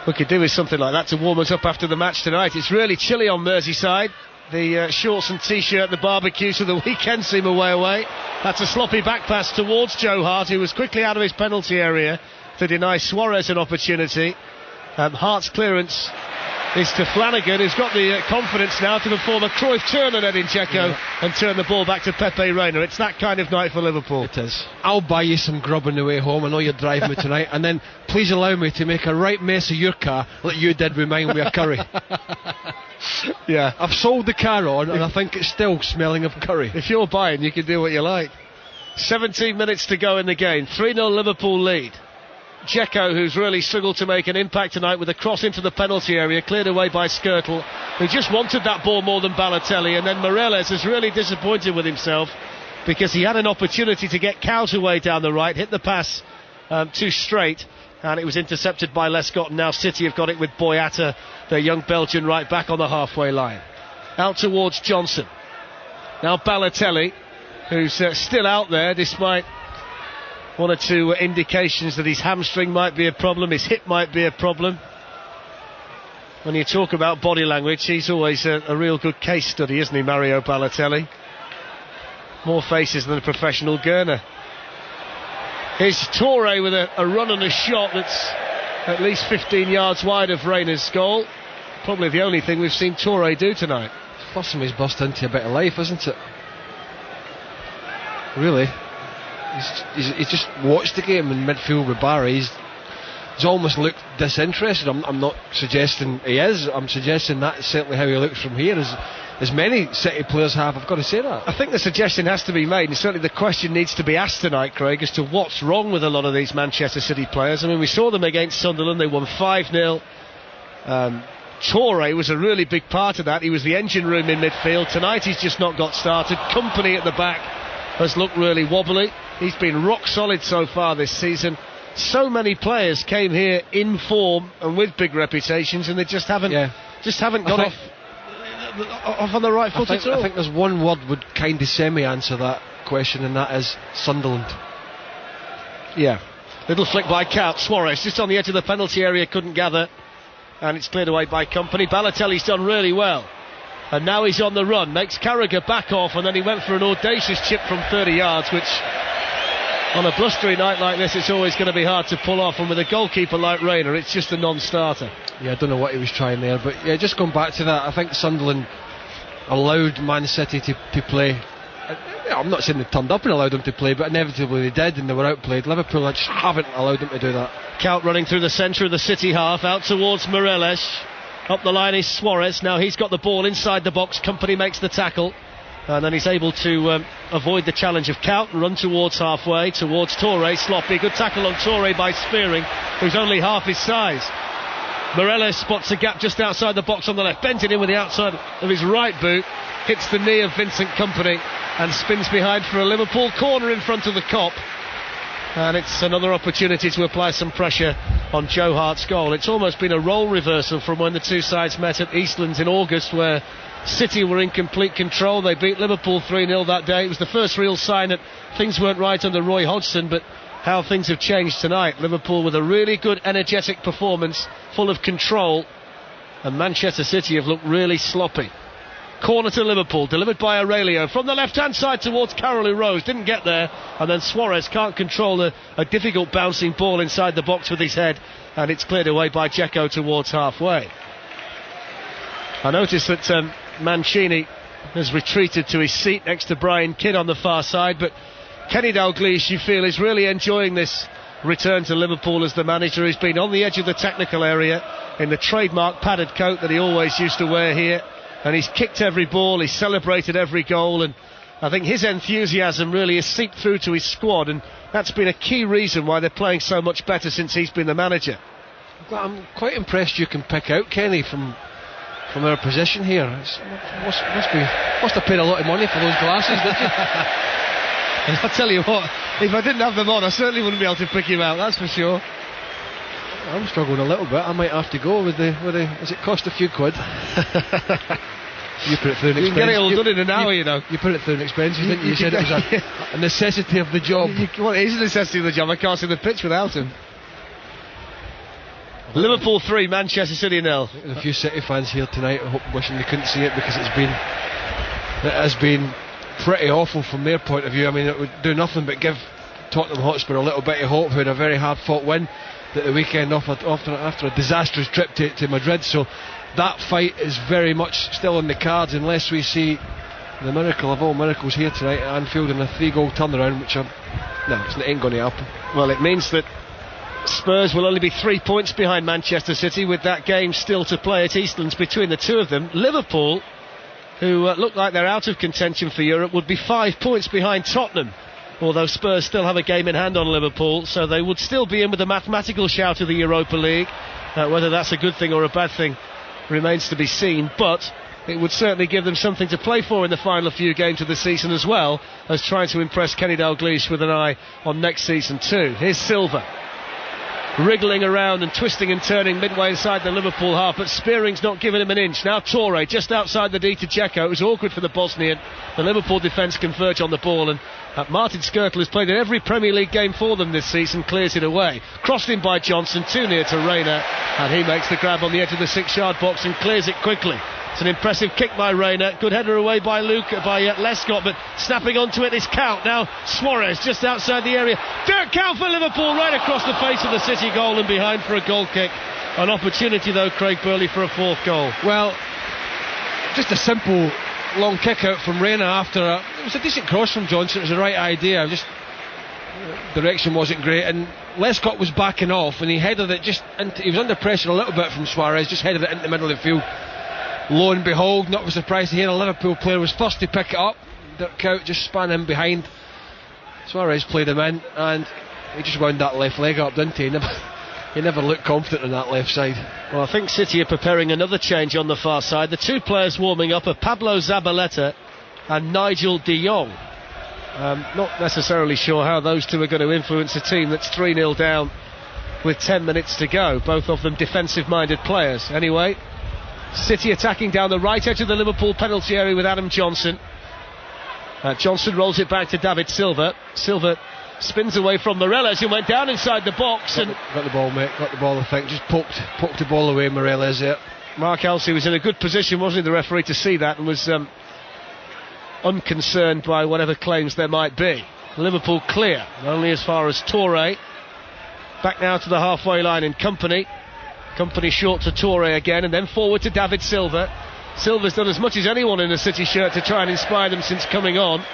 We could do with something like that to warm us up after the match tonight. It's really chilly on Merseyside. The shorts and t-shirt, the barbecues of the weekend seem a way away. That's a sloppy back pass towards Joe Hart, who was quickly out of his penalty area to deny Suarez an opportunity. Hart's clearance is to Flanagan, who's got the confidence now to perform a Cruyff turn on Edin Dzeko and turn the ball back to Pepe Reina. It's that kind of night for Liverpool. It is. I'll buy you some grub on the way home. I know you're driving me tonight, and then please allow me to make a right mess of your car like you did with mine with a curry. Yeah, I've sold the car on, and I think it's still smelling of curry. If you're buying, you can do what you like. 17 minutes to go in the game. 3-0 Liverpool lead. Dzeko, who's really struggled to make an impact tonight with a cross into the penalty area, cleared away by Skirtle, who just wanted that ball more than Balotelli. And then Morelos is really disappointed with himself because he had an opportunity to get Cout away down the right, hit the pass too straight, and it was intercepted by Lescott. And now City have got it with Boyata, their young Belgian right back, on the halfway line. Out towards Johnson. Now Balotelli, who's still out there despite one or two indications that his hamstring might be a problem, his hip might be a problem. When you talk about body language, he's always a real good case study, isn't he, Mario Balotelli? More faces than a professional gurner. Here's Toure with a run and a shot that's at least 15 yards wide of Reina's goal. Probably the only thing we've seen Toure do tonight. First time he's burst into a bit of life, isn't it? Really? He's just watched the game in midfield with Barry. He's almost looked disinterested. I'm not suggesting he is. I'm suggesting that's certainly how he looks from here, as many City players have. I've got to say that. I think the suggestion has to be made, and certainly the question needs to be asked tonight, Craig, as to what's wrong with a lot of these Manchester City players. I mean, we saw them against Sunderland. They won 5-0. Toure was a really big part of that. He was the engine room in midfield. Tonight he's just not got started. Company at the back has looked really wobbly. He's been rock solid so far this season. So many players came here in form and with big reputations, and they just haven't got off on the right foot at all. I think there's one word would kind of semi-answer that question, and that is Sunderland. Yeah. Little flick by Count. Suarez just on the edge of the penalty area, couldn't gather, and it's cleared away by Company. Balotelli's done really well, and now he's on the run. Makes Carragher back off, and then he went for an audacious chip from 30 yards, which on a blustery night like this, it's always going to be hard to pull off, and with a goalkeeper like Reina, it's just a non-starter. Yeah, I don't know what he was trying there, but yeah, just going back to that, I think Sunderland allowed Man City to play. I'm not saying they turned up and allowed them to play, but inevitably they did, and they were outplayed. Liverpool just haven't allowed them to do that. Count running through the centre of the City half, out towards Morelos. Up the line is Suarez. Now he's got the ball inside the box. Company makes the tackle, and then he's able to avoid the challenge of Count and run towards halfway, towards Toure. Sloppy, good tackle on Toure by Spearing, who's only half his size. Morelos spots a gap just outside the box on the left, bends it in with the outside of his right boot, hits the knee of Vincent Kompany and spins behind for a Liverpool corner in front of the Kop. And it's another opportunity to apply some pressure on Joe Hart's goal. It's almost been a role reversal from when the two sides met at Eastlands in August, where City were in complete control. They beat Liverpool 3-0 that day. It was the first real sign that things weren't right under Roy Hodgson, but how things have changed tonight. Liverpool with a really good, energetic performance, full of control, and Manchester City have looked really sloppy. Corner to Liverpool, delivered by Aurelio from the left-hand side towards Carroll Rose. Didn't get there, and then Suarez can't control a difficult bouncing ball inside the box with his head, and it's cleared away by Dzeko towards halfway. I noticed that Mancini has retreated to his seat next to Brian Kidd on the far side, but Kenny Dalglish, you feel, is really enjoying this return to Liverpool as the manager. He's been on the edge of the technical area in the trademark padded coat that he always used to wear here, and he's kicked every ball, he's celebrated every goal, and I think his enthusiasm really has seeped through to his squad, and that's been a key reason why they're playing so much better since he's been the manager. I'm quite impressed you can pick out Kenny from our position here. Must have paid a lot of money for those glasses, did you? And I'll tell you what, if I didn't have them on, I certainly wouldn't be able to pick him out, that's for sure. I'm struggling a little bit. I might have to go with the does it cost a few quid? You put it through an expense. You can get it all done in an hour, you know. You put it through an expense, didn't you? You said it was a necessity of the job. Well, it is a necessity of the job. I can't see the pitch without him. Liverpool 3, Manchester City 0. There's a few City fans here tonight wishing they couldn't see it, because it has been pretty awful from their point of view. I mean, it would do nothing but give Tottenham Hotspur a little bit of hope, who had a very hard fought win at the weekend after a disastrous trip to Madrid. So that fight is very much still on the cards, unless we see the miracle of all miracles here tonight at Anfield in a 3-goal turnaround, which it ain't going to happen. Well, it means that Spurs will only be 3 points behind Manchester City, with that game still to play at Eastlands between the two of them. Liverpool, who look like they're out of contention for Europe, would be 5 points behind Tottenham, although Spurs still have a game in hand on Liverpool, so they would still be in with a mathematical shout of the Europa League. Whether that's a good thing or a bad thing remains to be seen, but it would certainly give them something to play for in the final few games of the season, as well as trying to impress Kenny Dalglish with an eye on next season too. Here's Silva, wriggling around and twisting and turning midway inside the Liverpool half, but Spearing's not giving him an inch. Now Toure just outside the D to Dzeko. It was awkward for the Bosnian. The Liverpool defence converge on the ball, and Martin Skrtel has played in every Premier League game for them this season, clears it away. Crossed in by Johnson, too near to Reina, and he makes the grab on the edge of the 6-yard box and clears it quickly. It's an impressive kick by Reina. Good header away by Lescott, but snapping onto it is Count. Now Suarez just outside the area. Dirk Count for Liverpool, right across the face of the City goal and behind for a goal kick. An opportunity though, Craig Burley, for a fourth goal. Well, just a simple long kick out from Reina after it was a decent cross from Johnson. It was the right idea, just direction wasn't great, and Lescott was backing off and he headed it he was under pressure a little bit from Suarez, just headed it into the middle of the field. Lo and behold, not surprised to hear a Liverpool player was first to pick it up. Dirk Kuyt just span in behind. Suarez played him in, and he just wound that left leg up, didn't he? He never looked confident on that left side. Well, I think City are preparing another change on the far side. The two players warming up are Pablo Zabaleta and Nigel de Jong. Not necessarily sure how those two are going to influence a team that's 3-0 down with 10 minutes to go. Both of them defensive-minded players. Anyway, City attacking down the right edge of the Liverpool penalty area with Adam Johnson. Johnson rolls it back to David Silva. Silva spins away from Morelos, who went down inside the box. Got the ball, mate. Got the ball, I think. Just poked the ball away, Morelos there. Mark Elsey was in a good position, wasn't he, the referee, to see that, and was unconcerned by whatever claims there might be. Liverpool clear, only as far as Toure. Back now to the halfway line in Kompany. Kompany short to Toure again, and then forward to David Silva. Silva's done as much as anyone in a City shirt to try and inspire them since coming on.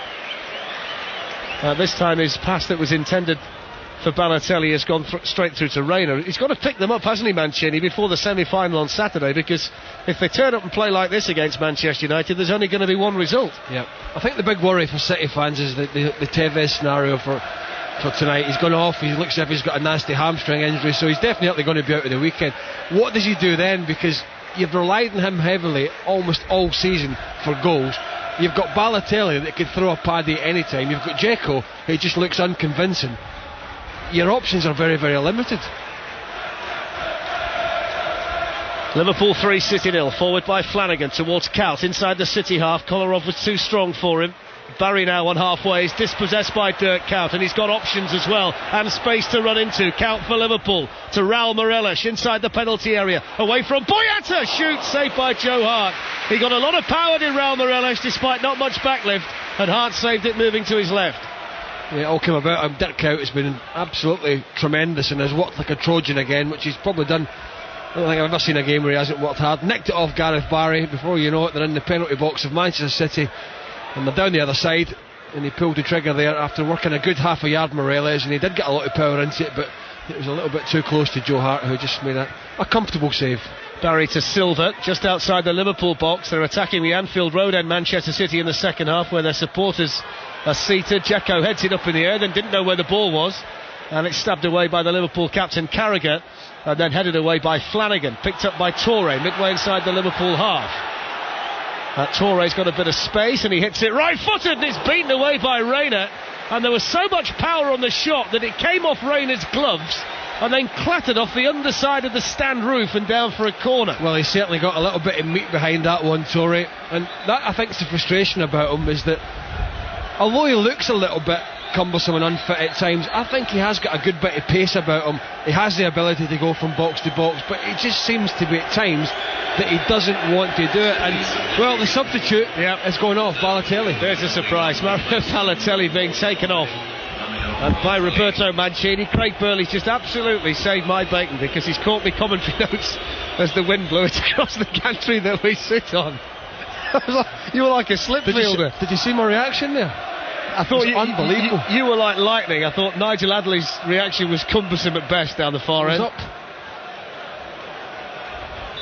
This time his pass that was intended for Balotelli has gone straight through to Reina. He's got to pick them up, hasn't he, Mancini, before the semi-final on Saturday, because if they turn up and play like this against Manchester United, there's only going to be one result. Yeah, I think the big worry for City fans is the Tevez scenario for for tonight. He's gone off. He looks as if he's got a nasty hamstring injury, so he's definitely going to be out of the weekend. What does he do then? Because you've relied on him heavily almost all season for goals. You've got Balotelli that could throw a paddy at any time. You've got Dzeko, who just looks unconvincing. Your options are very, very limited. Liverpool 3, City 0. Forward by Flanagan towards Kaut inside the City half. Kolarov was too strong for him. Barry now on halfway is dispossessed by Dirk Kuyt, and he's got options as well and space to run into. Kuyt for Liverpool to Raul Morelos inside the penalty area, away from Boyata, shoots, saved by Joe Hart. He got a lot of power in Raul Morelos despite not much backlift, and Hart saved it moving to his left. Yeah, it all came about. Dirk Kuyt has been absolutely tremendous and has worked like a Trojan again, which he's probably done. I don't think I've ever seen a game where he hasn't worked hard. Nicked it off Gareth Barry. Before you know it, they're in the penalty box of Manchester City, and they're down the other side, and he pulled the trigger there after working a good half a yard Morelos, and he did get a lot of power into it, but it was a little bit too close to Joe Hart, who just made a comfortable save. Barry to Silva, just outside the Liverpool box. They're attacking the Anfield Road end, Manchester City, in the second half, where their supporters are seated. Dzeko heads it up in the air, then didn't know where the ball was, and it's stabbed away by the Liverpool captain Carragher, and then headed away by Flanagan, picked up by Toure midway inside the Liverpool half. Toure's got a bit of space and he hits it right-footed, and it's beaten away by Reina, and there was so much power on the shot that it came off Reina's gloves and then clattered off the underside of the stand roof and down for a corner. Well, he certainly got a little bit of meat behind that one, Toure, and that, I think, is the frustration about him, is that although he looks a little bit cumbersome and unfit at times, I think he has got a good bit of pace about him. He has the ability to go from box to box, but it just seems to be at times that he doesn't want to do it. And well, the substitute is going off, Balotelli. There's a surprise. Mario Balotelli being taken off, and by Roberto Mancini. Craig Burley's just absolutely saved my bacon, because he's caught me commentary notes as the wind blew it across the gantry that we sit on. You were like a slip fielder. Did you see my reaction there? I thought unbelievable. You were like lightning. I thought Nigel Adderley's reaction was cumbersome at best down the far end.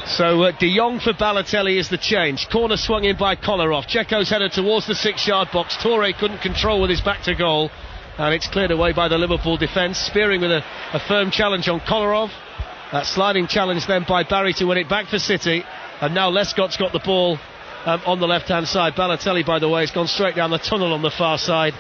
So De Jong for Balotelli is the change. Corner swung in by Kolarov. Dzeko's headed towards the 6-yard box. Toure couldn't control with his back to goal, and it's cleared away by the Liverpool defence. Spearing with a firm challenge on Kolarov. That sliding challenge then by Barry to win it back for City, and now Lescott's got the ball on the left-hand side. Balotelli, by the way, has gone straight down the tunnel on the far side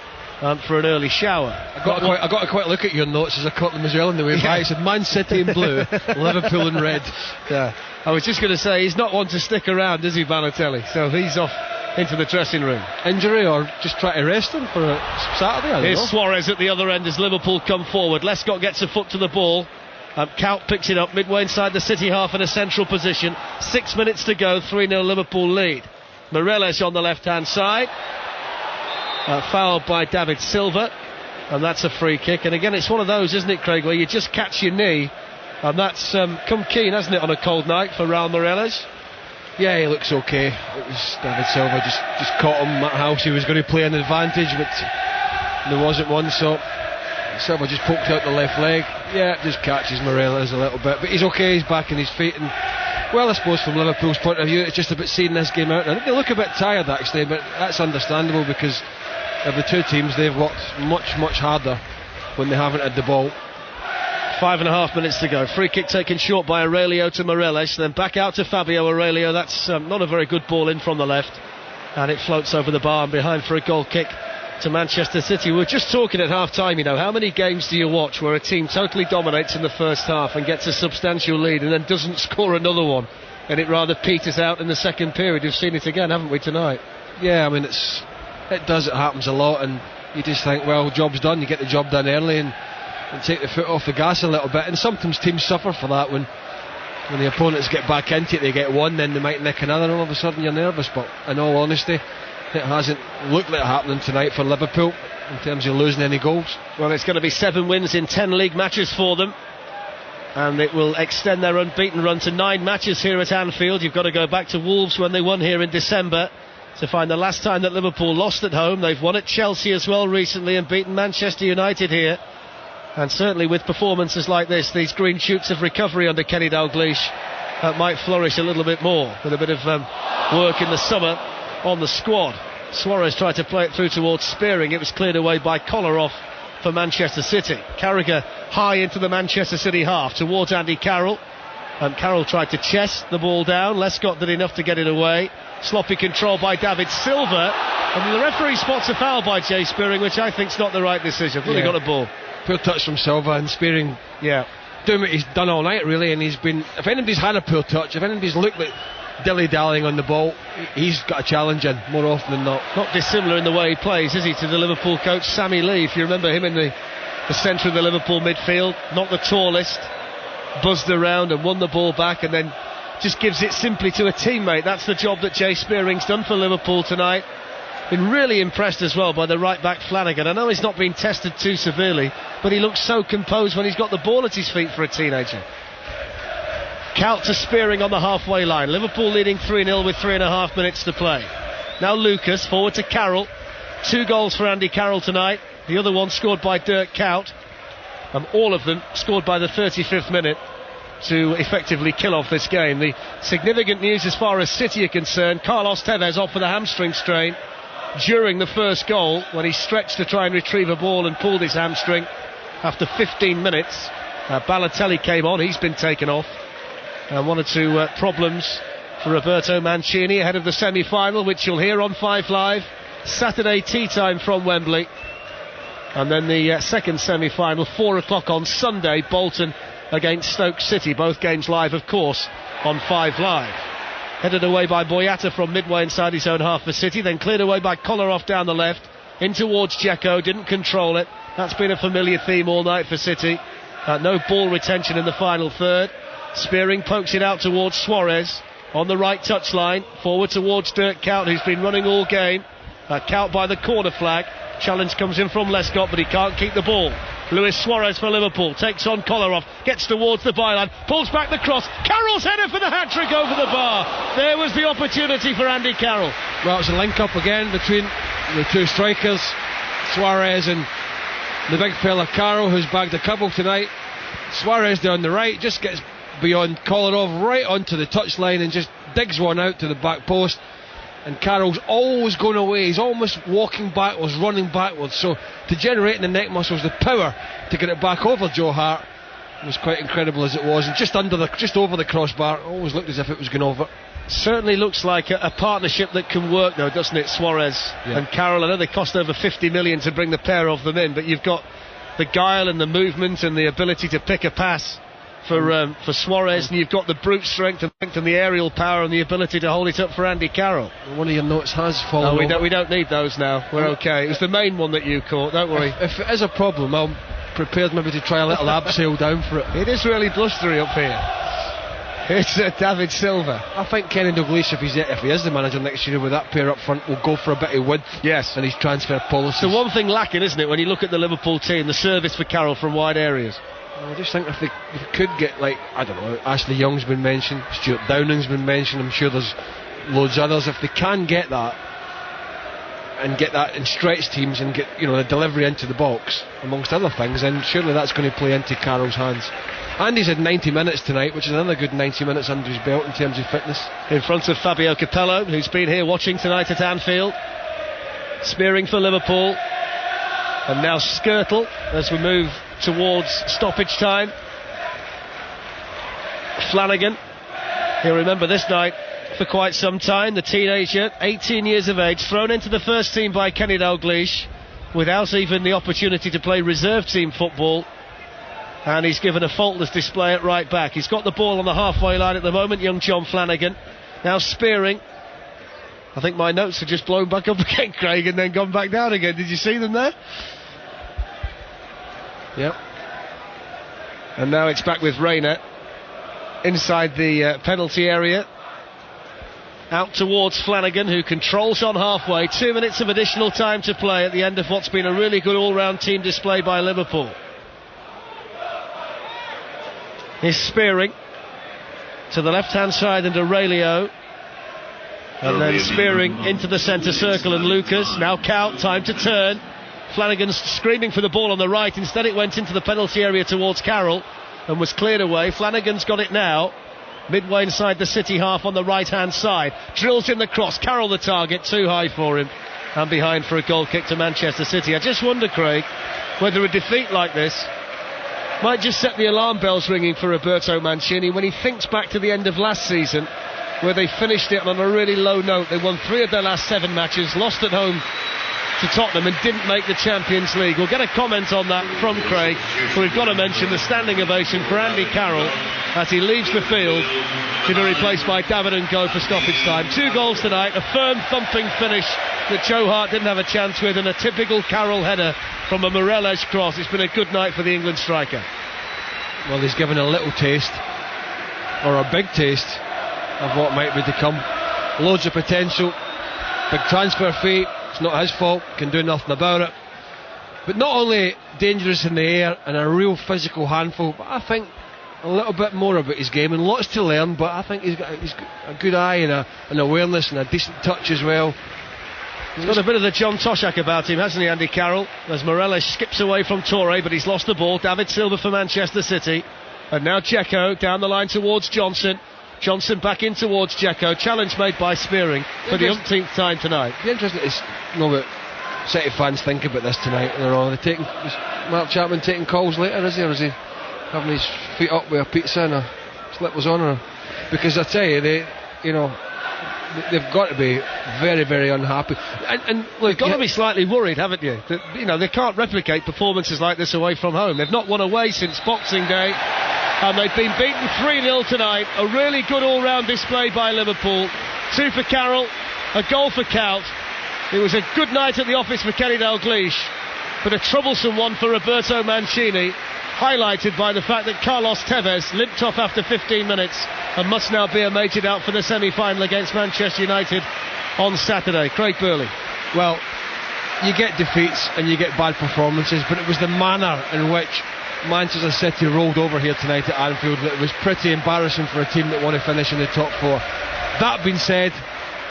for an early shower. I got to quite look at your notes as I caught them as well on the way by. It said Man City in blue, Liverpool in red. Yeah. I was just going to say, he's not one to stick around, is he, Balotelli? So he's off into the dressing room. Injury, or just try to rest him for Saturday? Here's Suarez at the other end as Liverpool come forward. Lescott gets a foot to the ball. Kuyt picks it up midway inside the City half in a central position. 6 minutes to go, 3-0 Liverpool lead. Morelos on the left-hand side, fouled by David Silva, and that's a free kick. And again, it's one of those, isn't it, Craig, where you just catch your knee, and that's come keen, hasn't it, on a cold night for Raul Morelos? Yeah, he looks okay. It was David Silva just caught him at house. He was going to play an advantage, but there wasn't one, so Silva just poked out the left leg. Yeah, just catches Morelos a little bit, but he's okay, he's back on his feet. And well, I suppose from Liverpool's point of view, it's just about seeing this game out. I think they look a bit tired actually, but that's understandable, because of the two teams, they've worked much, much harder when they haven't had the ball. 5.5 minutes to go. Free kick taken short by Aurelio to Morelos, then back out to Fabio Aurelio. That's not a very good ball in from the left, and it floats over the bar and behind for a goal kick to Manchester City. We were just talking at half-time, you know, how many games do you watch where a team totally dominates in the first half and gets a substantial lead and then doesn't score another one, and it rather peters out in the second period? We've seen it again, haven't we, tonight? Yeah, I mean, it happens a lot, and you just think, well, job's done. You get the job done early and take the foot off the gas a little bit, and sometimes teams suffer for that when the opponents get back into it. They get one, then they might nick another, and all of a sudden you're nervous. But in all honesty, it hasn't looked like it happening tonight for Liverpool in terms of losing any goals. Well, it's going to be 7 wins in 10 league matches for them, and it will extend their unbeaten run to 9 matches here at Anfield. You've got to go back to Wolves when they won here in December to find the last time that Liverpool lost at home. They've won at Chelsea as well recently and beaten Manchester United here. And certainly with performances like this, these green shoots of recovery under Kenny Dalglish might flourish a little bit more with a bit of work in the summer on the squad. Suarez tried to play it through towards Spearing. It was cleared away by Kolarov for Manchester City. Carragher high into the Manchester City half towards Andy Carroll. And Carroll tried to chest the ball down. Lescott did enough to get it away. Sloppy control by David Silva. And the referee spots a foul by Jay Spearing, which I think's not the right decision. He got a ball. Poor touch from Silva, and Spearing doing what he's done all night, really. And he's been, if anybody's had a poor touch, if anybody's looked like dilly-dallying on the ball, he's got a challenge in more often than not. Not dissimilar in the way he plays, is he, to the Liverpool coach Sammy Lee? If you remember him in the centre of the Liverpool midfield, not the tallest, buzzed around and won the ball back and then just gives it simply to a teammate. That's the job that Jay Spearing's done for Liverpool tonight. Been really impressed as well by the right back Flanagan. I know he's not been tested too severely, but he looks so composed when he's got the ball at his feet for a teenager. Count to Spearing on the halfway line. Liverpool leading 3-0 with 3.5 minutes to play. Now Lucas forward to Carroll. 2 goals for Andy Carroll tonight. The other one scored by Dirk Kuyt. And all of them scored by the 35th minute to effectively kill off this game. The significant news as far as City are concerned, Carlos Tevez off with a hamstring strain during the first goal when he stretched to try and retrieve a ball and pulled his hamstring. After 15 minutes, Balotelli came on. He's been taken off. And 1 or 2 problems for Roberto Mancini ahead of the semi-final, which you'll hear on 5 Live. Saturday tea time from Wembley. And then the second semi-final, 4 o'clock on Sunday, Bolton against Stoke City. Both games live, of course, on 5 Live. Headed away by Boyata from midway inside his own half for City, then cleared away by Kolarov down the left, in towards Dzeko, didn't control it. That's been a familiar theme all night for City. No ball retention in the final third. Spearing pokes it out towards Suarez on the right touchline, forward towards Dirk Kuyt, who's been running all game. Kuyt by the corner flag. Challenge comes in from Lescott, but he can't keep the ball. Luis Suarez for Liverpool takes on Kolarov, gets towards the byline, pulls back the cross. Carroll's header for the hat-trick over the bar. There was the opportunity for Andy Carroll. Well, it's a link-up again between the 2 strikers, Suarez and the big fella Carroll, who's bagged a couple tonight. Suarez down the right just gets beyond Kolarov, right onto the touchline and just digs one out to the back post. And Carroll's always going away. He's almost walking backwards, running backwards. So to generate in the neck muscles the power to get it back over Joe Hart was quite incredible as it was. And just over the crossbar, always looked as if it was going over. Certainly looks like a partnership that can work, though, doesn't it? Suarez and Carroll. I know they cost over 50 million to bring the pair of them in, but you've got the guile and the movement and the ability to pick a pass for Suarez, and you've got the brute strength and the aerial power and the ability to hold it up for Andy Carroll. One of your notes has fallen over. We don't need those now. We're okay. It was the main one that you caught, don't worry. If it is a problem, I'm prepared maybe to try a little abseil down for it. It is really blustery up here. It's David Silva. I think Kenny Dalglish, if he is the manager next year with that pair up front, will go for a bit of width. Yes. And his transfer policy. The one thing lacking, isn't it, when you look at the Liverpool team, the service for Carroll from wide areas. I just think if they could get, like, I don't know, Ashley Young's been mentioned, Stuart Downing's been mentioned, I'm sure there's loads of others. If they can get that and stretch teams and get, the delivery into the box, amongst other things, then surely that's going to play into Carroll's hands. Andy's had 90 minutes tonight, which is another good 90 minutes under his belt in terms of fitness. In front of Fabio Capello, who's been here watching tonight at Anfield. Spearing for Liverpool. And now Skirtle as we move towards stoppage time. Flanagan, he'll remember this night for quite some time. The teenager, 18 years of age, thrown into the first team by Kenny Dalglish without even the opportunity to play reserve team football. And he's given a faultless display at right back. He's got the ball on the halfway line at the moment, young John Flanagan. Now Spearing. I think my notes have just blown back up again, Craig, and then gone back down again. Did you see them there? Yep. And now it's back with Rayner inside the penalty area. Out towards Flanagan, who controls on halfway. 2 minutes of additional time to play at the end of what's been a really good all-round team display by Liverpool. Here's Spearing to the left-hand side and Aurelio. And then Spearing into the centre circle and Lucas. Now Kuyt, time to turn. Flanagan's screaming for the ball on the right. Instead it went into the penalty area towards Carroll and was cleared away. Flanagan's got it now. midway inside the City half on the right-hand side. Drills in the cross. Carroll the target, too high for him. And behind for a goal kick to Manchester City. I just wonder, Craig, whether a defeat like this might just set the alarm bells ringing for Roberto Mancini when he thinks back to the end of last season, where they finished it on a really low note. They won 3 of their last 7 matches, lost at home to Tottenham and didn't make the Champions League. We'll get a comment on that from Craig, but we've got to mention the standing ovation for Andy Carroll as he leaves the field to be replaced by David and Go for stoppage time. 2 goals tonight, a firm thumping finish that Joe Hart didn't have a chance with, and a typical Carroll header from a Morelos cross. It's been a good night for the England striker. Well, he's given a little taste, or a big taste, of what might be to come. Loads of potential, big transfer fee. It's not his fault, can do nothing about it. But not only dangerous in the air and a real physical handful, but I think a little bit more about his game, and lots to learn. But I think he's got a good eye and an awareness and a decent touch as well. He's got a bit of the John Toshak about him, hasn't he, Andy Carroll? As Morelos skips away from Torre, but he's lost the ball. David Silva for Manchester City. And now Dzeko down the line towards Johnson. Johnson back in towards Dzeko. Challenge made by Spearing for the umpteenth time tonight. It'd be interesting to know what City fans think about this tonight. Are they taking, is Mark Chapman taking calls later, is he? Or is he having his feet up with a pizza and a slippers on? Or, because I tell you, they've got to be very, very unhappy. And look, you've got to be slightly worried, haven't you? That, they can't replicate performances like this away from home. They've not won away since Boxing Day, and they've been beaten 3-0 tonight. A really good all-round display by Liverpool. 2 for Carroll, a goal for Count. It was a good night at the office for Kenny Dalglish, but a troublesome one for Roberto Mancini, highlighted by the fact that Carlos Tevez limped off after 15 minutes and must now be mated out for the semi-final against Manchester United on Saturday. Craig Burley. Well, you get defeats and you get bad performances, but it was the manner in which Manchester City rolled over here tonight at Anfield that was pretty embarrassing for a team that want to finish in the top 4. That being said,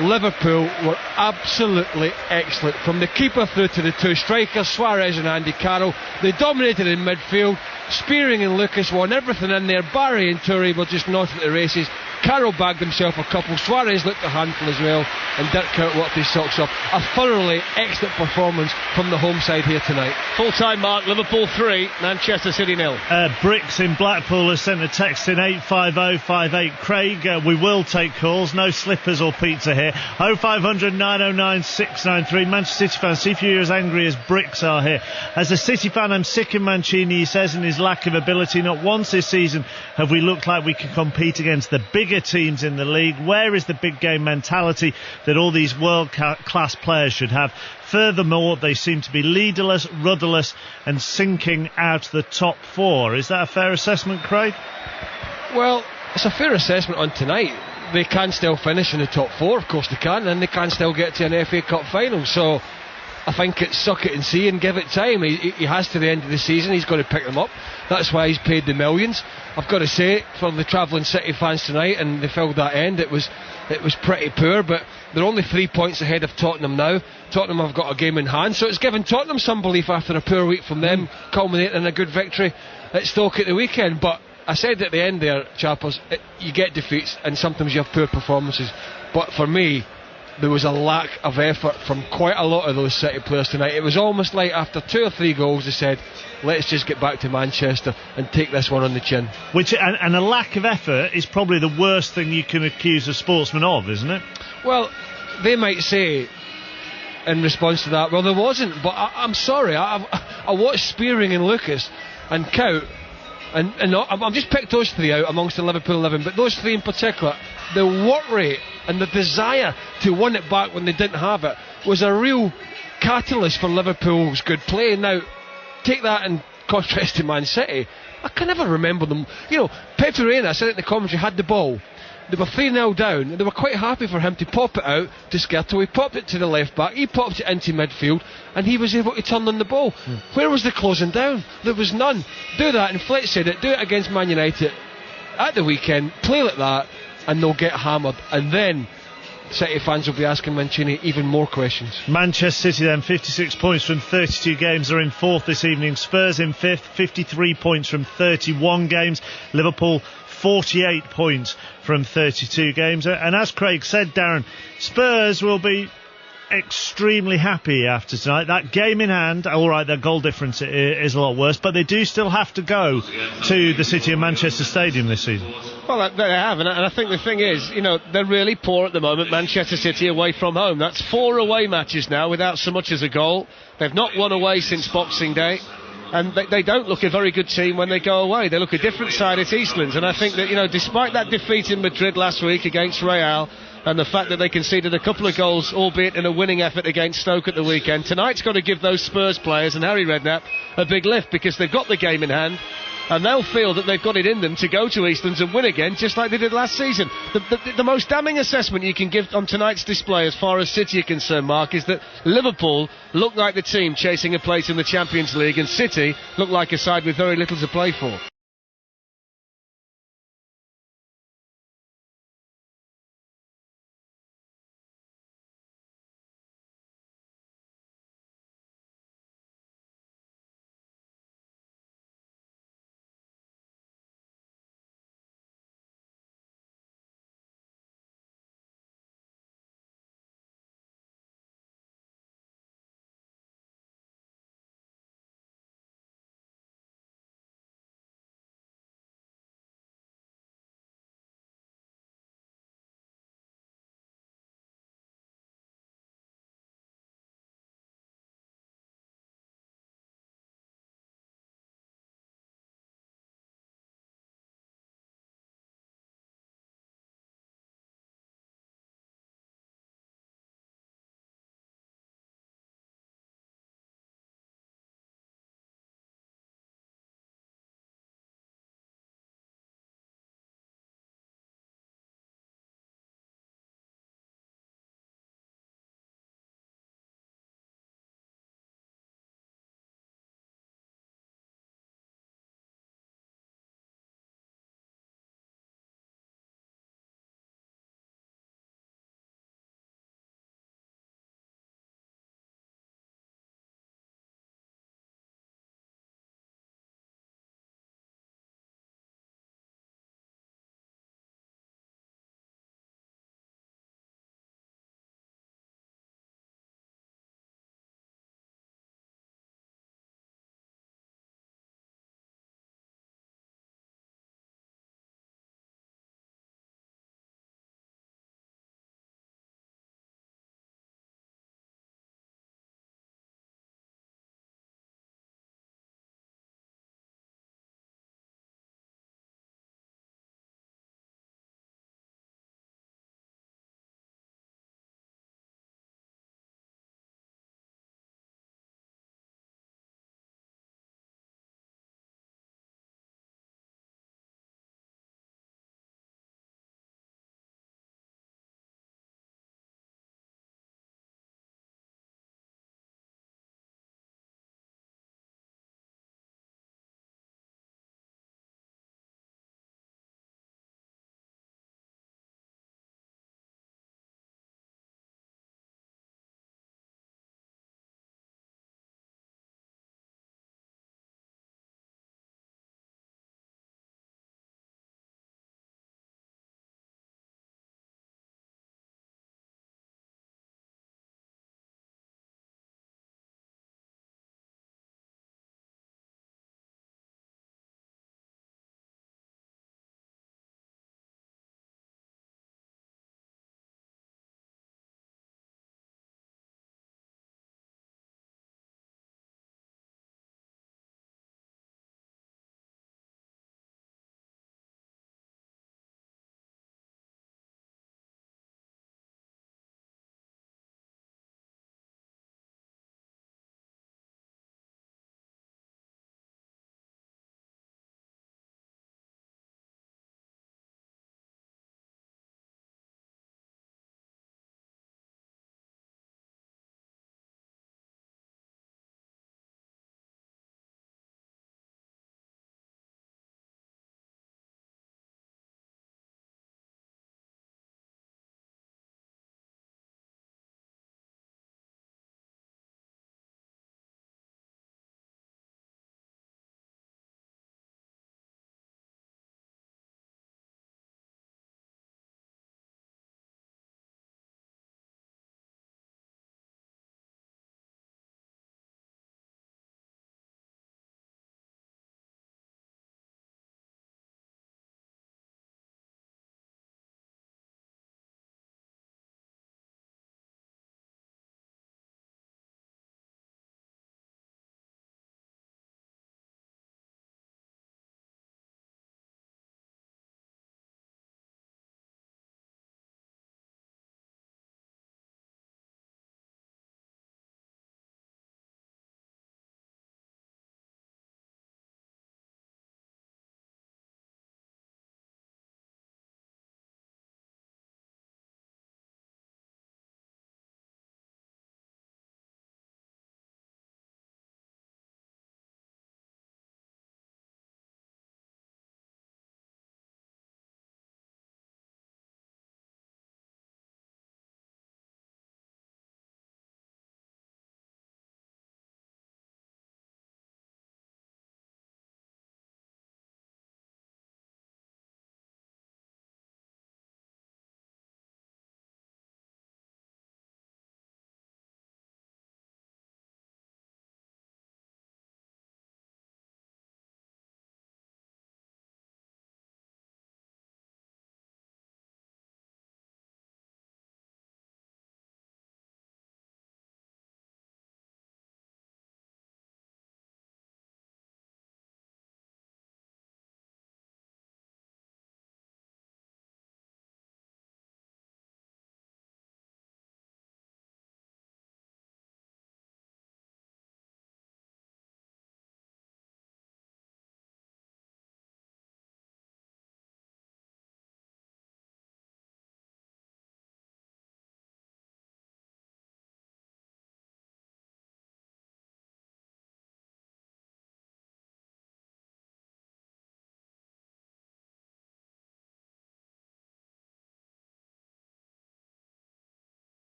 Liverpool were absolutely excellent, from the keeper through to the 2 strikers, Suarez and Andy Carroll. They dominated in midfield. Spearing and Lucas won everything in there. Barry and Toure were just not at the races. Carroll bagged himself a couple. Suarez looked a handful as well, and Dirk Kuyt worked his socks off. A thoroughly excellent performance from the home side here tonight. Full-time mark, Liverpool 3, Manchester City 0. Bricks in Blackpool has sent a text in 85058. Craig, we will take calls. No slippers or pizza here. 0500 909 693. Manchester City fans, see if you're as angry as Bricks are here. As a City fan, I'm sick of Mancini, he says, and his lack of ability. Not once this season have we looked like we can compete against the bigger teams in the league. Where is the big game mentality that all these world-class players should have? Furthermore, they seem to be leaderless, rudderless and sinking out the top 4. Is that a fair assessment, Craig? Well, it's a fair assessment on tonight. They can still finish in the top 4, of course they can, and they can still get to an FA Cup final. So I think it's suck it and see and give it time. He has to the end of the season. He's got to pick them up. That's why he's paid the millions. I've got to say, for the travelling City fans tonight, and they filled that end, it was pretty poor, but they're only 3 points ahead of Tottenham now. Tottenham have got a game in hand, so it's given Tottenham some belief after a poor week from them, culminating in a good victory at Stoke at the weekend. But I said at the end there, chappers, you get defeats and sometimes you have poor performances, but for me there was a lack of effort from quite a lot of those City players tonight. It was almost like after 2 or 3 goals they said, let's just get back to Manchester and take this one on the chin. And a lack of effort is probably the worst thing you can accuse a sportsman of, isn't it? Well, they might say in response to that, well, there wasn't, but I'm sorry, I watched Spearing and Lucas and Kuyt, and I've just picked those 3 out amongst the Liverpool 11, but those 3 in particular, the work rate and the desire to win it back when they didn't have it was a real catalyst for Liverpool's good play. Now, take that in contrast to Man City. I can never remember them. Pepe Reina, I said it in the commentary, had the ball. They were 3-0 down, and they were quite happy for him to pop it out to Skirtle. He popped it to the left back, he popped it into midfield, and he was able to turn on the ball. Where was the closing down? There was none. Do that, and Fletcher said it, do it against Man United at the weekend, play like that, and they'll get hammered. And then City fans will be asking Mancini even more questions. Manchester City then, 56 points from 32 games, are in 4th this evening. Spurs in 5th, 53 points from 31 games. Liverpool 48 points from 32 games. And as Craig said, Darren, Spurs will be extremely happy after tonight. That game in hand, all right, their goal difference is a lot worse, but they do still have to go to the City of Manchester Stadium this season. Well, they have, and I think the thing is, they're really poor at the moment, Manchester City away from home. That's 4 away matches now without so much as a goal. They've not won away since Boxing Day. And they don't look a very good team when they go away. They look a different side at Eastlands. And I think that, despite that defeat in Madrid last week against Real, and the fact that they conceded a couple of goals, albeit in a winning effort against Stoke at the weekend, tonight's got to give those Spurs players and Harry Redknapp a big lift, because they've got the game in hand. And they'll feel that they've got it in them to go to Eastlands and win again, just like they did last season. The most damning assessment you can give on tonight's display, as far as City are concerned, Mark, is that Liverpool look like the team chasing a place in the Champions League, and City look like a side with very little to play for.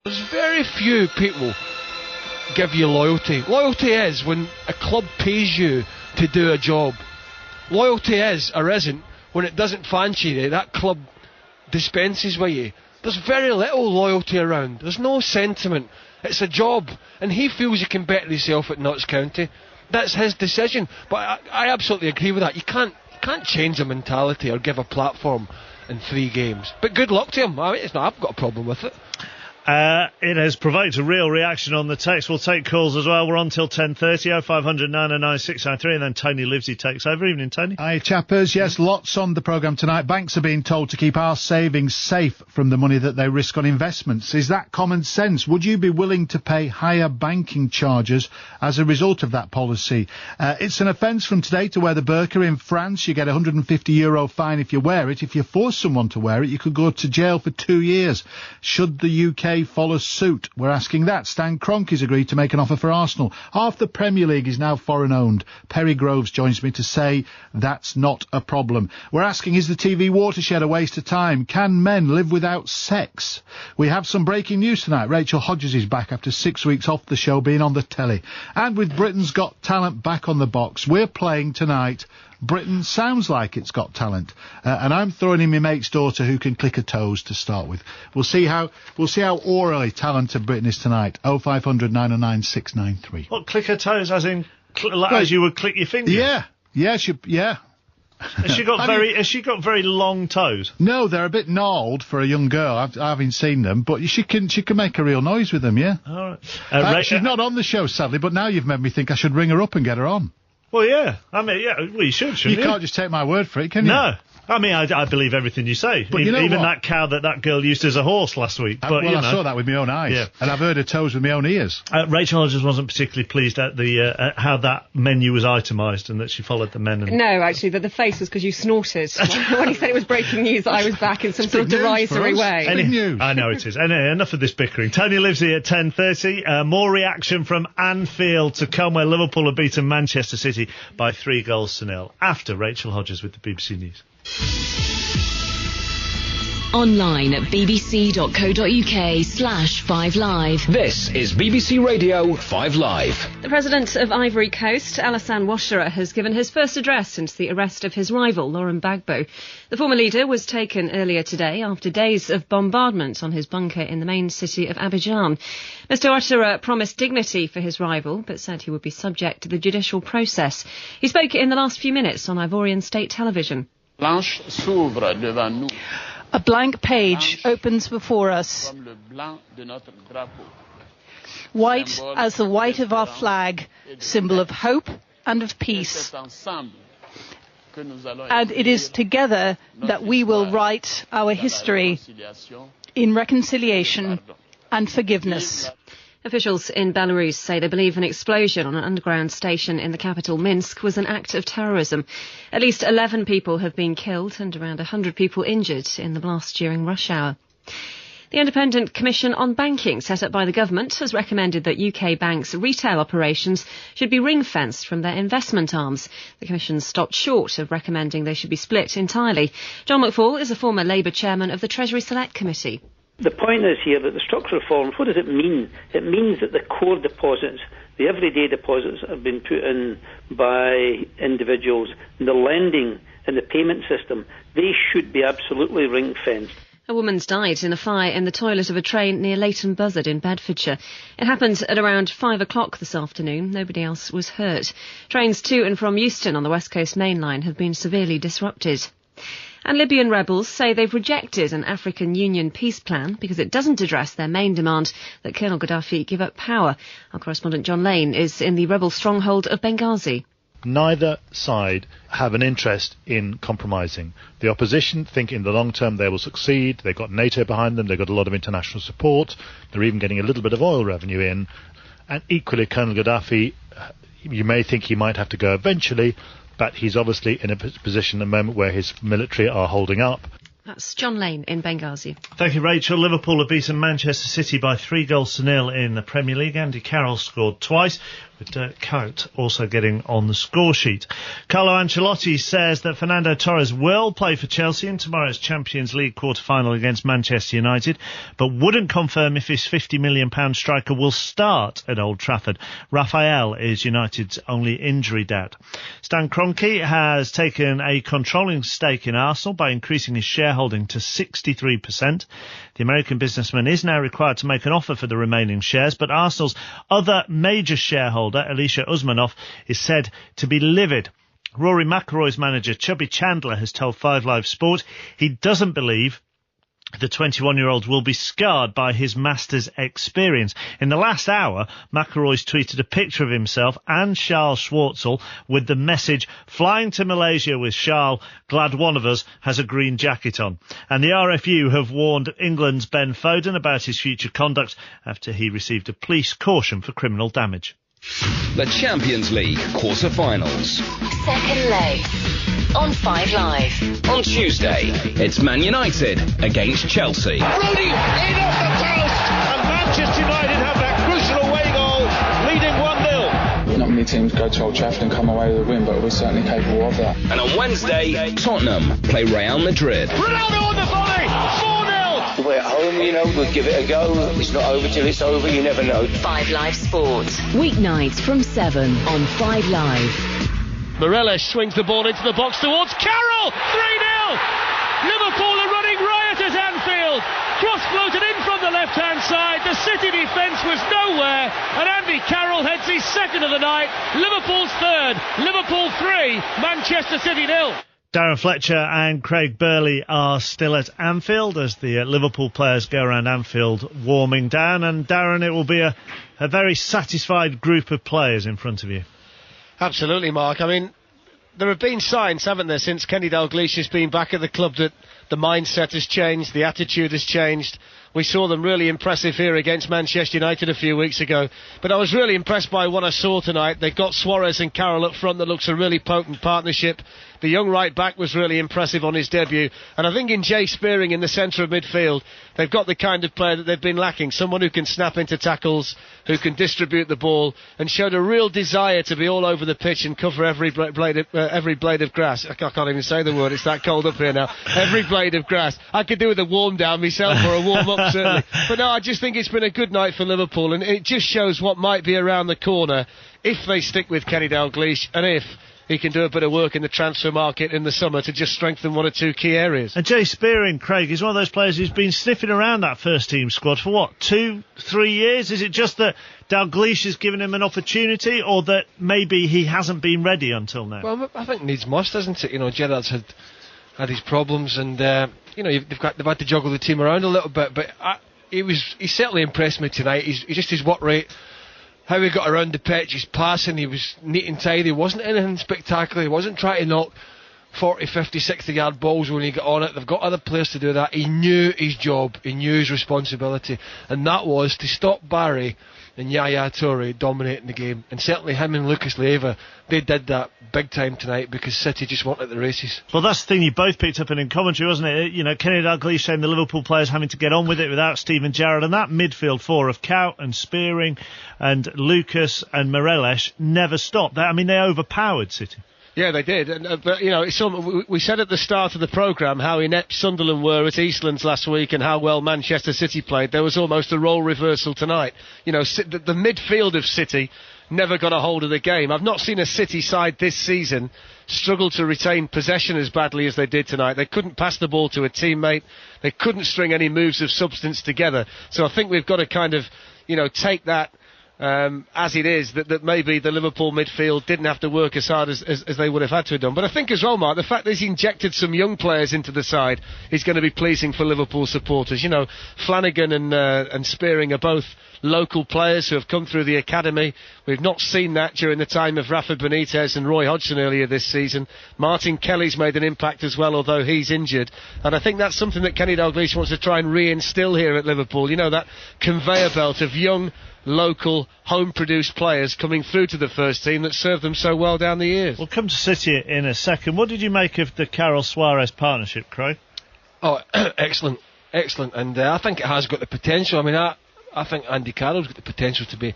There's very few people give you loyalty. Loyalty is when a club pays you to do a job. Loyalty is, or isn't, when it doesn't fancy you, that club dispenses with you. There's very little loyalty around. There's no sentiment. It's a job, and he feels he can better himself at Notts County. That's his decision. But I absolutely agree with that. You can't change a mentality or give a platform in 3 games. But good luck to him. I've got a problem with it. It has provoked a real reaction on the text. We'll take calls as well. We're on till 10:30, 0500 909 693, and then Tony Livesey takes over. Evening, Tony. Hi, chappers. Yes, lots on the programme tonight. Banks are being told to keep our savings safe from the money that they risk on investments. Is that common sense? Would you be willing to pay higher banking charges as a result of that policy? It's an offence from today to wear the burqa in France. You get a €150 fine if you wear it. If you force someone to wear it, you could go to jail for 2 years. Should the UK follow suit? We're asking that. Stan Kroenke's agreed to make an offer for Arsenal. Half the Premier League is now foreign owned. Perry Groves joins me to say that's not a problem. We're asking, is the TV watershed a waste of time? Can men live without sex? We have some breaking news tonight. Rachel Hodges is back after 6 weeks off the show, being on the telly. And with Britain's Got Talent back on the box, we're playing tonight Britain Sounds Like It's Got Talent, and I'm throwing in my mate's daughter who can click her toes to start with. We'll see how orally talented Britain is tonight. 0500 909 693. What, click her toes as in as you would click your fingers? Yeah. Has she got very long toes? No, they're a bit gnarled for a young girl. I haven't seen them, but she can make a real noise with them. Yeah. All right. She's not on the show sadly, but now you've made me think I should ring her up and get her on. Well, yeah. I mean, yeah, well, you should, shouldn't you? You can't just take my word for it, can you? No. I mean, I believe everything you say. But you know even what? that cow that girl used as a horse last week. But, I saw that with my own eyes. Yeah. And I've heard her toes with my own ears. Rachel Hodges wasn't particularly pleased at the how that menu was itemised and that she followed the men. No, actually, the face was because you snorted when he said it was breaking news that I was back in some sort of derisory way. Big news. I know it is. Enough of this bickering. Tony Livesey at 10:30. More reaction from Anfield to come, where Liverpool have beaten Manchester City by 3-0 after Rachel Hodges with the BBC News. Online at bbc.co.uk/5live. This is BBC Radio 5 Live. The President of Ivory Coast, Alassane Ouattara, has given his first address since the arrest of his rival, Laurent Gbagbo. The former leader was taken earlier today after days of bombardment on his bunker in the main city of Abidjan. Mr Ouattara promised dignity for his rival, but said he would be subject to the judicial process. He spoke in the last few minutes on Ivorian state television. A blank page opens before us. White as the white of our flag, symbol of hope and of peace. And it is together that we will write our history in reconciliation and forgiveness. Officials in Belarus say they believe an explosion on an underground station in the capital, Minsk, was an act of terrorism. At least 11 people have been killed and around 100 people injured in the blast during rush hour. The Independent Commission on Banking, set up by the government, has recommended that UK banks' retail operations should be ring-fenced from their investment arms. The Commission stopped short of recommending they should be split entirely. John McFall is a former Labour chairman of the Treasury Select Committee. The point is here that the structural reforms, what does it mean? It means that the core deposits, the everyday deposits have been put in by individuals. The lending and the payment system, they should be absolutely ring-fenced. A woman's died in a fire in the toilet of a train near Leighton Buzzard in Bedfordshire. It happened at around 5 o'clock this afternoon. Nobody else was hurt. Trains to and from Euston on the West Coast Main Line have been severely disrupted. And Libyan rebels say they've rejected an African Union peace plan because it doesn't address their main demand that Colonel Gaddafi give up power. Our correspondent John Lane is in the rebel stronghold of Benghazi. Neither side have an interest in compromising. The opposition think in the long term they will succeed. They've got NATO behind them. They've got a lot of international support. They're even getting a little bit of oil revenue in. And equally, Colonel Gaddafi, you may think he might have to go eventually, but he's obviously in a position at the moment where his military are holding up. That's John Lane in Benghazi. Thank you, Rachel. Liverpool have beaten Manchester City by 3-0 in the Premier League. Andy Carroll scored twice. with Dirk Kuyt also getting on the score sheet. Carlo Ancelotti says that Fernando Torres will play for Chelsea in tomorrow's Champions League quarter-final against Manchester United, but wouldn't confirm if his £50 million striker will start at Old Trafford. Rafael is United's only injury doubt. Stan Kroenke has taken a controlling stake in Arsenal by increasing his shareholding to 63%. The American businessman is now required to make an offer for the remaining shares, but Arsenal's other major shareholder, Alicia Usmanov, is said to be livid. Rory McIlroy's manager, Chubby Chandler, has told 5 Live Sport he doesn't believe the 21-year-old will be scarred by his Masters experience. In the last hour, McIlroy's tweeted a picture of himself and Charles Schwartzel with the message, "Flying to Malaysia with Charles, glad one of us has a green jacket on." And the RFU have warned England's Ben Foden about his future conduct after he received a police caution for criminal damage. The Champions League quarter-finals. Second leg on 5 Live. On Tuesday, it's Man United against Chelsea. Rooney in off the post, and Manchester United have that crucial away goal, leading 1-0. Not many teams go to Old Trafford and come away with a win, but we're certainly capable of that. And on Wednesday, Tottenham play Real Madrid. Ronaldo on the volley, 4-0. We're at home, we'll give it a go. It's not over till it's over, you never know. 5 Live Sports. Weeknights from 7 on 5 Live. Morelos swings the ball into the box towards Carroll. 3-0. Liverpool are running riot at Anfield. Cross floated in from the left-hand side. The City defence was nowhere, and Andy Carroll heads his second of the night. Liverpool's third. Liverpool 3, Manchester City 0. Darren Fletcher and Craig Burley are still at Anfield as the Liverpool players go around Anfield warming down. And Darren, it will be a very satisfied group of players in front of you. Absolutely, Mark. I mean, there have been signs, haven't there, since Kenny Dalglish has been back at the club that the mindset has changed, the attitude has changed. We saw them really impressive here against Manchester United a few weeks ago. But I was really impressed by what I saw tonight. They've got Suarez and Carroll up front that looks a really potent partnership. The young right back was really impressive on his debut. And I think in Jay Spearing in the centre of midfield, they've got the kind of player that they've been lacking. Someone who can snap into tackles, who can distribute the ball, and showed a real desire to be all over the pitch and cover every blade of grass. I can't even say the word, it's that cold up here now. Every blade of grass. I could do with a warm down myself or a warm up certainly. But no, I just think it's been a good night for Liverpool, and it just shows what might be around the corner if they stick with Kenny Dalglish, and if he can do a bit of work in the transfer market in the summer to just strengthen one or two key areas. And Jay Spearing, Craig, is one of those players who's been sniffing around that first team squad for what, 2-3 years? Is it just that Dalglish has given him an opportunity, or that maybe he hasn't been ready until now? Well, I think needs must, isn't it? You know, Gerrard's had his problems, and they've had to juggle the team around a little bit. But he certainly impressed me tonight. He's just his work rate. How he got around the pitch, his passing, he was neat and tidy. It wasn't anything spectacular. He wasn't trying to knock 40, 50, 60 yard balls when he got on it. They've got other players to do that. He knew his job, he knew his responsibility, and that was to stop Barry and Yaya Toure dominating the game. And certainly him and Lucas Leiva, they did that big time tonight because City just weren't at the races. Well, that's the thing you both picked up in commentary, wasn't it? You know, Kenny Dalglish saying the Liverpool players having to get on with it without Steven Gerrard, and that midfield four of Kuyt and Spearing and Lucas and Morelos never stopped. I mean, they overpowered City. Yeah, they did. But, you know, we said at the start of the programme how inept Sunderland were at Eastlands last week and how well Manchester City played. There was almost a role reversal tonight. You know, the midfield of City never got a hold of the game. I've not seen a City side this season struggle to retain possession as badly as they did tonight. They couldn't pass the ball to a teammate. They couldn't string any moves of substance together. So I think we've got to kind of, you know, take that as it is, that maybe the Liverpool midfield didn't have to work as hard as they would have had to have done. But I think as well, Mark, the fact that he's injected some young players into the side is going to be pleasing for Liverpool supporters. You know, Flanagan and Spearing are both local players who have come through the academy. We've not seen that during the time of Rafa Benitez and Roy Hodgson earlier this season. Martin Kelly's made an impact as well, although he's injured. And I think that's something that Kenny Dalglish wants to try and reinstil here at Liverpool. You know, that conveyor belt of young, local, home-produced players coming through to the first team that served them so well down the years. We'll come to City in a second. What did you make of the Carroll-Suarez partnership, Craig? Oh, excellent. And I think it has got the potential. I mean, I think Andy Carroll's got the potential to be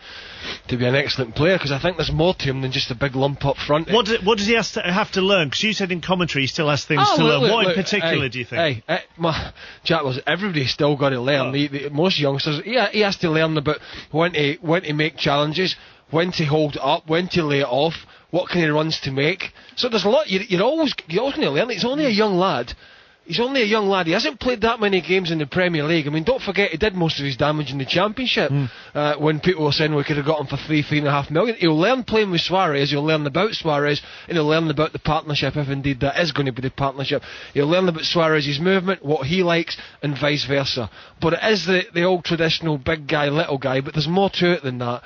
an excellent player, because I think there's more to him than just a big lump up front. What does he have to learn? Because you said in commentary he still has things to learn. What in particular do you think? Jack, everybody's still got to learn. Most youngsters, he has to learn about when to make challenges, when to hold it up, when to lay it off, what kind of runs to make. So there's a lot. You're always going to learn. He's only a young lad. He hasn't played that many games in the Premier League. I mean, don't forget he did most of his damage in the Championship. When people were saying we could have got him for $3.5 million. He'll learn playing with Suarez, he'll learn about Suarez, and he'll learn about the partnership, if indeed that is going to be the partnership. He'll learn about Suarez's movement, what he likes, and vice versa. But it is the old traditional big guy, little guy, but there's more to it than that.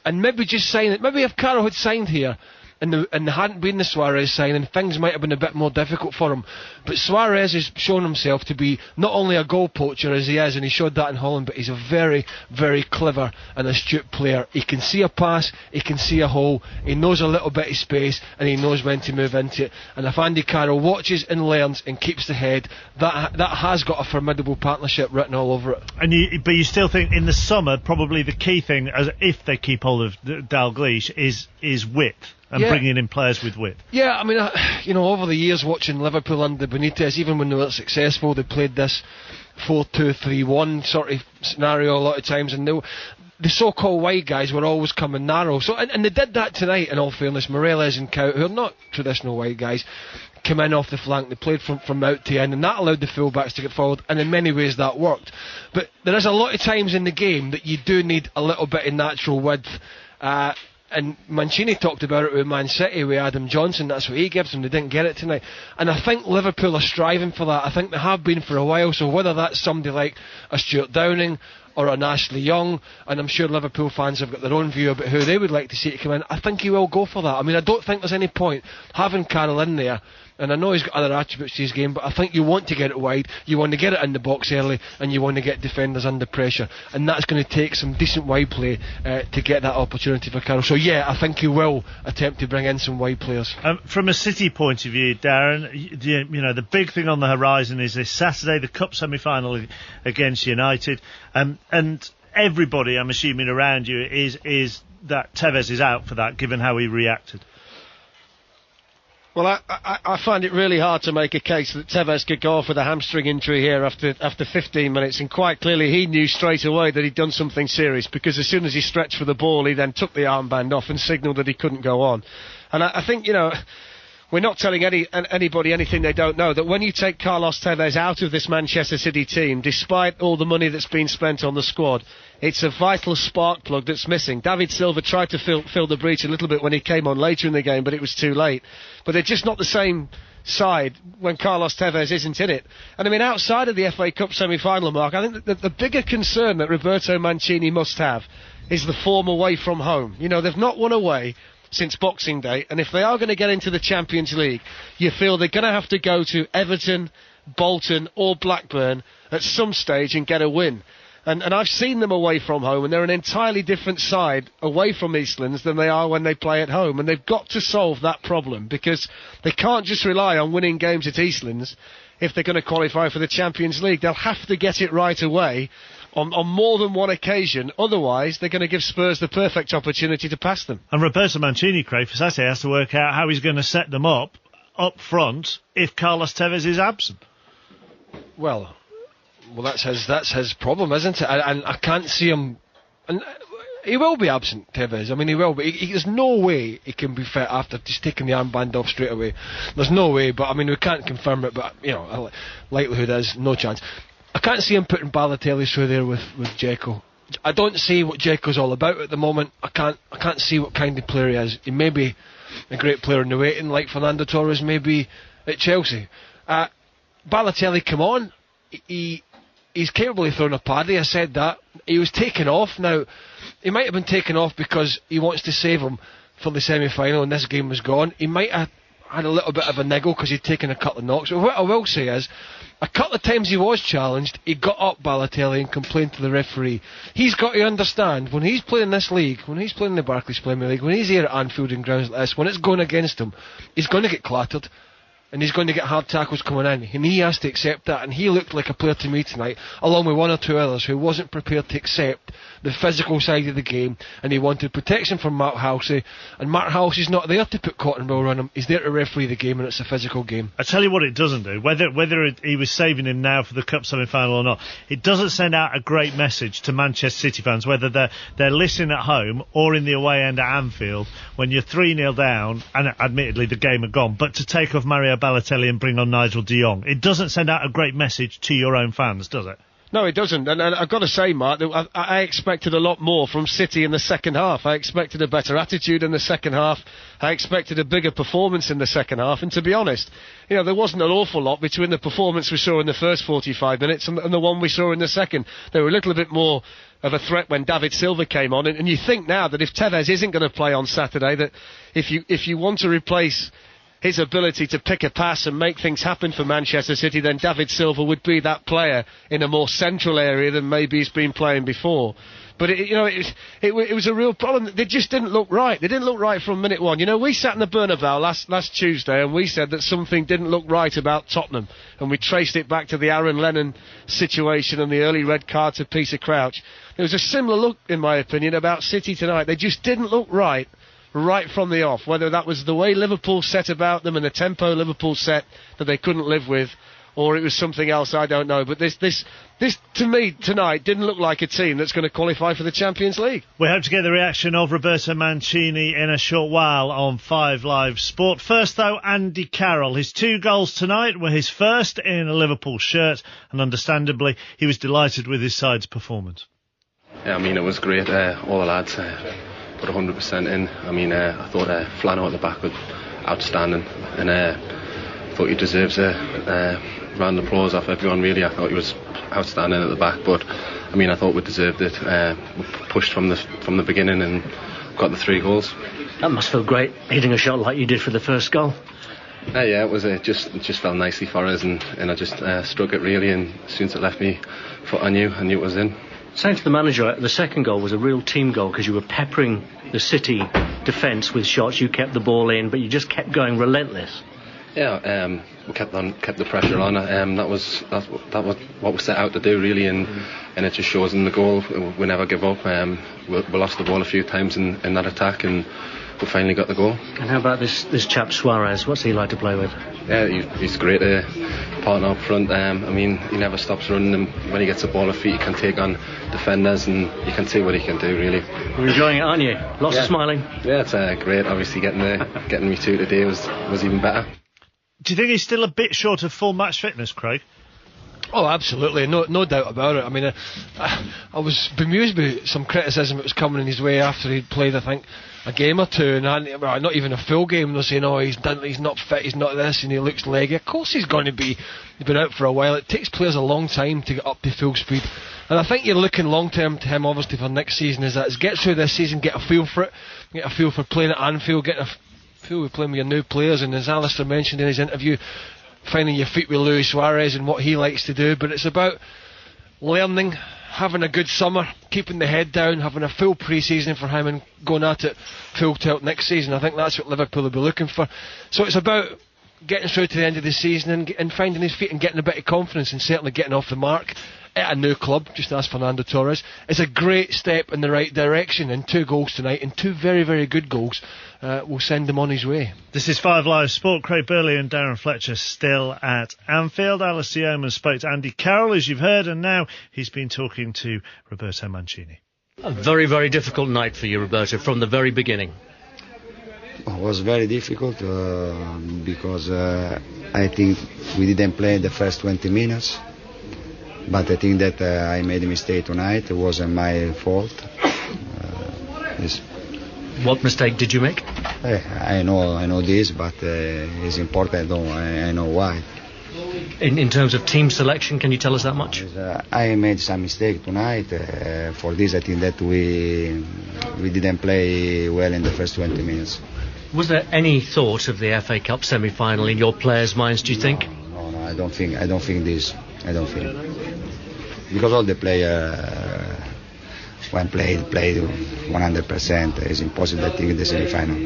And maybe just sign it. Maybe if Carroll had signed here, and there hadn't been the Suarez signing, things might have been a bit more difficult for him. But Suarez has shown himself to be not only a goal poacher as he is, and he showed that in Holland, but he's a very, very clever and astute player. He can see a pass, he can see a hole, he knows a little bit of space, and he knows when to move into it. And if Andy Carroll watches and learns and keeps the head, that has got a formidable partnership written all over it. But you still think in the summer probably the key thing, as if they keep hold of Dalglish, is width. And bringing in players with width. Yeah, I mean, over the years watching Liverpool under Benitez, even when they were successful, they played this 4-2-3-1 sort of scenario a lot of times, and the so-called wide guys were always coming narrow. So, and they did that tonight, in all fairness. Morelos and Cow, who are not traditional wide guys, came in off the flank. They played from out to in, and that allowed the full-backs to get forward, and in many ways that worked. But there is a lot of times in the game that you do need a little bit of natural width. And Mancini talked about it with Man City, with Adam Johnson. That's what he gives them. They didn't get it tonight. And I think Liverpool are striving for that. I think they have been for a while. So whether that's somebody like a Stuart Downing or an Ashley Young, and I'm sure Liverpool fans have got their own view about who they would like to see to come in, I think he will go for that. I mean, I don't think there's any point having Carroll in there, and I know he's got other attributes to his game, but I think you want to get it wide, you want to get it in the box early, and you want to get defenders under pressure, and that's going to take some decent wide play to get that opportunity for Carroll. So yeah, I think he will attempt to bring in some wide players. From a City point of view, Darren, the big thing on the horizon is this Saturday, the Cup semi-final against United, and everybody, I'm assuming, around you is that Tevez is out for that, given how he reacted. Well, I find it really hard to make a case that Tevez could go off with a hamstring injury here after 15 minutes, and quite clearly he knew straight away that he'd done something serious, because as soon as he stretched for the ball, he then took the armband off and signalled that he couldn't go on. And I think, we're not telling anybody anything they don't know, that when you take Carlos Tevez out of this Manchester City team, despite all the money that's been spent on the squad, it's a vital spark plug that's missing. David Silva tried to fill the breach a little bit when he came on later in the game, but it was too late. But they're just not the same side when Carlos Tevez isn't in it. And I mean, outside of the FA Cup semi-final, Mark, I think that the bigger concern that Roberto Mancini must have is the form away from home. They've not won away since Boxing Day, and if they are going to get into the Champions League, you feel they're going to have to go to Everton, Bolton or Blackburn at some stage and get a win. And I've seen them away from home, and they're an entirely different side away from Eastlands than they are when they play at home, and they've got to solve that problem, because they can't just rely on winning games at Eastlands if they're going to qualify for the Champions League. They'll have to get it right away on more than one occasion, otherwise they're going to give Spurs the perfect opportunity to pass them. And Roberto Mancini, Craig, for Saturday has to work out how he's going to set them up front if Carlos Tevez is absent. Well, that's his problem, isn't it? And I can't see him. And he will be absent, Tevez. I mean, he will, but there's no way he can be fit after just taking the armband off straight away. There's no way, but I mean, we can't confirm it, but likelihood is no chance. I can't see him putting Balotelli through there with Dzeko. I don't see what Dzeko's all about at the moment. I can't see what kind of player he is. He may be a great player in the waiting, like Fernando Torres may be at Chelsea. Balotelli, come on. He's capable of throwing a paddy, I said that. He was taken off. Now, he might have been taken off because he wants to save him for the semi-final and this game was gone. He might have had a little bit of a niggle because he'd taken a couple of knocks. But what I will say is, a couple of times he was challenged, he got up, Balotelli, and complained to the referee. He's got to understand, when he's playing this league, when he's playing the Barclays Premier League, when he's here at Anfield and grounds like this, when it's going against him, he's going to get clattered. and he's going to get hard tackles coming in, and he has to accept that. And he looked like a player to me tonight, along with one or two others, who wasn't prepared to accept the physical side of the game, and he wanted protection from Mark Halsey, and Mark Halsey's not there to put cotton wool around him. He's there to referee the game, and it's a physical game. I tell you what it doesn't do, whether he was saving him now for the Cup semi-final or not, it doesn't send out a great message to Manchester City fans, whether they're listening at home or in the away end at Anfield, when you're 3-0 down, and admittedly the game had gone, but to take off Mario Balotelli and bring on Nigel de Jong, it doesn't send out a great message to your own fans, does it? No, it doesn't. And I've got to say, Mark, that I expected a lot more from City in the second half. I expected a better attitude in the second half. I expected a bigger performance in the second half. And to be honest, there wasn't an awful lot between the performance we saw in the first 45 minutes and the one we saw in the second. They were a little bit more of a threat when David Silva came on. And you think now that if Tevez isn't going to play on Saturday, that if you want to replace his ability to pick a pass and make things happen for Manchester City, then David Silva would be that player in a more central area than maybe he's been playing before. But it was a real problem. They just didn't look right. They didn't look right from minute one. We sat in the Bernabeu last Tuesday and we said that something didn't look right about Tottenham, and we traced it back to the Aaron Lennon situation and the early red card to Peter Crouch. There was a similar look, in my opinion, about City tonight. They just didn't look right from the off, whether that was the way Liverpool set about them and the tempo Liverpool set that they couldn't live with, or it was something else, I don't know. But this to me tonight didn't look like a team that's going to qualify for the Champions League. We hope to get the reaction of Roberto Mancini in a short while on 5 Live Sport. First though, Andy Carroll. His 2 goals tonight were his first in a Liverpool shirt, and understandably he was delighted with his side's performance. Yeah, it was great. All the lads put 100% in. I thought Flano at the back was outstanding, and I thought he deserves a round of applause off everyone, really. I thought he was outstanding at the back, but I thought we deserved it. We pushed from the beginning and got the 3 goals. That must feel great, hitting a shot like you did for the first goal. Yeah, it was. It just fell nicely for us, and I just struck it really, and as soon as it left me foot, I knew it was in. Saying to the manager, the second goal was a real team goal because you were peppering the City defence with shots. You kept the ball in, but you just kept going relentless. Yeah, we kept the pressure on. That was what we set out to do, really, and it just shows in the goal. We never give up. We lost the ball a few times in that attack, and we finally got the goal. And how about this chap Suarez? What's he like to play with? Yeah, he's great partner up front. He never stops running, and when he gets the ball at feet, he can take on defenders, and you can see what he can do, really. You're enjoying it, aren't you? Lots of smiling. Yeah, it's great. Obviously, getting me 2 today was even better. Do you think he's still a bit short of full match fitness, Craig? Oh, absolutely, no doubt about it. I was bemused by some criticism that was coming in his way after he'd played, I think, a game or two, and not even a full game. They're saying, he's not fit, he's not this, and he looks leggy. Of course he's going to be. He's been out for a while. It takes players a long time to get up to full speed, and I think you're looking long term to him, obviously, for next season. Is that get through this season, get a feel for it, get a feel for playing at Anfield, get a feel with playing with your new players, and as Alistair mentioned in his interview, finding your feet with Luis Suarez and what he likes to do. But it's about learning, having a good summer, keeping the head down, having a full pre-season for him, and going at it full tilt next season. I think that's what Liverpool will be looking for. So it's about getting through to the end of the season and finding his feet and getting a bit of confidence, and certainly getting off the mark at a new club, just as Fernando Torres. It's a great step in the right direction, and 2 goals tonight, and 2 very, very good goals will send him on his way. This is 5 Live Sport. Craig Burley and Darren Fletcher still at Anfield. Alistair Yeoman spoke to Andy Carroll, as you've heard, and now he's been talking to Roberto Mancini. A very, very difficult night for you, Roberto, from the very beginning. It was very difficult because I think we didn't play the first 20 minutes. But I think that I made a mistake tonight. It wasn't my fault. What mistake did you make? I know this, but it's important. I know why. In terms of team selection, can you tell us that much? I made some mistake tonight. For this, I think that we didn't play well in the first 20 minutes. Was there any thought of the FA Cup semi-final in your players' minds, do you think? No, I don't think this. I don't think. Because all the players, when played 100%. It's impossible to think the semi-final.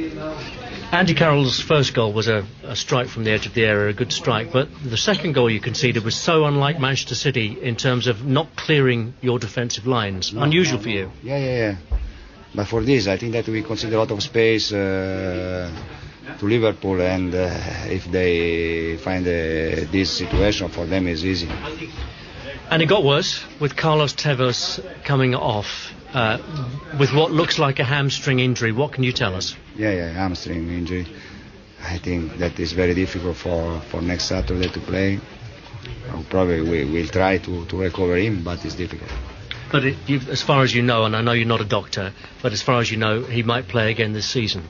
Andy Carroll's first goal was a strike from the edge of the area, a good strike, but the second goal you conceded was so unlike Manchester City in terms of not clearing your defensive lines. Unusual for you. Yeah. But for this, I think that we concede a lot of space to Liverpool, and if they find this situation, for them is easy. And it got worse with Carlos Tevez coming off with what looks like a hamstring injury. What can you tell us? Yeah, hamstring injury. I think that is very difficult for next Saturday to play. Probably we'll try to recover him, but it's difficult. But as far as you know, and I know you're not a doctor, but as far as you know, he might play again this season.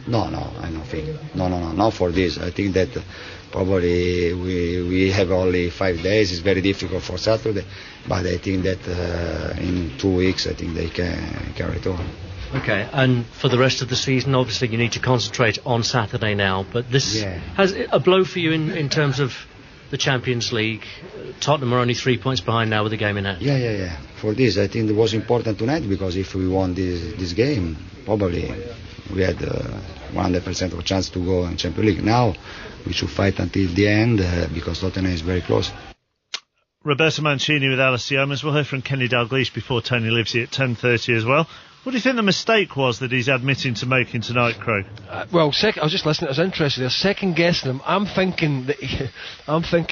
No, I don't think. No, not for this. I think that probably we have only 5 days. It's very difficult for Saturday, but I think that in 2 weeks, I think they can return. Okay, and for the rest of the season, obviously you need to concentrate on Saturday now, but this has a blow for you in terms of the Champions League. Tottenham are only 3 points behind now with the game in hand. Yeah. For this, I think it was important tonight, because if we won this game, probably we had 100% of a chance to go in Champions League. Now we should fight until the end, because Tottenham is very close. Roberto Mancini with Alice Yeomans. We'll hear from Kenny Dalglish before Tony Livesey at 10:30 as well. What do you think the mistake was that he's admitting to making tonight, Craig? I was just listening. I was interested. They're second guessing him. I'm thinking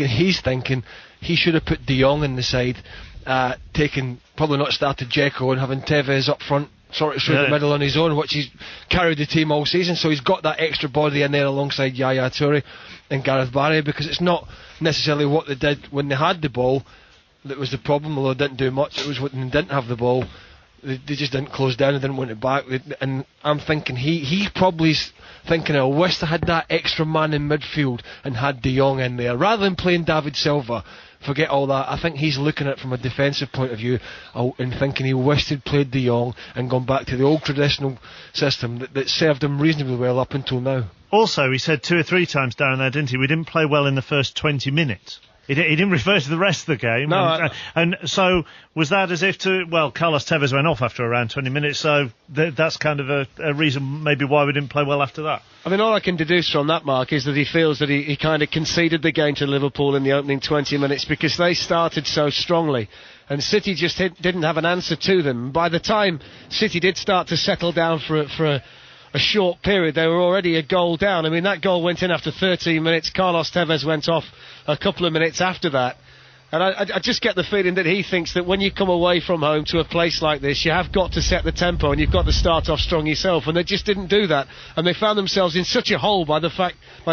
he's thinking he should have put De Jong in the side, probably not started Dzeko and having Tevez up front, sort of through the middle on his own, which he's carried the team all season. So he's got that extra body in there alongside Yaya Toure and Gareth Barry, because it's not necessarily what they did when they had the ball that was the problem, although they didn't do much. It was when they didn't have the ball. They just didn't close down and didn't want it back. And I'm thinking he probably's thinking, I wish I had that extra man in midfield and had De Jong in there rather than playing David Silva. Forget all that. I think he's looking at it from a defensive point of view and thinking he wished he'd played De Jong and gone back to the old traditional system that served him reasonably well up until now. Also, he said 2 or 3 times down there, didn't he? We didn't play well in the first 20 minutes. He didn't refer to the rest of the game. No, and so was that as if Carlos Tevez went off after around 20 minutes, so that's kind of a reason maybe why we didn't play well after that. I mean, all I can deduce from that, Mark, is that he feels that he kind of conceded the game to Liverpool in the opening 20 minutes because they started so strongly. And City just didn't have an answer to them. By the time City did start to settle down for a short period, they were already a goal down. I mean, that goal went in after 13 minutes. Carlos Tevez went off a couple of minutes after that. And I just get the feeling that he thinks that when you come away from home to a place like this, you have got to set the tempo and you've got to start off strong yourself. And they just didn't do that. And they found themselves in such a hole by the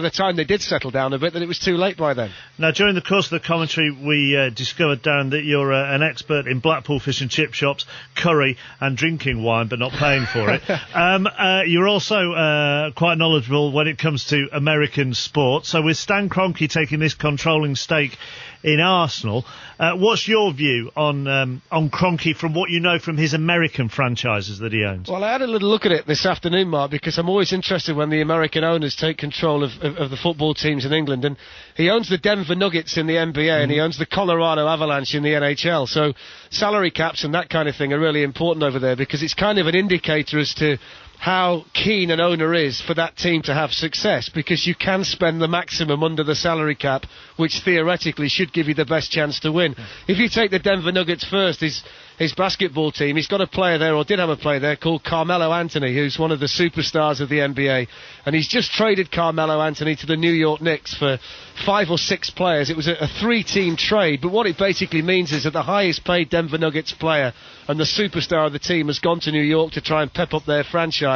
time they did settle down a bit that it was too late by then. Now, during the course of the commentary, we discovered, Darren, that you're an expert in Blackpool fish and chip shops, curry and drinking wine, but not paying for it. You're also quite knowledgeable when it comes to American sport. So with Stan Kroenke taking this controlling stake in Arsenal, what's your view on Kroenke from what you know from his American franchises that he owns? Well, I had a little look at it this afternoon, Mark, because I'm always interested when the American owners take control of the football teams in England. And he owns the Denver Nuggets in the NBA and he owns the Colorado Avalanche in the NHL. So salary caps and that kind of thing are really important over there, because it's kind of an indicator as to how keen an owner is for that team to have success, because you can spend the maximum under the salary cap, which theoretically should give you the best chance to win. If you take the Denver Nuggets first, his basketball team, he's got a player there, or did have a player there, called Carmelo Anthony, who's one of the superstars of the NBA, and he's just traded Carmelo Anthony to the New York Knicks for 5 or 6 players. It was a 3-team trade, but what it basically means is that the highest paid Denver Nuggets player and the superstar of the team has gone to New York to try and pep up their franchise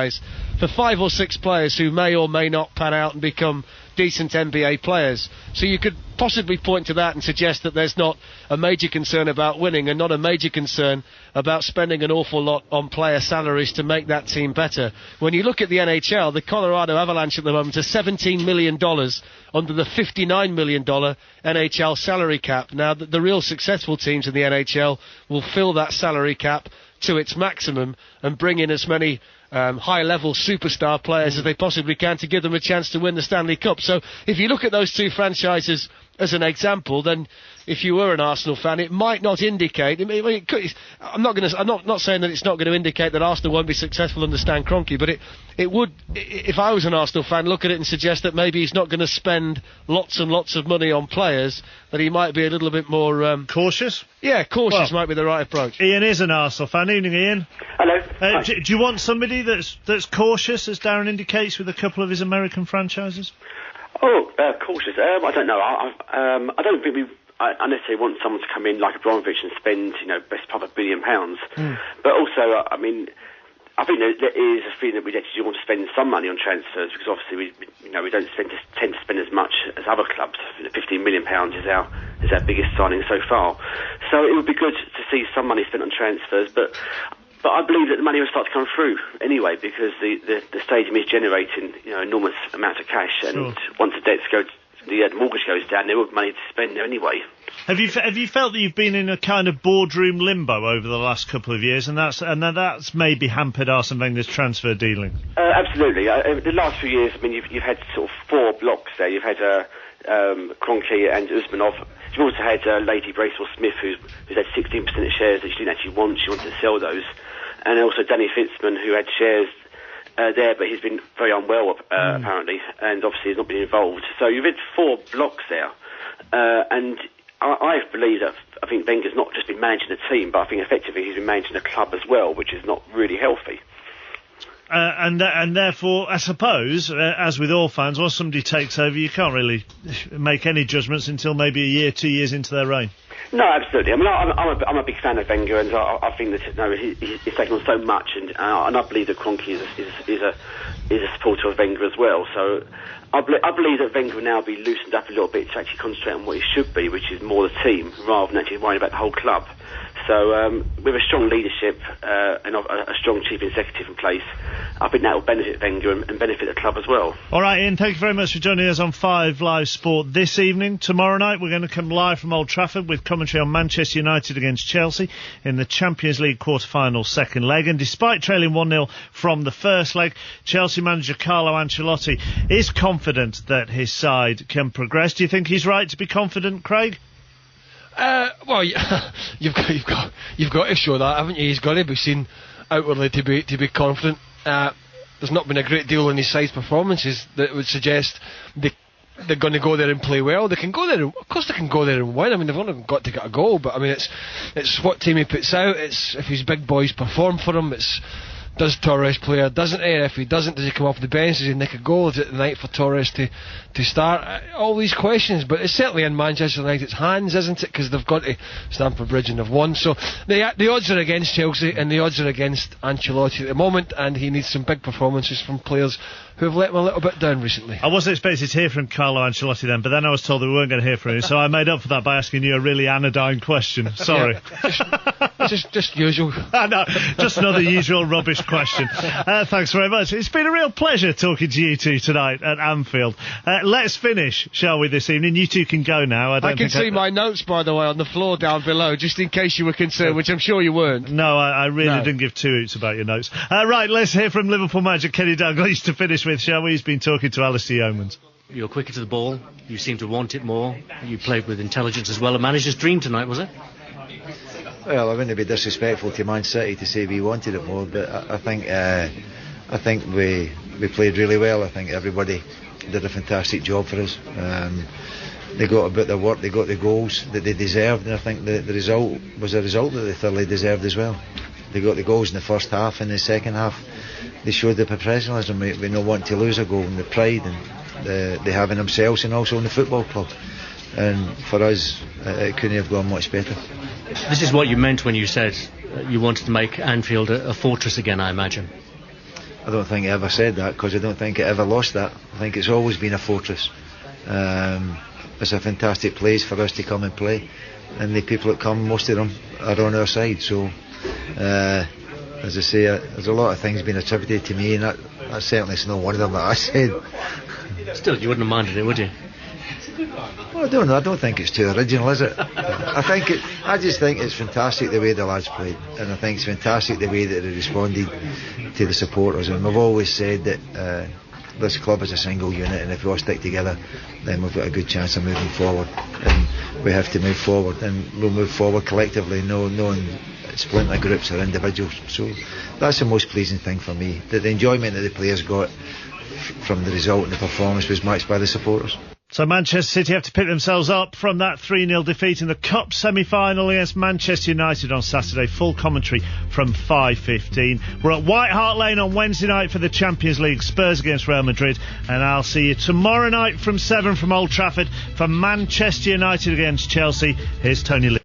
for 5 or 6 players who may or may not pan out and become decent NBA players. So you could possibly point to that and suggest that there's not a major concern about winning and not a major concern about spending an awful lot on player salaries to make that team better. When you look at the NHL, the Colorado Avalanche at the moment are $17 million under the $59 million NHL salary cap. Now, the real successful teams in the NHL will fill that salary cap to its maximum and bring in as many high-level superstar players as they possibly can to give them a chance to win the Stanley Cup. So if you look at those two franchises as an example, then if you were an Arsenal fan, it might not indicate. I'm not saying that it's not going to indicate that Arsenal won't be successful under Stan Kroenke, but it would. If I was an Arsenal fan, look at it and suggest that maybe he's not going to spend lots and lots of money on players. That he might be a little bit more cautious. Yeah, cautious might be the right approach. Ian is an Arsenal fan. Evening, Ian. Hello. Do you want somebody that's cautious, as Darren indicates, with a couple of his American franchises? Cautious. I don't know. I don't think I necessarily want someone to come in like Abramovich and spend, best part of £1 billion. But also, I think there is a feeling that we actually want to spend some money on transfers, because obviously we don't tend to spend as much as other clubs. £15 million is our biggest signing so far. So it would be good to see some money spent on transfers, but I believe that the money will start to come through anyway, because the stadium is generating enormous amounts of cash, and once the debts go, the mortgage goes down, there will be money to spend there anyway. Have you felt that you've been in a kind of boardroom limbo over the last couple of years, and that's maybe hampered Arsene Wenger's transfer dealing? Absolutely. The last few years, you've had sort of 4 blocks there. You've had Kroenke and Usmanov. You've also had Lady Bracewell-Smith, who's had 16% of shares that she didn't actually want. She wanted to sell those. And also Danny Fitzman, who had shares there, but he's been very unwell, apparently, and obviously he's not been involved. So you've had 4 blocks there. And I believe that I think Wenger's not just been managing the team, but I think effectively he's been managing the club as well, which is not really healthy. And therefore, I suppose, as with all fans, once somebody takes over, you can't really make any judgments until maybe a year, 2 years into their reign. No, absolutely. I'm a big fan of Wenger, and I think that he's taken on so much, and I believe that Kroenke is a supporter of Wenger as well. So I believe that Wenger will now be loosened up a little bit to actually concentrate on what he should be, which is more the team rather than actually worrying about the whole club. So with a strong leadership and a strong chief executive in place, I think that will benefit Wenger and benefit the club as well. All right, Ian, thank you very much for joining us on 5 Live Sport this evening. Tomorrow night we're going to come live from Old Trafford with commentary on Manchester United against Chelsea in the Champions League quarter-final second leg. And despite trailing 1-0 from the first leg, Chelsea manager Carlo Ancelotti is confident that his side can progress. Do you think he's right to be confident, Craig? Well, you've got to show that, haven't you? He's got to be seen outwardly to be confident. There's not been a great deal in his side's performances that would suggest they're going to go there and play well. They can go there, of course they can go there and win. They've only got to get a goal, but it's what team he puts out. It's if his big boys perform for him. Does Torres play or doesn't he? If he doesn't, does he come off the bench? Does he nick a goal? Is it the night for Torres to start? All these questions, but it's certainly in Manchester United's hands, isn't it? Because they've got to Stamford Bridge and have won. So the odds are against Chelsea and the odds are against Ancelotti at the moment, and he needs some big performances from players who have let him a little bit down recently. I wasn't expecting to hear from Carlo Ancelotti then, but then I was told that we weren't going to hear from him, so I made up for that by asking you a really anodyne question. Sorry. Just usual. No, just another usual rubbish question. Thanks very much. It's been a real pleasure talking to you two tonight at Anfield. Let's finish, shall we, this evening? You two can go now. I can see my notes, by the way, on the floor down below, just in case you were concerned, which I'm sure you weren't. No, I really didn't give 2 hoots about your notes. Right, let's hear from Liverpool manager Kenny Dalglish to finish with, shall we? He's been talking to Alistair Yeomans. You're quicker to the ball. You seem to want it more. You played with intelligence as well. A manager's dream tonight, was it? Well, I wouldn't be disrespectful to Man City to say we wanted it more, but I think we played really well. I think everybody did a fantastic job for us. They got about their work, they got the goals that they deserved, and I think the result was a result that they thoroughly deserved as well. They got the goals in the first half, and in the second half they showed the professionalism. We not want to lose a goal, and the pride and they have in themselves and also in the football club. And for us, it couldn't have gone much better. This is what you meant when you said you wanted to make Anfield a fortress again, I imagine. I don't think I ever said that, because I don't think it ever lost that. I think it's always been a fortress. It's a fantastic place for us to come and play, and the people that come, most of them are on our side. So as I say, there's a lot of things being attributed to me, and that certainly is not one of them that I said. Still, you wouldn't have minded it, would you? Well, I don't know. I don't think it's too original, is it? I just think it's fantastic the way the lads played, and I think it's fantastic the way that they responded to the supporters. And we've always said that this club is a single unit, and if we all stick together, then we've got a good chance of moving forward. And we have to move forward, and we'll move forward collectively, no in splinter groups or individuals. So that's the most pleasing thing for me, that the enjoyment that the players got from the result and the performance was matched by the supporters. So Manchester City have to pick themselves up from that 3-0 defeat in the Cup semi-final against Manchester United on Saturday. Full commentary from 5:15. We're at White Hart Lane on Wednesday night for the Champions League, Spurs against Real Madrid, and I'll see you tomorrow night from 7 from Old Trafford for Manchester United against Chelsea. Here's Tony Lee.